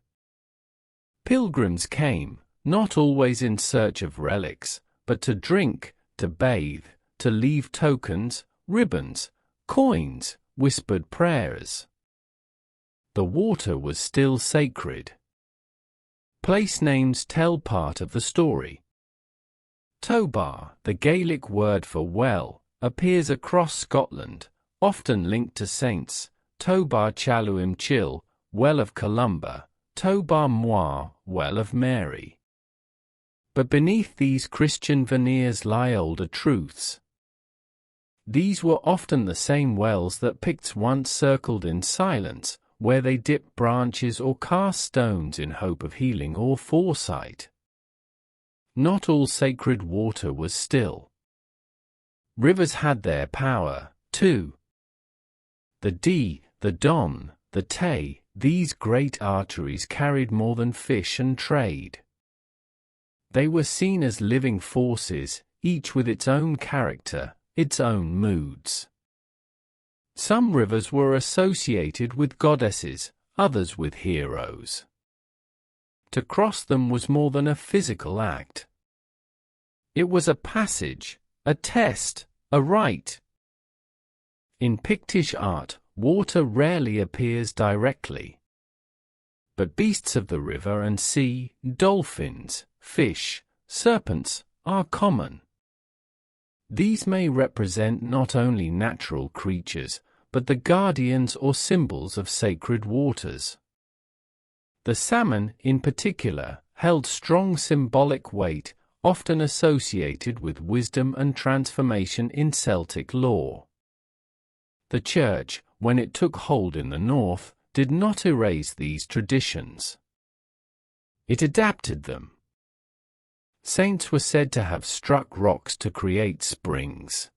Pilgrims came, not always in search of relics, but to drink, to bathe, to leave tokens, ribbons, coins, whispered prayers. The water was still sacred. Place names tell part of the story. Tobar, the Gaelic word for well, appears across Scotland, often linked to saints. Tobar Chaluim Chill, Well of Columba, Tobar Moir, Well of Mary. But beneath these Christian veneers lie older truths. These were often the same wells that Picts once circled in silence, where they dipped branches or cast stones in hope of healing or foresight. Not all sacred water was still. Rivers had their power, too. The Dee, the Don, the Tay, these great arteries carried more than fish and trade. They were seen as living forces, each with its own character, its own moods. Some rivers were associated with goddesses, others with heroes. To cross them was more than a physical act. It was a passage, a test, a rite. In Pictish art, water rarely appears directly. But beasts of the river and sea, dolphins, fish, serpents, are common. These may represent not only natural creatures, but the guardians or symbols of sacred waters. The salmon, in particular, held strong symbolic weight, often associated with wisdom and transformation in Celtic lore. The Church, when it took hold in the north, did not erase these traditions. It adapted them. Saints were said to have struck rocks to create springs.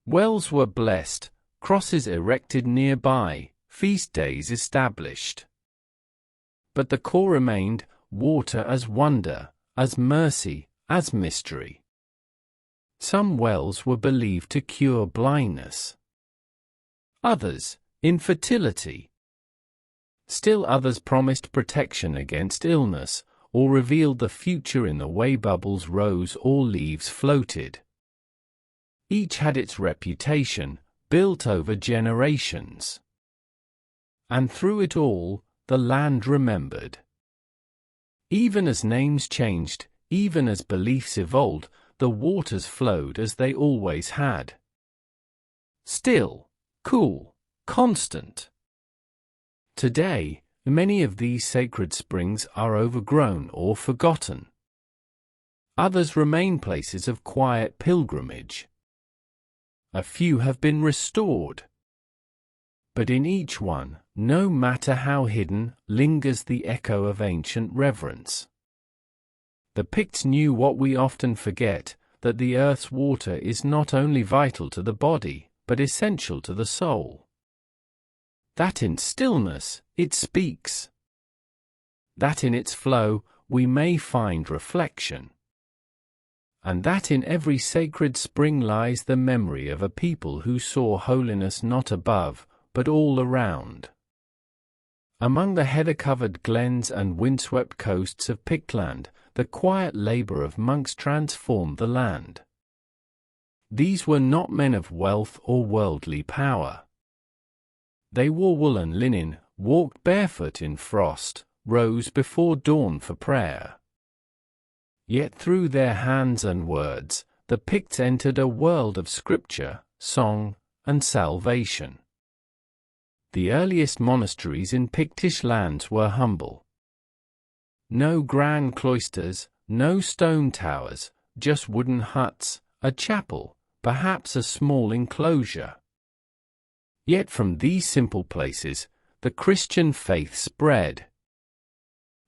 Wells were blessed, crosses erected nearby, feast days established. But the core remained: water as wonder, as mercy, as mystery. Some wells were believed to cure blindness. Others, infertility. Still others promised protection against illness, or revealed the future in the way bubbles rose or leaves floated. Each had its reputation, built over generations. And through it all, the land remembered. Even as names changed, even as beliefs evolved, the waters flowed as they always had. Still, cool, constant. Today, many of these sacred springs are overgrown or forgotten. Others remain places of quiet pilgrimage. A few have been restored. But in each one, no matter how hidden, lingers the echo of ancient reverence. The Picts knew what we often forget, that the earth's water is not only vital to the body, but essential to the soul. That in stillness, it speaks. That in its flow, we may find reflection. And that in every sacred spring lies the memory of a people who saw holiness not above, but all around. Among the heather-covered glens and windswept coasts of Pictland, the quiet labor of monks transformed the land. These were not men of wealth or worldly power. They wore wool and linen, walked barefoot in frost, rose before dawn for prayer. Yet through their hands and words, the Picts entered a world of scripture, song, and salvation. The earliest monasteries in Pictish lands were humble. No grand cloisters, no stone towers, just wooden huts, a chapel, perhaps a small enclosure. Yet from these simple places, the Christian faith spread.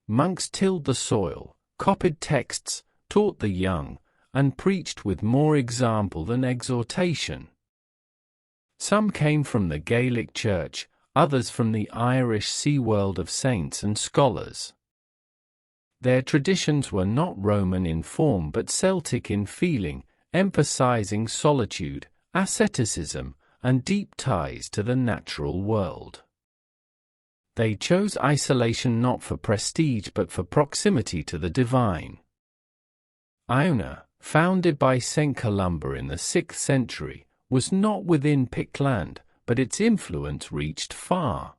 Monks tilled the soil, copied texts, taught the young, and preached with more example than exhortation. Some came from the Gaelic Church, others from the Irish sea world of saints and scholars. Their traditions were not Roman in form but Celtic in feeling, emphasizing solitude, asceticism, and deep ties to the natural world. They chose isolation not for prestige but for proximity to the divine. Iona, founded by St. Columba in the 6th century, was not within Pictland, but its influence reached far.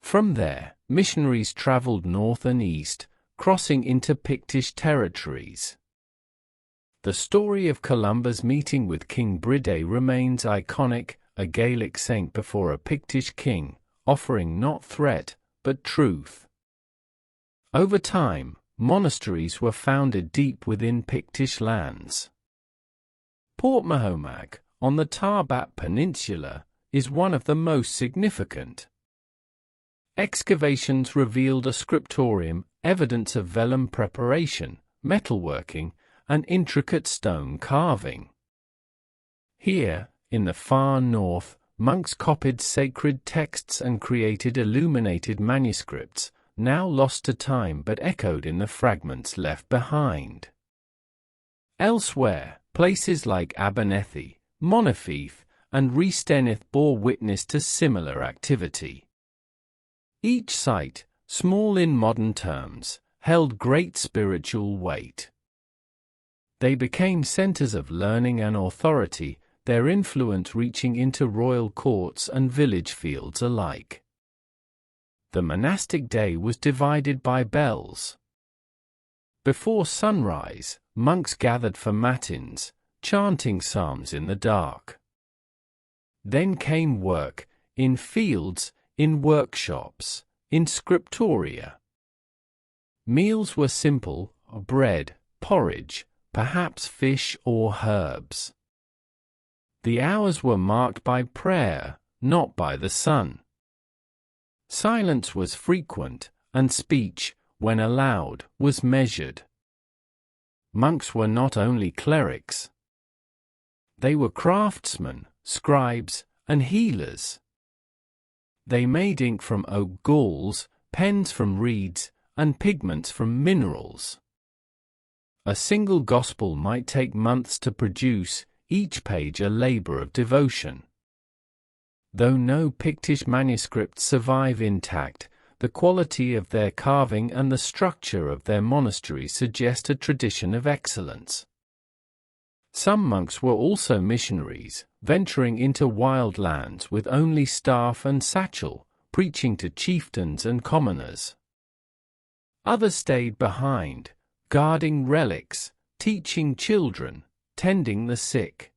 From there, missionaries traveled north and east, crossing into Pictish territories. The story of Columba's meeting with King Bride remains iconic, a Gaelic saint before a Pictish king, offering not threat, but truth. Over time, monasteries were founded deep within Pictish lands. Port Mahomag, on the Tarbat Peninsula, is one of the most significant. Excavations revealed a scriptorium, evidence of vellum preparation, metalworking, and intricate stone carving. Here, in the far north, monks copied sacred texts and created illuminated manuscripts, now lost to time but echoed in the fragments left behind. Elsewhere, places like Abernethy, Monofeith, and Rhystenneth bore witness to similar activity. Each site, small in modern terms, held great spiritual weight. They became centers of learning and authority, their influence reaching into royal courts and village fields alike. The monastic day was divided by bells. Before sunrise, monks gathered for matins, chanting psalms in the dark. Then came work, in fields, in workshops, in scriptoria. Meals were simple: bread, porridge, perhaps fish or herbs. The hours were marked by prayer, not by the sun. Silence was frequent, and speech, when allowed, was measured. Monks were not only clerics. They were craftsmen, scribes, and healers. They made ink from oak galls, pens from reeds, and pigments from minerals. A single gospel might take months to produce, each page a labor of devotion. Though no Pictish manuscripts survive intact, the quality of their carving and the structure of their monasteries suggest a tradition of excellence. Some monks were also missionaries, venturing into wild lands with only staff and satchel, preaching to chieftains and commoners. Others stayed behind, guarding relics, teaching children, tending the sick.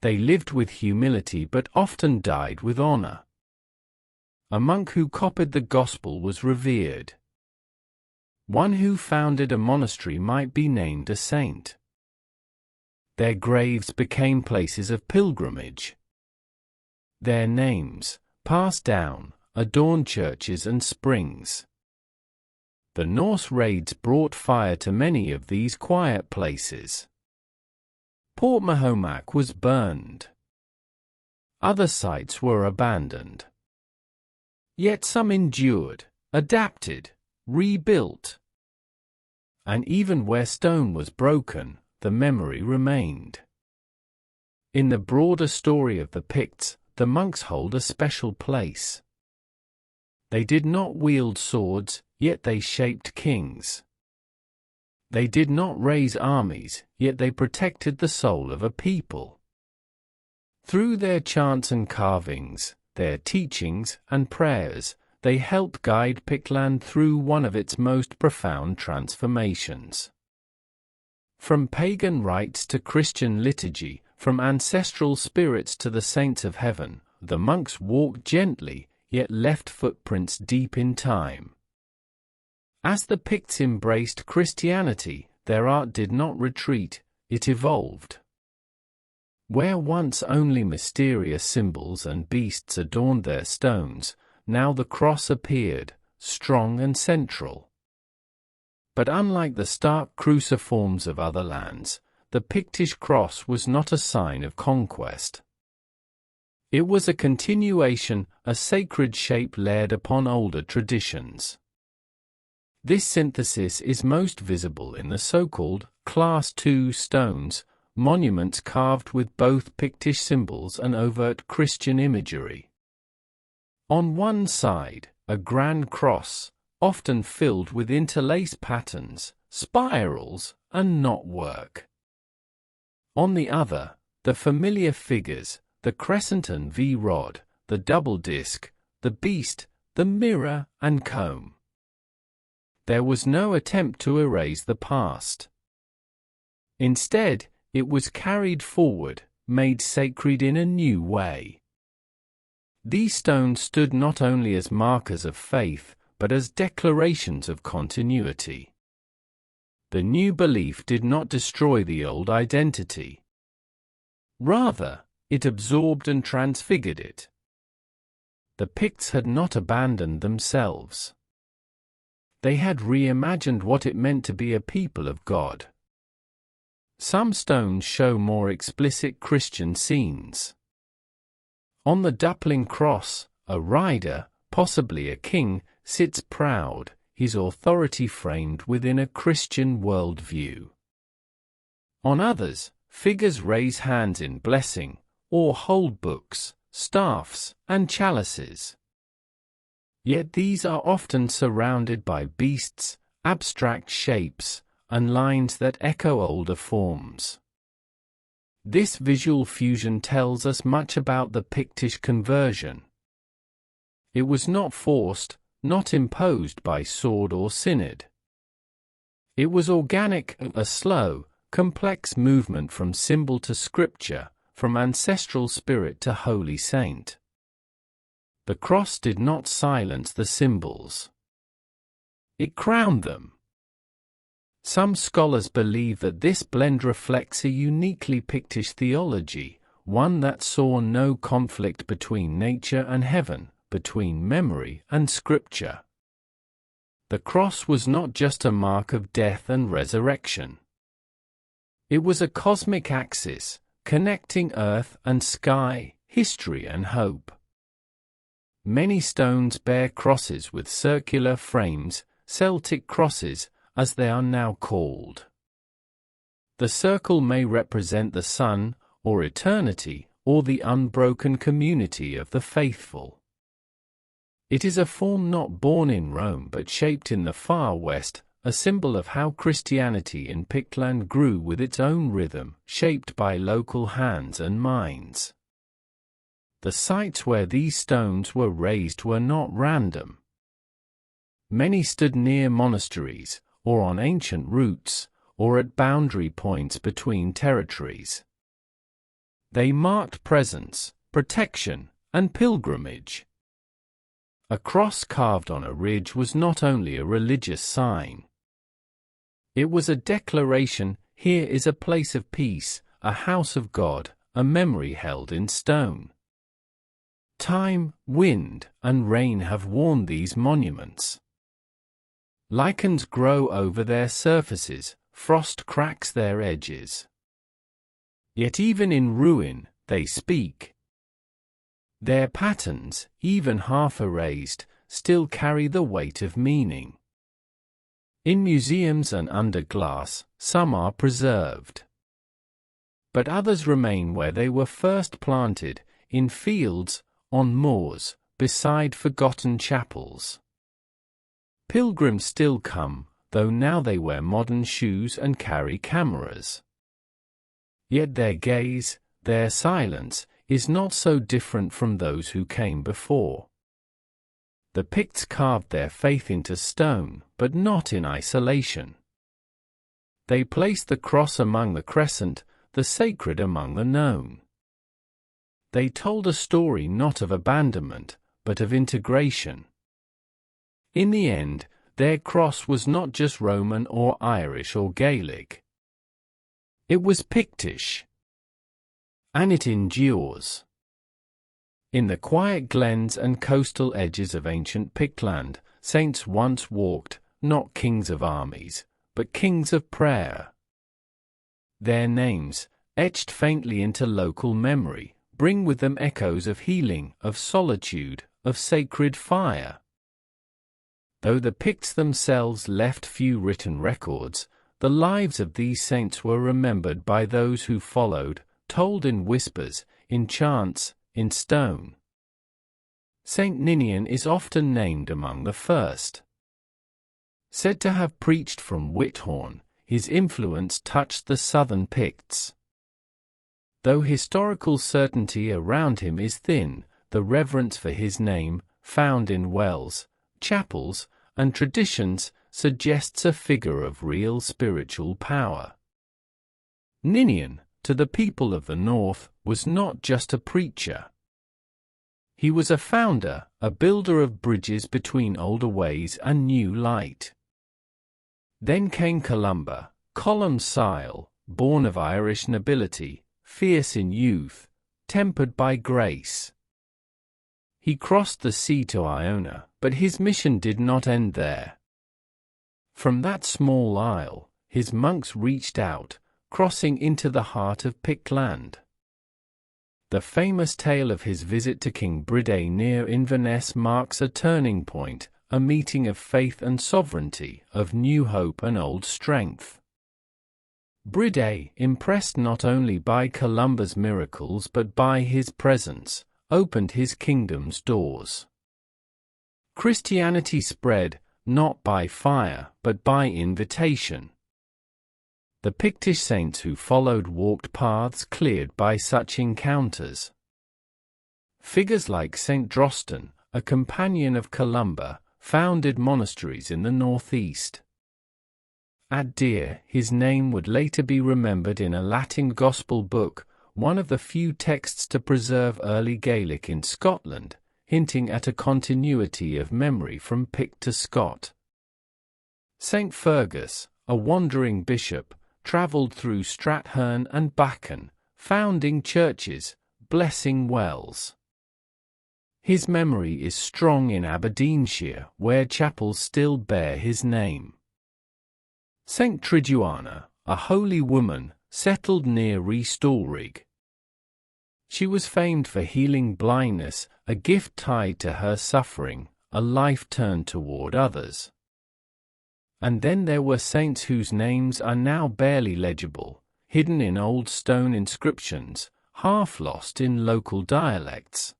They lived with humility but often died with honor. A monk who copied the gospel was revered. One who founded a monastery might be named a saint. Their graves became places of pilgrimage. Their names, passed down, adorned churches and springs. The Norse raids brought fire to many of these quiet places. Port Mahomac was burned. Other sites were abandoned. Yet some endured, adapted, rebuilt. And even where stone was broken, the memory remained. In the broader story of the Picts, the monks hold a special place. They did not wield swords, yet they shaped kings. They did not raise armies, yet they protected the soul of a people. Through their chants and carvings, their teachings and prayers, they helped guide Pictland through one of its most profound transformations. From pagan rites to Christian liturgy, from ancestral spirits to the saints of heaven, the monks walked gently, yet left footprints deep in time. As the Picts embraced Christianity, their art did not retreat, it evolved. Where once only mysterious symbols and beasts adorned their stones, now the cross appeared, strong and central. But unlike the stark cruciforms of other lands, the Pictish cross was not a sign of conquest. It was a continuation, a sacred shape layered upon older traditions. This synthesis is most visible in the so-called Class II stones, monuments carved with both Pictish symbols and overt Christian imagery. On one side, a grand cross, often filled with interlaced patterns, spirals, and knotwork. On the other, the familiar figures, the crescent and V-rod, the double disc, the beast, the mirror and comb. There was no attempt to erase the past. Instead, it was carried forward, made sacred in a new way. These stones stood not only as markers of faith, but as declarations of continuity. The new belief did not destroy the old identity. Rather, it absorbed and transfigured it. The Picts had not abandoned themselves. They had reimagined what it meant to be a people of God. Some stones show more explicit Christian scenes. On the Duppling cross, a rider, possibly a king, sits proud, his authority framed within a Christian worldview. On others, figures raise hands in blessing, or hold books, staffs, and chalices. Yet these are often surrounded by beasts, abstract shapes, and lines that echo older forms. This visual fusion tells us much about the Pictish conversion. It was not forced, not imposed by sword or synod. It was organic, a slow, complex movement from symbol to scripture, from ancestral spirit to holy saint. The cross did not silence the symbols. It crowned them. Some scholars believe that this blend reflects a uniquely Pictish theology, one that saw no conflict between nature and heaven, between memory and scripture. The cross was not just a mark of death and resurrection. It was a cosmic axis, connecting earth and sky, history and hope. Many stones bear crosses with circular frames, Celtic crosses, as they are now called. The circle may represent the sun, or eternity, or the unbroken community of the faithful. It is a form not born in Rome but shaped in the far west, a symbol of how Christianity in Pictland grew with its own rhythm, shaped by local hands and minds. The sites where these stones were raised were not random. Many stood near monasteries, or on ancient routes, or at boundary points between territories. They marked presence, protection, and pilgrimage. A cross carved on a ridge was not only a religious sign. It was a declaration: here is a place of peace, a house of God, a memory held in stone. Time, wind, and rain have worn these monuments. Lichens grow over their surfaces, frost cracks their edges. Yet even in ruin, they speak. Their patterns, even half erased, still carry the weight of meaning. In museums and under glass, some are preserved. But others remain where they were first planted, in fields, on moors, beside forgotten chapels. Pilgrims still come, though now they wear modern shoes and carry cameras. Yet their gaze, their silence, is not so different from those who came before. The Picts carved their faith into stone, but not in isolation. They placed the cross among the crescent, the sacred among the known. They told a story not of abandonment, but of integration. In the end, their cross was not just Roman or Irish or Gaelic. It was Pictish. And it endures. In the quiet glens and coastal edges of ancient Pictland, saints once walked, not kings of armies, but kings of prayer. Their names, etched faintly into local memory, bring with them echoes of healing, of solitude, of sacred fire. Though the Picts themselves left few written records, the lives of these saints were remembered by those who followed, told in whispers, in chants, in stone. Saint Ninian is often named among the first. Said to have preached from Whithorn, his influence touched the southern Picts. Though historical certainty around him is thin, the reverence for his name, found in wells, chapels, and traditions, suggests a figure of real spiritual power. Ninian, to the people of the North, was not just a preacher. He was a founder, a builder of bridges between older ways and new light. Then came Columba, Columcille, born of Irish nobility, fierce in youth, tempered by grace. He crossed the sea to Iona, but his mission did not end there. From that small isle, his monks reached out, crossing into the heart of Pictland. The famous tale of his visit to King Bride near Inverness marks a turning point, a meeting of faith and sovereignty, of new hope and old strength. Bride, impressed not only by Columba's miracles but by his presence, opened his kingdom's doors. Christianity spread, not by fire, but by invitation. The Pictish saints who followed walked paths cleared by such encounters. Figures like Saint Drosten, a companion of Columba, founded monasteries in the northeast. At Deer, his name would later be remembered in a Latin Gospel book, one of the few texts to preserve early Gaelic in Scotland, hinting at a continuity of memory from Pict to Scot. St. Fergus, a wandering bishop, travelled through Strathern and Bacon, founding churches, blessing wells. His memory is strong in Aberdeenshire, where chapels still bear his name. St. Triduana, a holy woman, settled near Restalrig. She was famed for healing blindness, a gift tied to her suffering, a life turned toward others. And then there were saints whose names are now barely legible, hidden in old stone inscriptions, half lost in local dialects.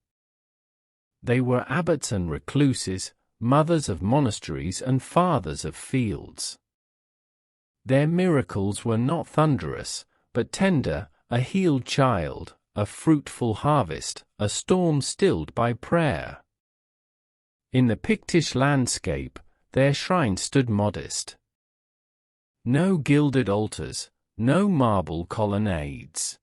They were abbots and recluses, mothers of monasteries and fathers of fields. Their miracles were not thunderous, but tender, a healed child, a fruitful harvest, a storm stilled by prayer. In the Pictish landscape, their shrine stood modest. No gilded altars, no marble colonnades.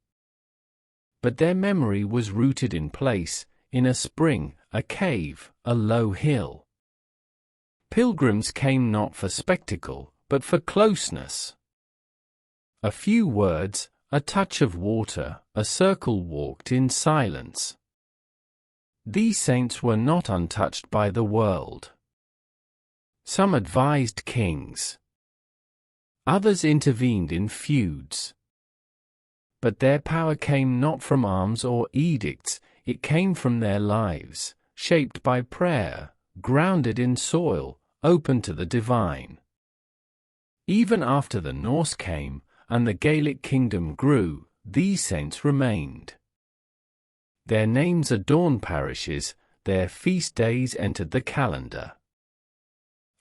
But their memory was rooted in place, in a spring, a cave, a low hill. Pilgrims came not for spectacle, but for closeness. A few words, a touch of water, a circle walked in silence. These saints were not untouched by the world. Some advised kings. Others intervened in feuds. But their power came not from arms or edicts, it came from their lives, shaped by prayer, grounded in soil, open to the divine. Even after the Norse came, and the Gaelic kingdom grew, these saints remained. Their names adorned parishes, their feast days entered the calendar.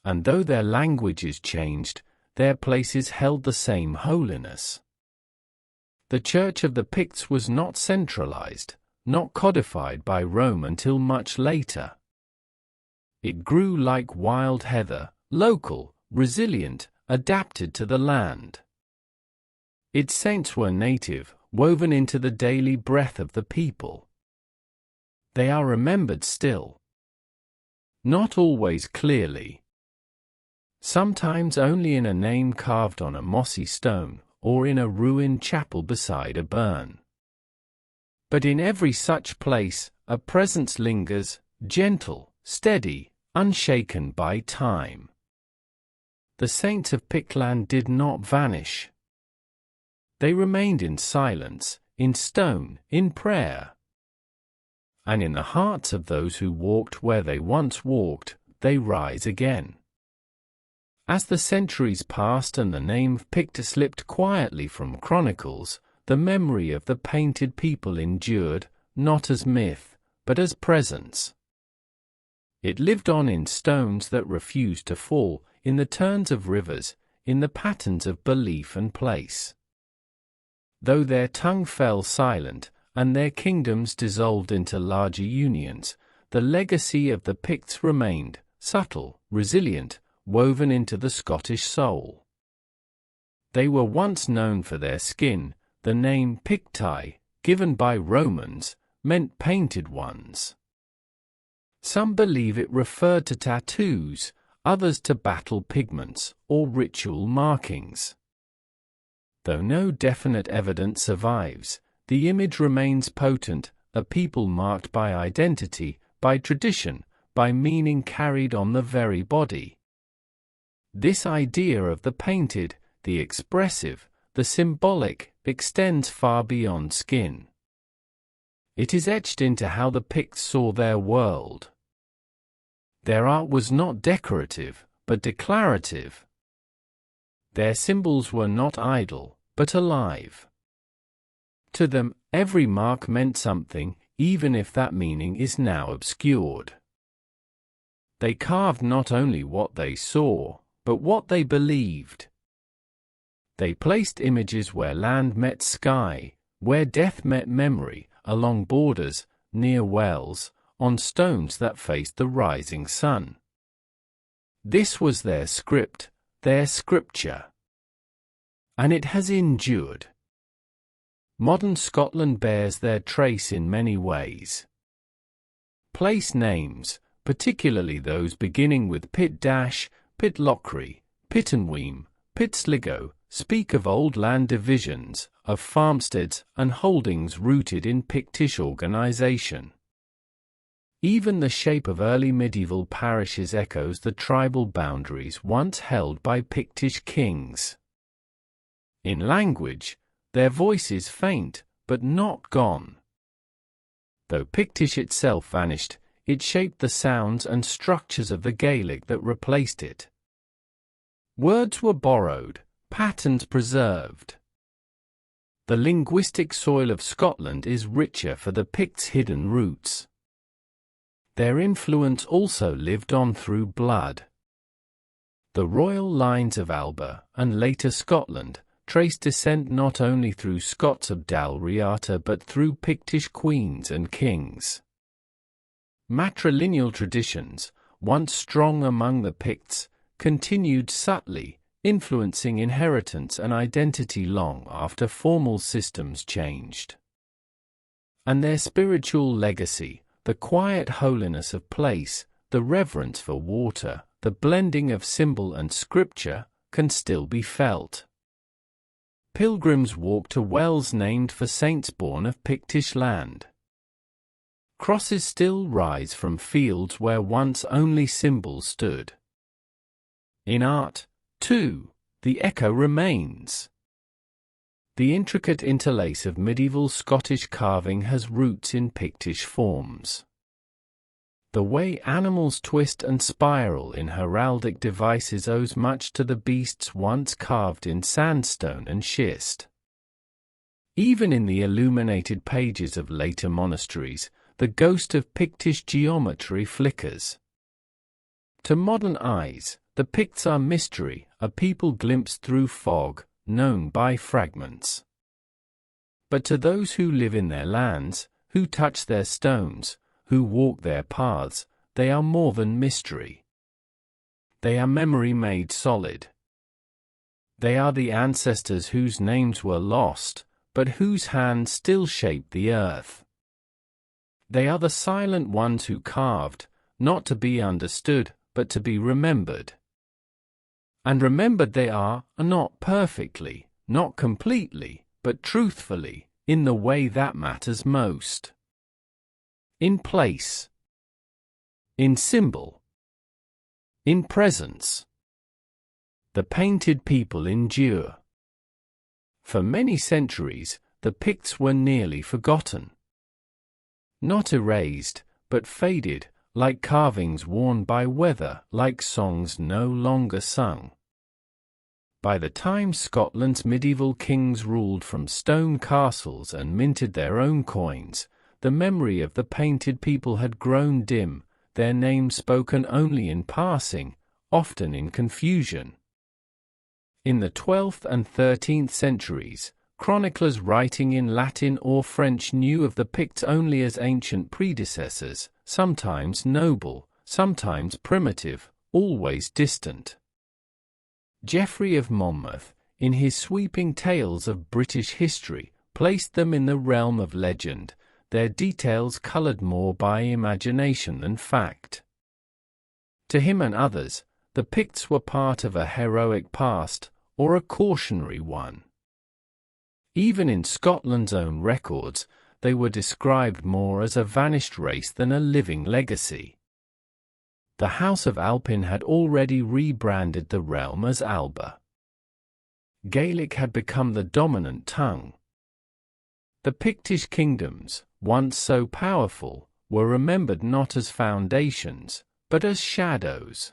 And though their languages changed, their places held the same holiness. The Church of the Picts was not centralized, not codified by Rome until much later. It grew like wild heather, local, resilient, adapted to the land. Its saints were native, woven into the daily breath of the people. They are remembered still. Not always clearly. Sometimes only in a name carved on a mossy stone, or in a ruined chapel beside a burn. But in every such place, a presence lingers, gentle, steady, unshaken by time. The saints of Pictland did not vanish. They remained in silence, in stone, in prayer. And in the hearts of those who walked where they once walked, they rise again. As the centuries passed and the name of Picts slipped quietly from chronicles, the memory of the painted people endured, not as myth, but as presence. It lived on in stones that refused to fall, in the turns of rivers, in the patterns of belief and place. Though their tongue fell silent, and their kingdoms dissolved into larger unions, the legacy of the Picts remained, subtle, resilient, woven into the Scottish soul. They were once known for their skin. The name Picti, given by Romans, meant painted ones. Some believe it referred to tattoos, others to battle pigments or ritual markings. Though no definite evidence survives, the image remains potent, a people marked by identity, by tradition, by meaning carried on the very body. This idea of the painted, the expressive, the symbolic, extends far beyond skin. It is etched into how the Picts saw their world. Their art was not decorative, but declarative. Their symbols were not idle, but alive. To them, every mark meant something, even if that meaning is now obscured. They carved not only what they saw, but what they believed. They placed images where land met sky, where death met memory, along borders, near wells, on stones that faced the rising sun. This was their script, their scripture. And it has endured. Modern Scotland bears their trace in many ways. Place names, particularly those beginning with Pitlochry, Pittenweem, Pitsligo, speak of old land divisions, of farmsteads and holdings rooted in Pictish organization. Even the shape of early medieval parishes echoes the tribal boundaries once held by Pictish kings. In language, their voice is faint, but not gone. Though Pictish itself vanished, it shaped the sounds and structures of the Gaelic that replaced it. Words were borrowed, patterns preserved. The linguistic soil of Scotland is richer for the Picts' hidden roots. Their influence also lived on through blood. The royal lines of Alba, and later Scotland, trace descent not only through Scots of Dalriata but through Pictish queens and kings. Matrilineal traditions, once strong among the Picts, continued subtly, influencing inheritance and identity long after formal systems changed. And their spiritual legacy, the quiet holiness of place, the reverence for water, the blending of symbol and scripture, can still be felt. Pilgrims walk to wells named for saints born of Pictish land. Crosses still rise from fields where once only symbols stood. In art, too, the echo remains. The intricate interlace of medieval Scottish carving has roots in Pictish forms. The way animals twist and spiral in heraldic devices owes much to the beasts once carved in sandstone and schist. Even in the illuminated pages of later monasteries, the ghost of Pictish geometry flickers. To modern eyes, the Picts are mystery, a people glimpsed through fog, known by fragments. But to those who live in their lands, who touch their stones, who walk their paths, they are more than mystery. They are memory made solid. They are the ancestors whose names were lost, but whose hands still shape the earth. They are the silent ones who carved, not to be understood, but to be remembered. And remembered they are, not perfectly, not completely, but truthfully, in the way that matters most. In place. In symbol. In presence. The painted people endure. For many centuries, the Picts were nearly forgotten. Not erased, but faded, like carvings worn by weather, like songs no longer sung. By the time Scotland's medieval kings ruled from stone castles and minted their own coins, the memory of the painted people had grown dim, their names spoken only in passing, often in confusion. In the 12th and 13th centuries, chroniclers writing in Latin or French knew of the Picts only as ancient predecessors, sometimes noble, sometimes primitive, always distant. Geoffrey of Monmouth, in his sweeping tales of British history, placed them in the realm of legend, their details coloured more by imagination than fact. To him and others, the Picts were part of a heroic past, or a cautionary one. Even in Scotland's own records, they were described more as a vanished race than a living legacy. The House of Alpin had already rebranded the realm as Alba. Gaelic had become the dominant tongue. The Pictish kingdoms, once so powerful, were remembered not as foundations, but as shadows.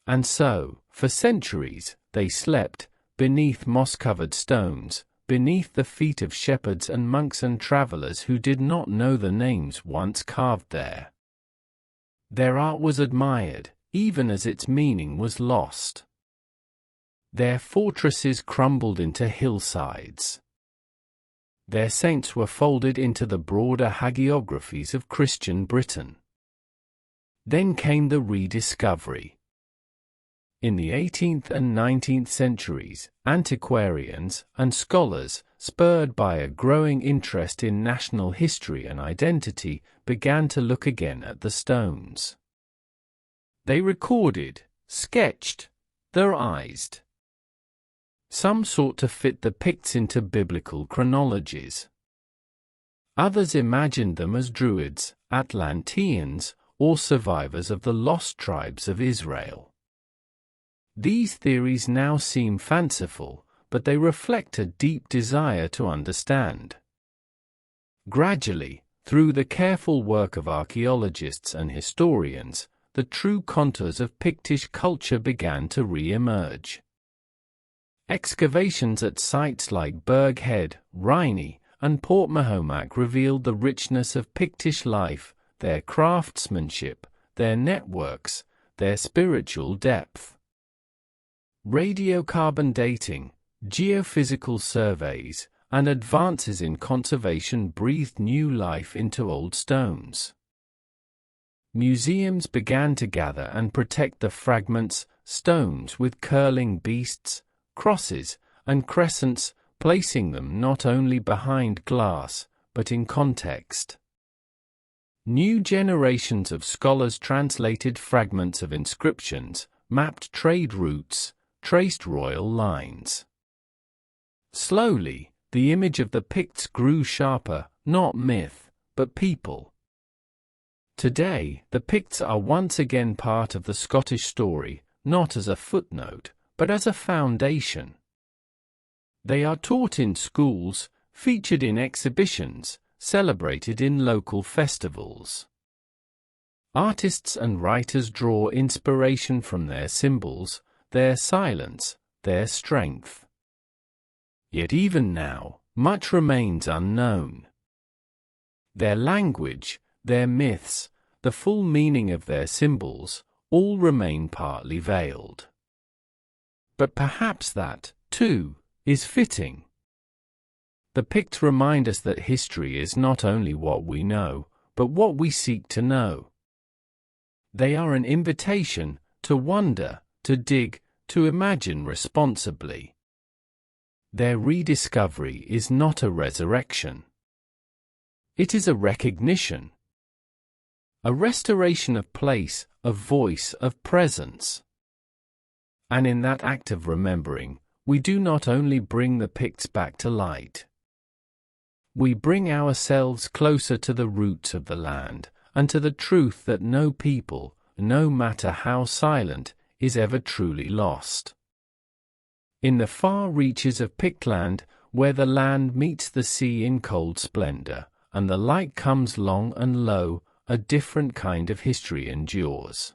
And so, for centuries, they slept, beneath moss-covered stones, beneath the feet of shepherds and monks and travellers who did not know the names once carved there. Their art was admired, even as its meaning was lost. Their fortresses crumbled into hillsides. Their saints were folded into the broader hagiographies of Christian Britain. Then came the rediscovery. In the 18th and 19th centuries, antiquarians and scholars, spurred by a growing interest in national history and identity, began to look again at the stones. They recorded, sketched, theorized. Some sought to fit the Picts into biblical chronologies. Others imagined them as Druids, Atlanteans, or survivors of the lost tribes of Israel. These theories now seem fanciful, but they reflect a deep desire to understand. Gradually, through the careful work of archaeologists and historians, the true contours of Pictish culture began to re-emerge. Excavations at sites like Berg Head, Rhynie, and Port Mahomac revealed the richness of Pictish life, their craftsmanship, their networks, their spiritual depth. Radiocarbon dating, geophysical surveys, and advances in conservation breathed new life into old stones. Museums began to gather and protect the fragments, stones with curling beasts, crosses, and crescents, placing them not only behind glass, but in context. New generations of scholars translated fragments of inscriptions, mapped trade routes, traced royal lines. Slowly, the image of the Picts grew sharper, not myth, but people. Today, the Picts are once again part of the Scottish story, not as a footnote, but as a foundation. They are taught in schools, featured in exhibitions, celebrated in local festivals. Artists and writers draw inspiration from their symbols, their silence, their strength. Yet even now, much remains unknown. Their language, their myths, the full meaning of their symbols, all remain partly veiled. But perhaps that, too, is fitting. The Picts remind us that history is not only what we know, but what we seek to know. They are an invitation to wonder, to dig, to imagine responsibly. Their rediscovery is not a resurrection. It is a recognition. A restoration of place, of voice, of presence. And in that act of remembering, we do not only bring the Picts back to light. We bring ourselves closer to the roots of the land, and to the truth that no people, no matter how silent, is ever truly lost. In the far reaches of Pictland, where the land meets the sea in cold splendor, and the light comes long and low, a different kind of history endures.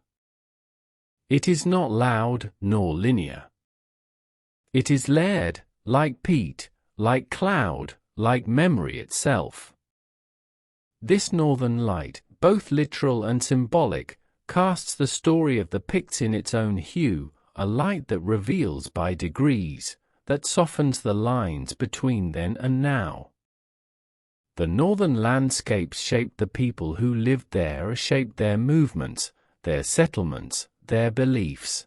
It is not loud nor linear. It is layered, like peat, like cloud, like memory itself. This northern light, both literal and symbolic, casts the story of the Picts in its own hue, a light that reveals by degrees, that softens the lines between then and now. The northern landscapes shaped the people who lived there, shaped their movements, their settlements, their beliefs.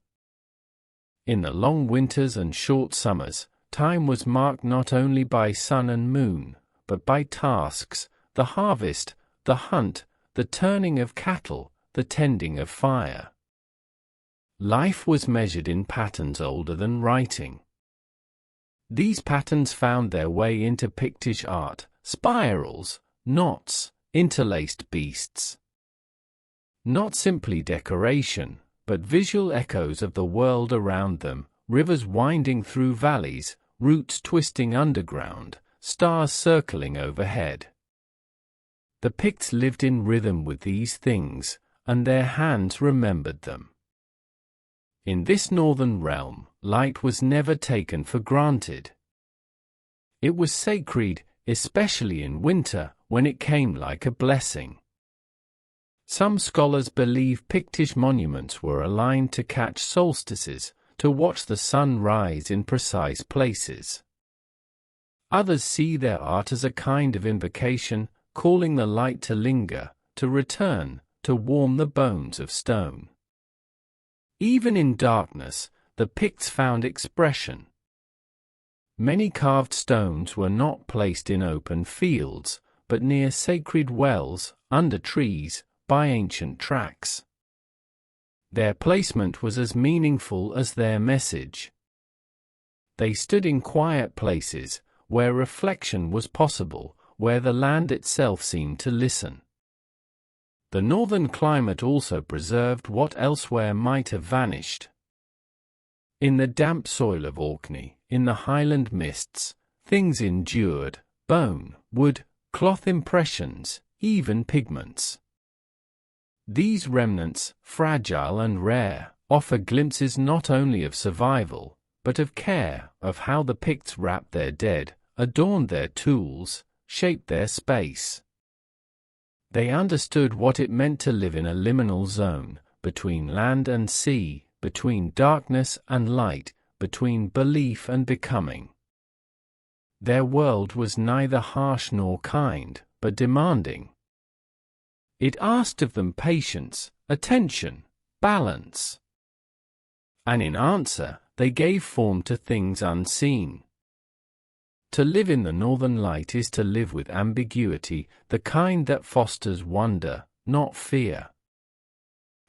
In the long winters and short summers, time was marked not only by sun and moon, but by tasks, the harvest, the hunt, the turning of cattle, the tending of fire. Life was measured in patterns older than writing. These patterns found their way into Pictish art, spirals, knots, interlaced beasts. Not simply decoration, but visual echoes of the world around them, rivers winding through valleys, roots twisting underground, stars circling overhead. The Picts lived in rhythm with these things, and their hands remembered them. In this northern realm, light was never taken for granted. It was sacred, especially in winter, when it came like a blessing. Some scholars believe Pictish monuments were aligned to catch solstices, to watch the sun rise in precise places. Others see their art as a kind of invocation, calling the light to linger, to return, to warm the bones of stone. Even in darkness, the Picts found expression. Many carved stones were not placed in open fields, but near sacred wells, under trees, by ancient tracks. Their placement was as meaningful as their message. They stood in quiet places, where reflection was possible, where the land itself seemed to listen. The northern climate also preserved what elsewhere might have vanished. In the damp soil of Orkney, in the highland mists, things endured: bone, wood, cloth impressions, even pigments. These remnants, fragile and rare, offer glimpses not only of survival, but of care, of how the Picts wrapped their dead, adorned their tools, shaped their space. They understood what it meant to live in a liminal zone, between land and sea, between darkness and light, between belief and becoming. Their world was neither harsh nor kind, but demanding. It asked of them patience, attention, balance. And in answer, they gave form to things unseen. To live in the northern light is to live with ambiguity, the kind that fosters wonder, not fear.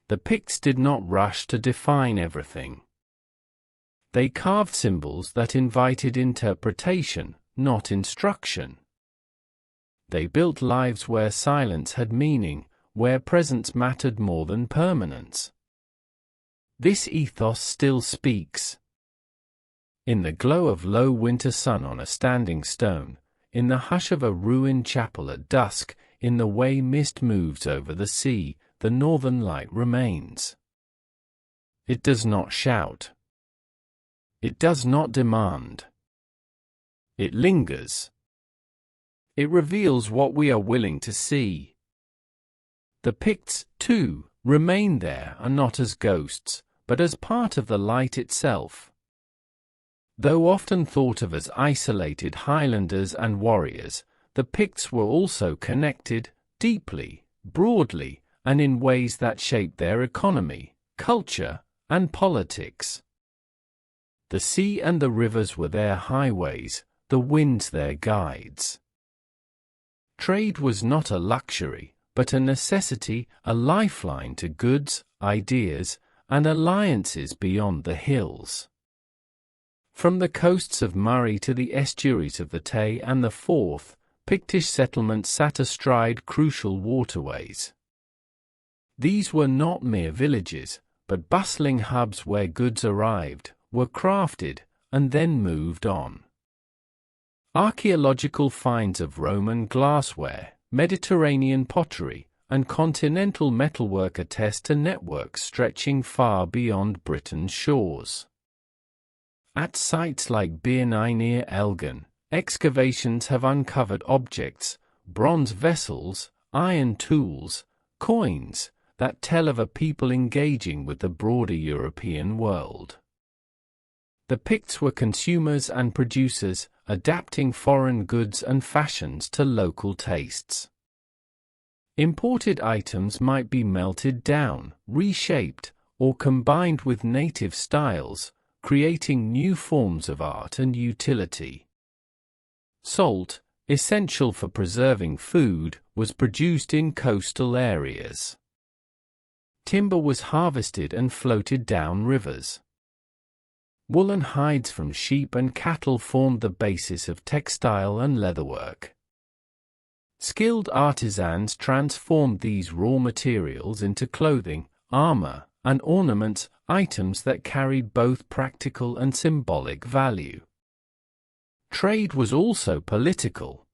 The Picts did not rush to define everything. They carved symbols that invited interpretation, not instruction. They built lives where silence had meaning, where presence mattered more than permanence. This ethos still speaks. In the glow of low winter sun on a standing stone, in the hush of a ruined chapel at dusk, in the way mist moves over the sea, the northern light remains. It does not shout. It does not demand. It lingers. It reveals what we are willing to see. The Picts, too, remain there, and not as ghosts, but as part of the light itself. Though often thought of as isolated Highlanders and warriors, the Picts were also connected, deeply, broadly, and in ways that shaped their economy, culture, and politics. The sea and the rivers were their highways, the winds their guides. Trade was not a luxury, but a necessity, a lifeline to goods, ideas, and alliances beyond the hills. From the coasts of Murray to the estuaries of the Tay and the Forth, Pictish settlements sat astride crucial waterways. These were not mere villages, but bustling hubs where goods arrived, were crafted, and then moved on. Archaeological finds of Roman glassware, Mediterranean pottery, and continental metalwork attest to networks stretching far beyond Britain's shores. At sites like Bearney near Elgin, excavations have uncovered objects, bronze vessels, iron tools, coins, that tell of a people engaging with the broader European world. The Picts were consumers and producers, adapting foreign goods and fashions to local tastes. Imported items might be melted down, reshaped, or combined with native styles, creating new forms of art and utility. Salt, essential for preserving food, was produced in coastal areas. Timber was harvested and floated down rivers. Wool and hides from sheep and cattle formed the basis of textile and leatherwork. Skilled artisans transformed these raw materials into clothing, armor, and ornaments, items that carried both practical and symbolic value. Trade was also political.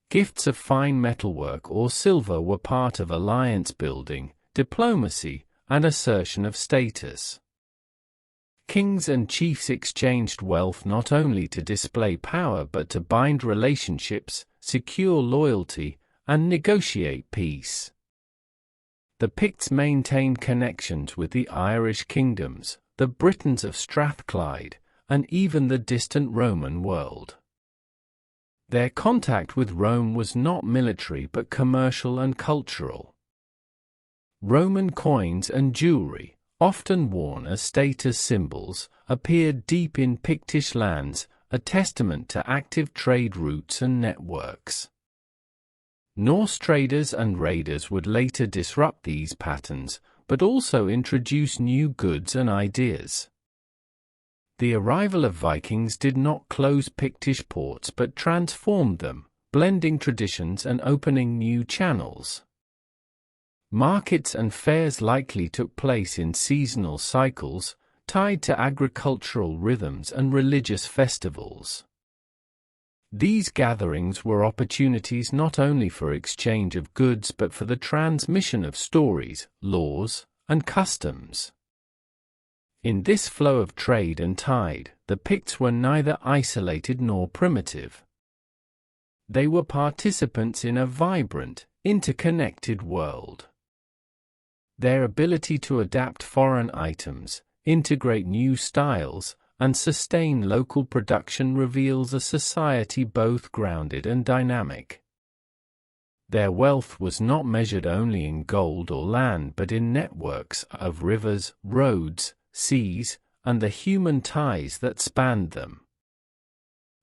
Gifts of fine metalwork or silver were part of alliance building, diplomacy, and assertion of status. Kings and chiefs exchanged wealth not only to display power but to bind relationships, secure loyalty, and negotiate peace. The Picts maintained connections with the Irish kingdoms, the Britons of Strathclyde, and even the distant Roman world. Their contact with Rome was not military but commercial and cultural. Roman coins and jewelry, often worn as status symbols, appeared deep in Pictish lands, a testament to active trade routes and networks. Norse traders and raiders would later disrupt these patterns, but also introduce new goods and ideas. The arrival of Vikings did not close Pictish ports but transformed them, blending traditions and opening new channels. Markets and fairs likely took place in seasonal cycles, tied to agricultural rhythms and religious festivals. These gatherings were opportunities not only for exchange of goods but for the transmission of stories, laws, and customs. In this flow of trade and tide, the Picts were neither isolated nor primitive. They were participants in a vibrant, interconnected world. Their ability to adapt foreign items, integrate new styles, and sustain local production reveals a society both grounded and dynamic. Their wealth was not measured only in gold or land but in networks of rivers, roads, seas, and the human ties that spanned them.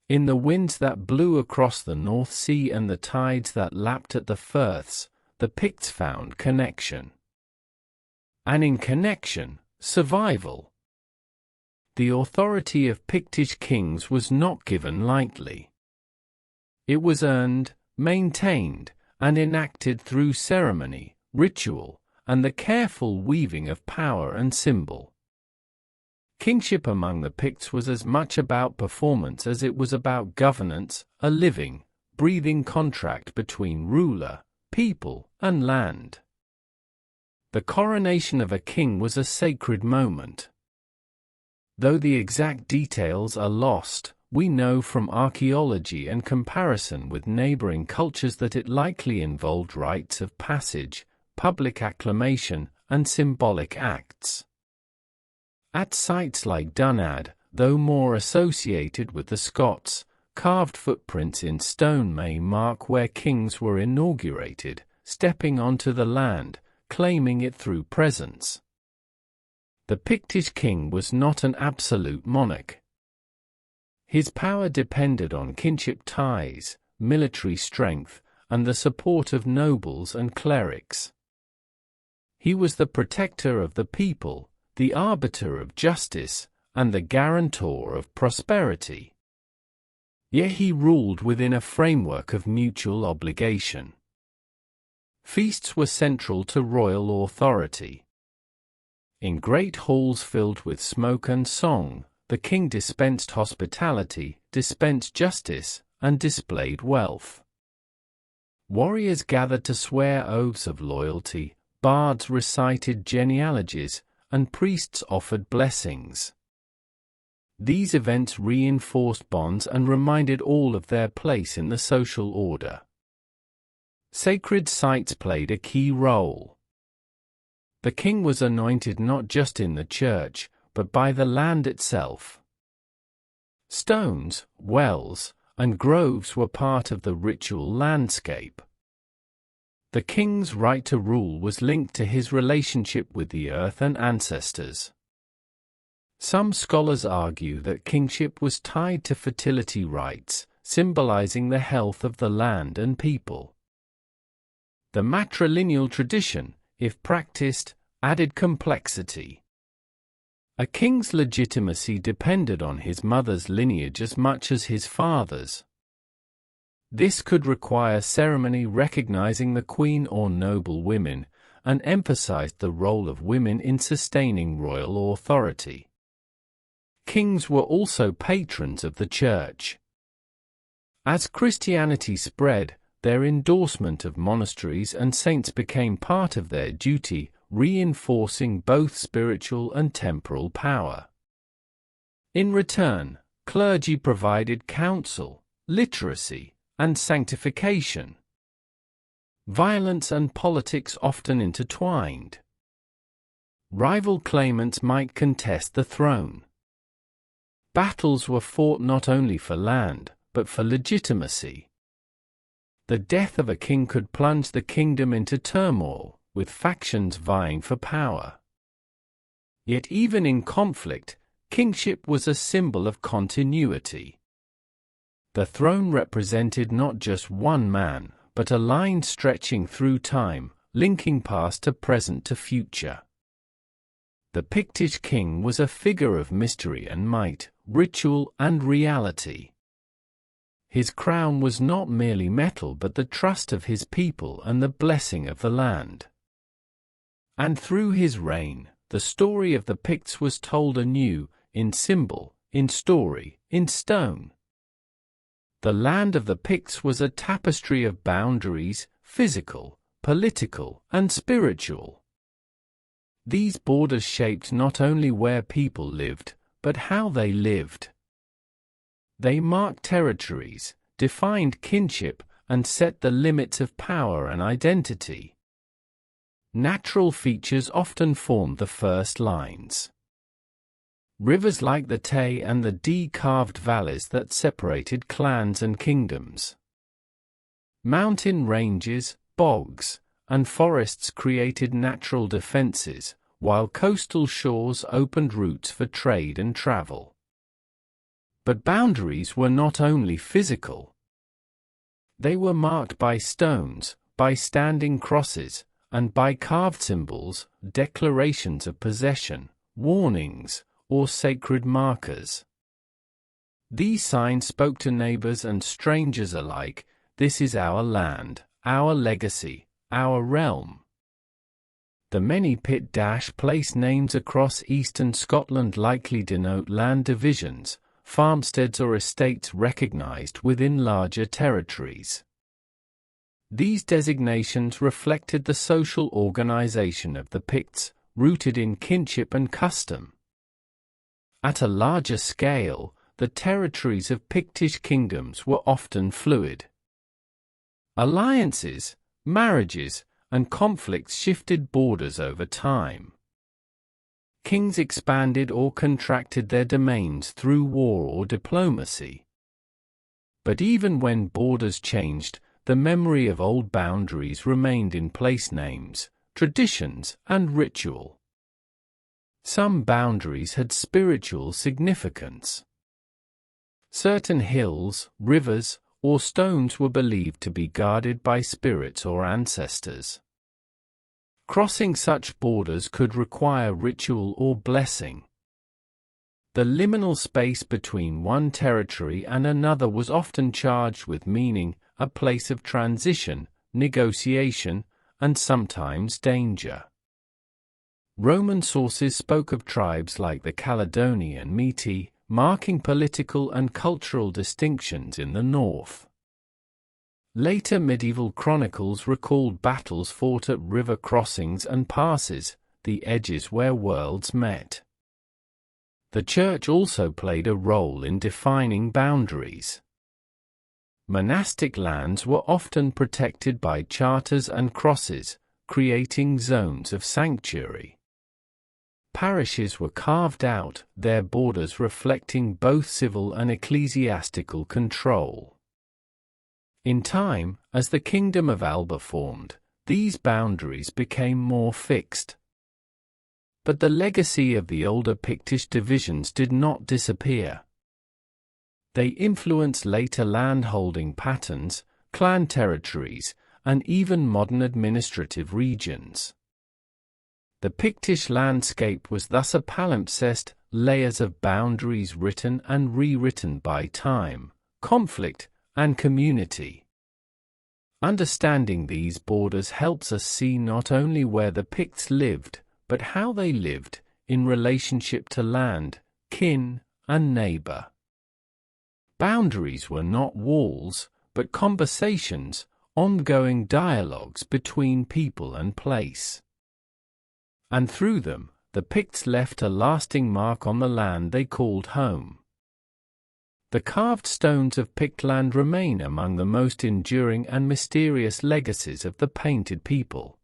In the winds that blew across the North Sea and the tides that lapped at the firths, the Picts found connection. And in connection, survival. The authority of Pictish kings was not given lightly. It was earned, maintained, and enacted through ceremony, ritual, and the careful weaving of power and symbol. Kingship among the Picts was as much about performance as it was about governance, a living, breathing contract between ruler, people, and land. The coronation of a king was a sacred moment. Though the exact details are lost, we know from archaeology and comparison with neighboring cultures that it likely involved rites of passage, public acclamation, and symbolic acts. At sites like Dunad, though more associated with the Scots, carved footprints in stone may mark where kings were inaugurated, stepping onto the land, claiming it through presence. The Pictish king was not an absolute monarch. His power depended on kinship ties, military strength, and the support of nobles and clerics. He was the protector of the people, the arbiter of justice, and the guarantor of prosperity. Yet he ruled within a framework of mutual obligation. Feasts were central to royal authority. In great halls filled with smoke and song, the king dispensed hospitality, dispensed justice, and displayed wealth. Warriors gathered to swear oaths of loyalty, bards recited genealogies, and priests offered blessings. These events reinforced bonds and reminded all of their place in the social order. Sacred sites played a key role. The king was anointed not just in the church, but by the land itself. Stones, wells, and groves were part of the ritual landscape. The king's right to rule was linked to his relationship with the earth and ancestors. Some scholars argue that kingship was tied to fertility rites, symbolizing the health of the land and people. The matrilineal tradition, if practiced, added complexity. A king's legitimacy depended on his mother's lineage as much as his father's. This could require ceremony recognizing the queen or noble women, and emphasized the role of women in sustaining royal authority. Kings were also patrons of the church. As Christianity spread, their endorsement of monasteries and saints became part of their duty, reinforcing both spiritual and temporal power. In return, clergy provided counsel, literacy, and sanctification. Violence and politics often intertwined. Rival claimants might contest the throne. Battles were fought not only for land, but for legitimacy. The death of a king could plunge the kingdom into turmoil, with factions vying for power. Yet even in conflict, kingship was a symbol of continuity. The throne represented not just one man, but a line stretching through time, linking past to present to future. The Pictish king was a figure of mystery and might, ritual and reality. His crown was not merely metal but the trust of his people and the blessing of the land. And through his reign, the story of the Picts was told anew, in symbol, in story, in stone. The land of the Picts was a tapestry of boundaries, physical, political, and spiritual. These borders shaped not only where people lived, but how they lived. They marked territories, defined kinship, and set the limits of power and identity. Natural features often formed the first lines. Rivers like the Tay and the Dee carved valleys that separated clans and kingdoms. Mountain ranges, bogs, and forests created natural defenses, while coastal shores opened routes for trade and travel. But boundaries were not only physical. They were marked by stones, by standing crosses, and by carved symbols, declarations of possession, warnings, or sacred markers. These signs spoke to neighbors and strangers alike, "This is our land, our legacy, our realm." The many Pict-place names across eastern Scotland likely denote land divisions, farmsteads or estates recognized within larger territories. These designations reflected the social organization of the Picts, rooted in kinship and custom. At a larger scale, the territories of Pictish kingdoms were often fluid. Alliances, marriages, and conflicts shifted borders over time. Kings expanded or contracted their domains through war or diplomacy. But even when borders changed, the memory of old boundaries remained in place names, traditions, and ritual. Some boundaries had spiritual significance. Certain hills, rivers, or stones were believed to be guarded by spirits or ancestors. Crossing such borders could require ritual or blessing. The liminal space between one territory and another was often charged with meaning, a place of transition, negotiation, and sometimes danger. Roman sources spoke of tribes like the Caledonian Meti, marking political and cultural distinctions in the north. Later medieval chronicles recalled battles fought at river crossings and passes, the edges where worlds met. The Church also played a role in defining boundaries. Monastic lands were often protected by charters and crosses, creating zones of sanctuary. Parishes were carved out, their borders reflecting both civil and ecclesiastical control. In time, as the Kingdom of Alba formed, these boundaries became more fixed. But the legacy of the older Pictish divisions did not disappear. They influenced later landholding patterns, clan territories, and even modern administrative regions. The Pictish landscape was thus a palimpsest, layers of boundaries written and rewritten by time, conflict, and community. Understanding these borders helps us see not only where the Picts lived, but how they lived, in relationship to land, kin, and neighbor. Boundaries were not walls, but conversations, ongoing dialogues between people and place. And through them, the Picts left a lasting mark on the land they called home. The carved stones of Pictland remain among the most enduring and mysterious legacies of the painted people.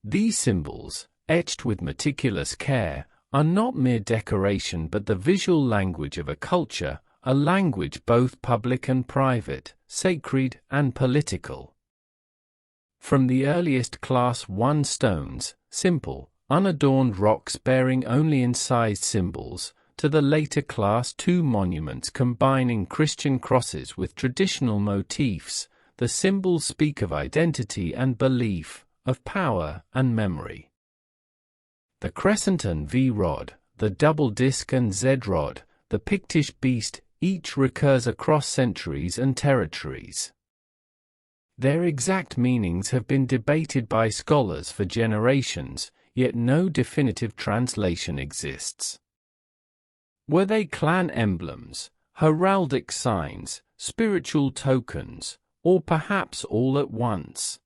These symbols, etched with meticulous care, are not mere decoration but the visual language of a culture, a language both public and private, sacred and political. From the earliest Class I stones, simple, unadorned rocks bearing only incised symbols, to the later Class II monuments combining Christian crosses with traditional motifs, the symbols speak of identity and belief, of power and memory. The crescent and V-rod, the double disc and Z-rod, the Pictish beast, each recurs across centuries and territories. Their exact meanings have been debated by scholars for generations, yet no definitive translation exists. Were they clan emblems, heraldic signs, spiritual tokens, or perhaps all at once?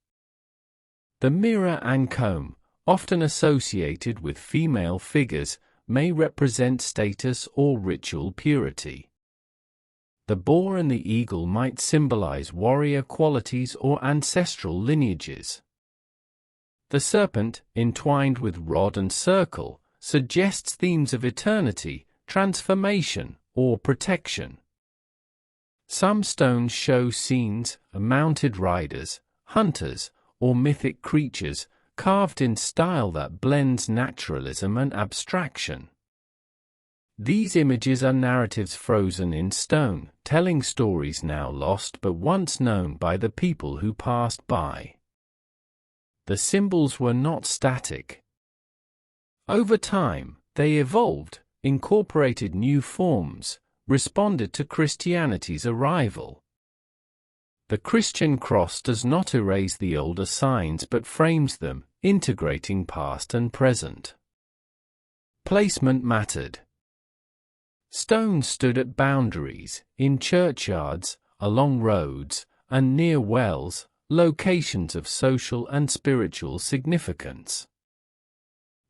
The mirror and comb, often associated with female figures, may represent status or ritual purity. The boar and the eagle might symbolize warrior qualities or ancestral lineages. The serpent, entwined with rod and circle, suggests themes of eternity, transformation, or protection. Some stones show scenes, mounted riders, hunters, or mythic creatures, carved in style that blends naturalism and abstraction. These images are narratives frozen in stone, telling stories now lost but once known by the people who passed by. The symbols were not static. Over time, they evolved, incorporated new forms, responded to Christianity's arrival. The Christian cross does not erase the older signs but frames them, integrating past and present. Placement mattered. Stones stood at boundaries, in churchyards, along roads, and near wells, locations of social and spiritual significance.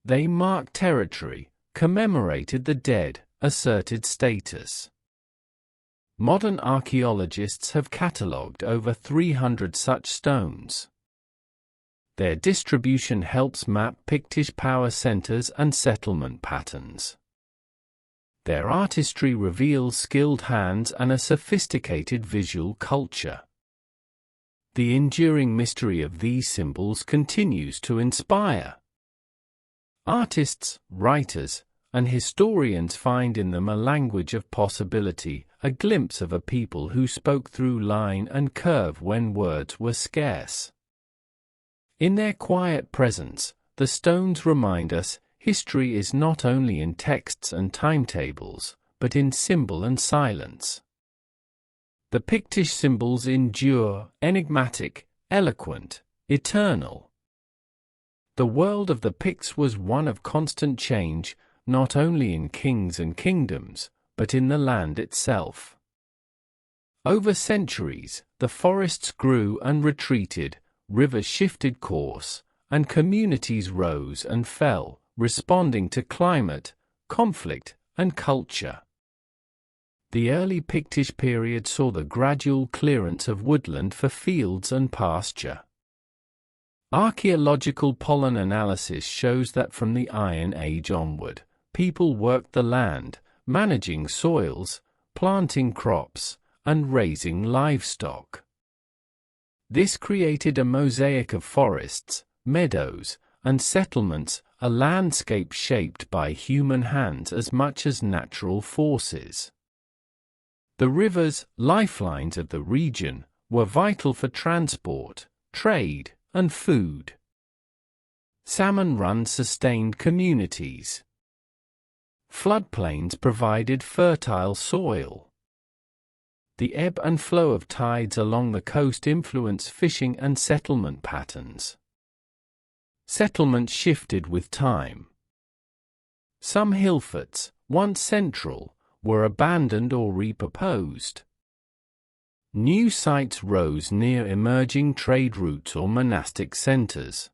They marked territory, commemorated the dead, asserted status. Modern archaeologists have catalogued over 300 such stones. Their distribution helps map Pictish power centers and settlement patterns. Their artistry reveals skilled hands and a sophisticated visual culture. The enduring mystery of these symbols continues to inspire. Artists, writers, and historians find in them a language of possibility, a glimpse of a people who spoke through line and curve when words were scarce. In their quiet presence, the stones remind us, history is not only in texts and timetables, but in symbol and silence. The Pictish symbols endure, enigmatic, eloquent, eternal. The world of the Picts was one of constant change, not only in kings and kingdoms, but in the land itself. Over centuries, the forests grew and retreated, rivers shifted course, and communities rose and fell, responding to climate, conflict, and culture. The early Pictish period saw the gradual clearance of woodland for fields and pasture. Archaeological pollen analysis shows that from the Iron Age onward, people worked the land, managing soils, planting crops, and raising livestock. This created a mosaic of forests, meadows, and settlements, a landscape shaped by human hands as much as natural forces. The rivers, lifelines of the region, were vital for transport, trade, and food. Salmon runs sustained communities. Floodplains provided fertile soil. The ebb and flow of tides along the coast influence fishing and settlement patterns. Settlements shifted with time. Some hillforts, once central, were abandoned or repurposed. New sites rose near emerging trade routes or monastic centers.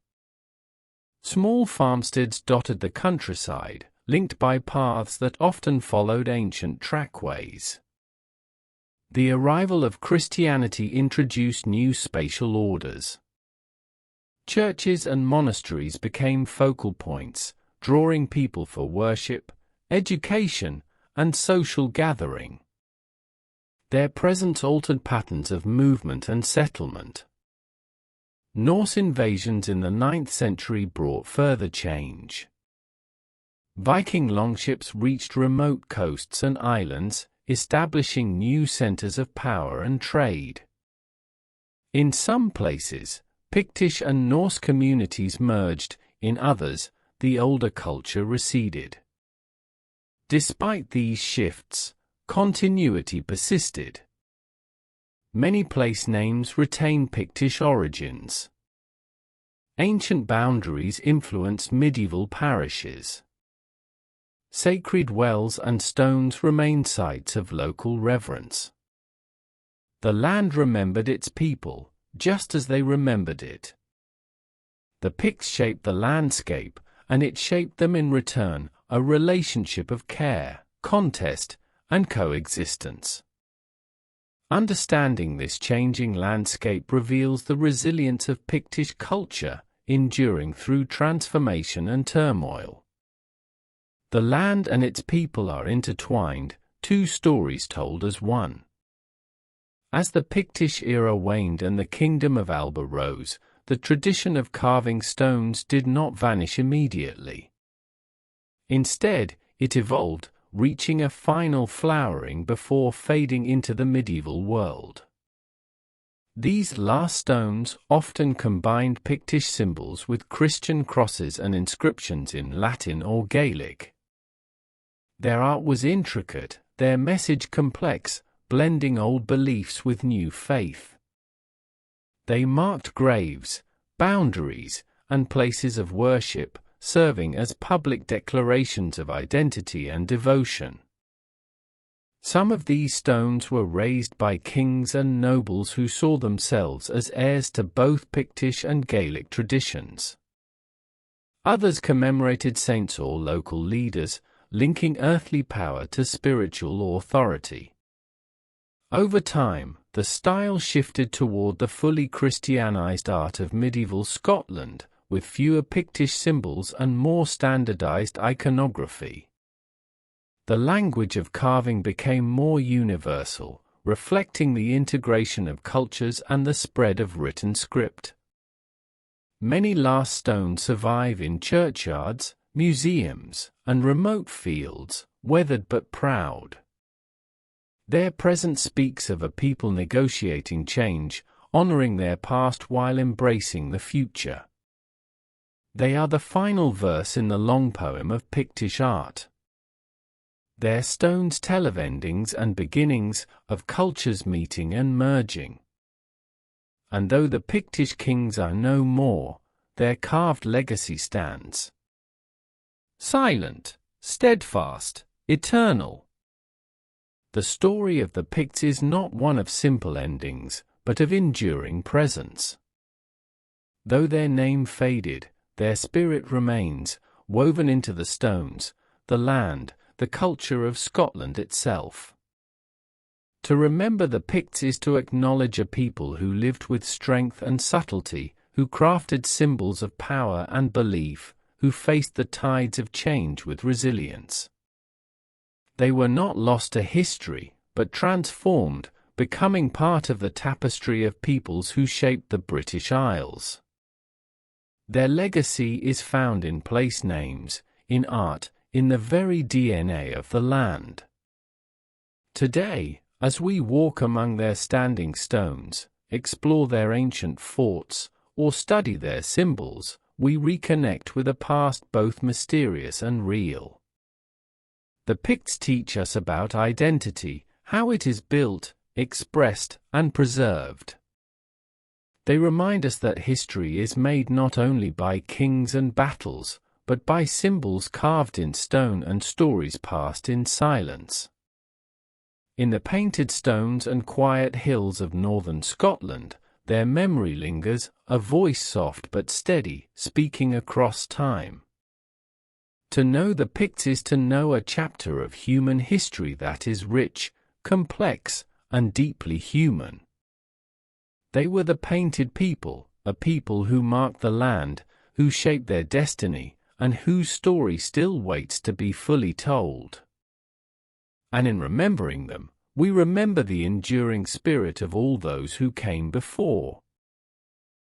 Small farmsteads dotted the countryside, linked by paths that often followed ancient trackways. The arrival of Christianity introduced new spatial orders. Churches and monasteries became focal points, drawing people for worship, education, and social gathering. Their presence altered patterns of movement and settlement. Norse invasions in the 9th century brought further change. Viking longships reached remote coasts and islands, establishing new centers of power and trade. In some places, Pictish and Norse communities merged, in others, the older culture receded. Despite these shifts, continuity persisted. Many place names retain Pictish origins. Ancient boundaries influence medieval parishes. Sacred wells and stones remain sites of local reverence. The land remembered its people, just as they remembered it. The Picts shaped the landscape, and it shaped them in return, a relationship of care, contest, and coexistence. Understanding this changing landscape reveals the resilience of Pictish culture, enduring through transformation and turmoil. The land and its people are intertwined, two stories told as one. As the Pictish era waned and the kingdom of Alba rose, the tradition of carving stones did not vanish immediately. Instead, it evolved, reaching a final flowering before fading into the medieval world. These last stones often combined Pictish symbols with Christian crosses and inscriptions in Latin or Gaelic. Their art was intricate, their message complex, blending old beliefs with new faith. They marked graves, boundaries, and places of worship, serving as public declarations of identity and devotion. Some of these stones were raised by kings and nobles who saw themselves as heirs to both Pictish and Gaelic traditions. Others commemorated saints or local leaders, linking earthly power to spiritual authority. Over time, the style shifted toward the fully Christianized art of medieval Scotland, with fewer Pictish symbols and more standardized iconography. The language of carving became more universal, reflecting the integration of cultures and the spread of written script. Many last stones survive in churchyards, museums, and remote fields, weathered but proud. Their presence speaks of a people negotiating change, honoring their past while embracing the future. They are the final verse in the long poem of Pictish art. Their stones tell of endings and beginnings, of cultures meeting and merging. And though the Pictish kings are no more, their carved legacy stands. Silent, steadfast, eternal. The story of the Picts is not one of simple endings, but of enduring presence. Though their name faded, their spirit remains, woven into the stones, the land, the culture of Scotland itself. To remember the Picts is to acknowledge a people who lived with strength and subtlety, who crafted symbols of power and belief, who faced the tides of change with resilience. They were not lost to history, but transformed, becoming part of the tapestry of peoples who shaped the British Isles. Their legacy is found in place names, in art, in the very DNA of the land. Today, as we walk among their standing stones, explore their ancient forts, or study their symbols, we reconnect with a past both mysterious and real. The Picts teach us about identity, how it is built, expressed, and preserved. They remind us that history is made not only by kings and battles, but by symbols carved in stone and stories passed in silence. In the painted stones and quiet hills of northern Scotland, their memory lingers, a voice soft but steady, speaking across time. To know the Picts is to know a chapter of human history that is rich, complex, and deeply human. They were the painted people, a people who marked the land, who shaped their destiny, and whose story still waits to be fully told. And in remembering them, we remember the enduring spirit of all those who came before.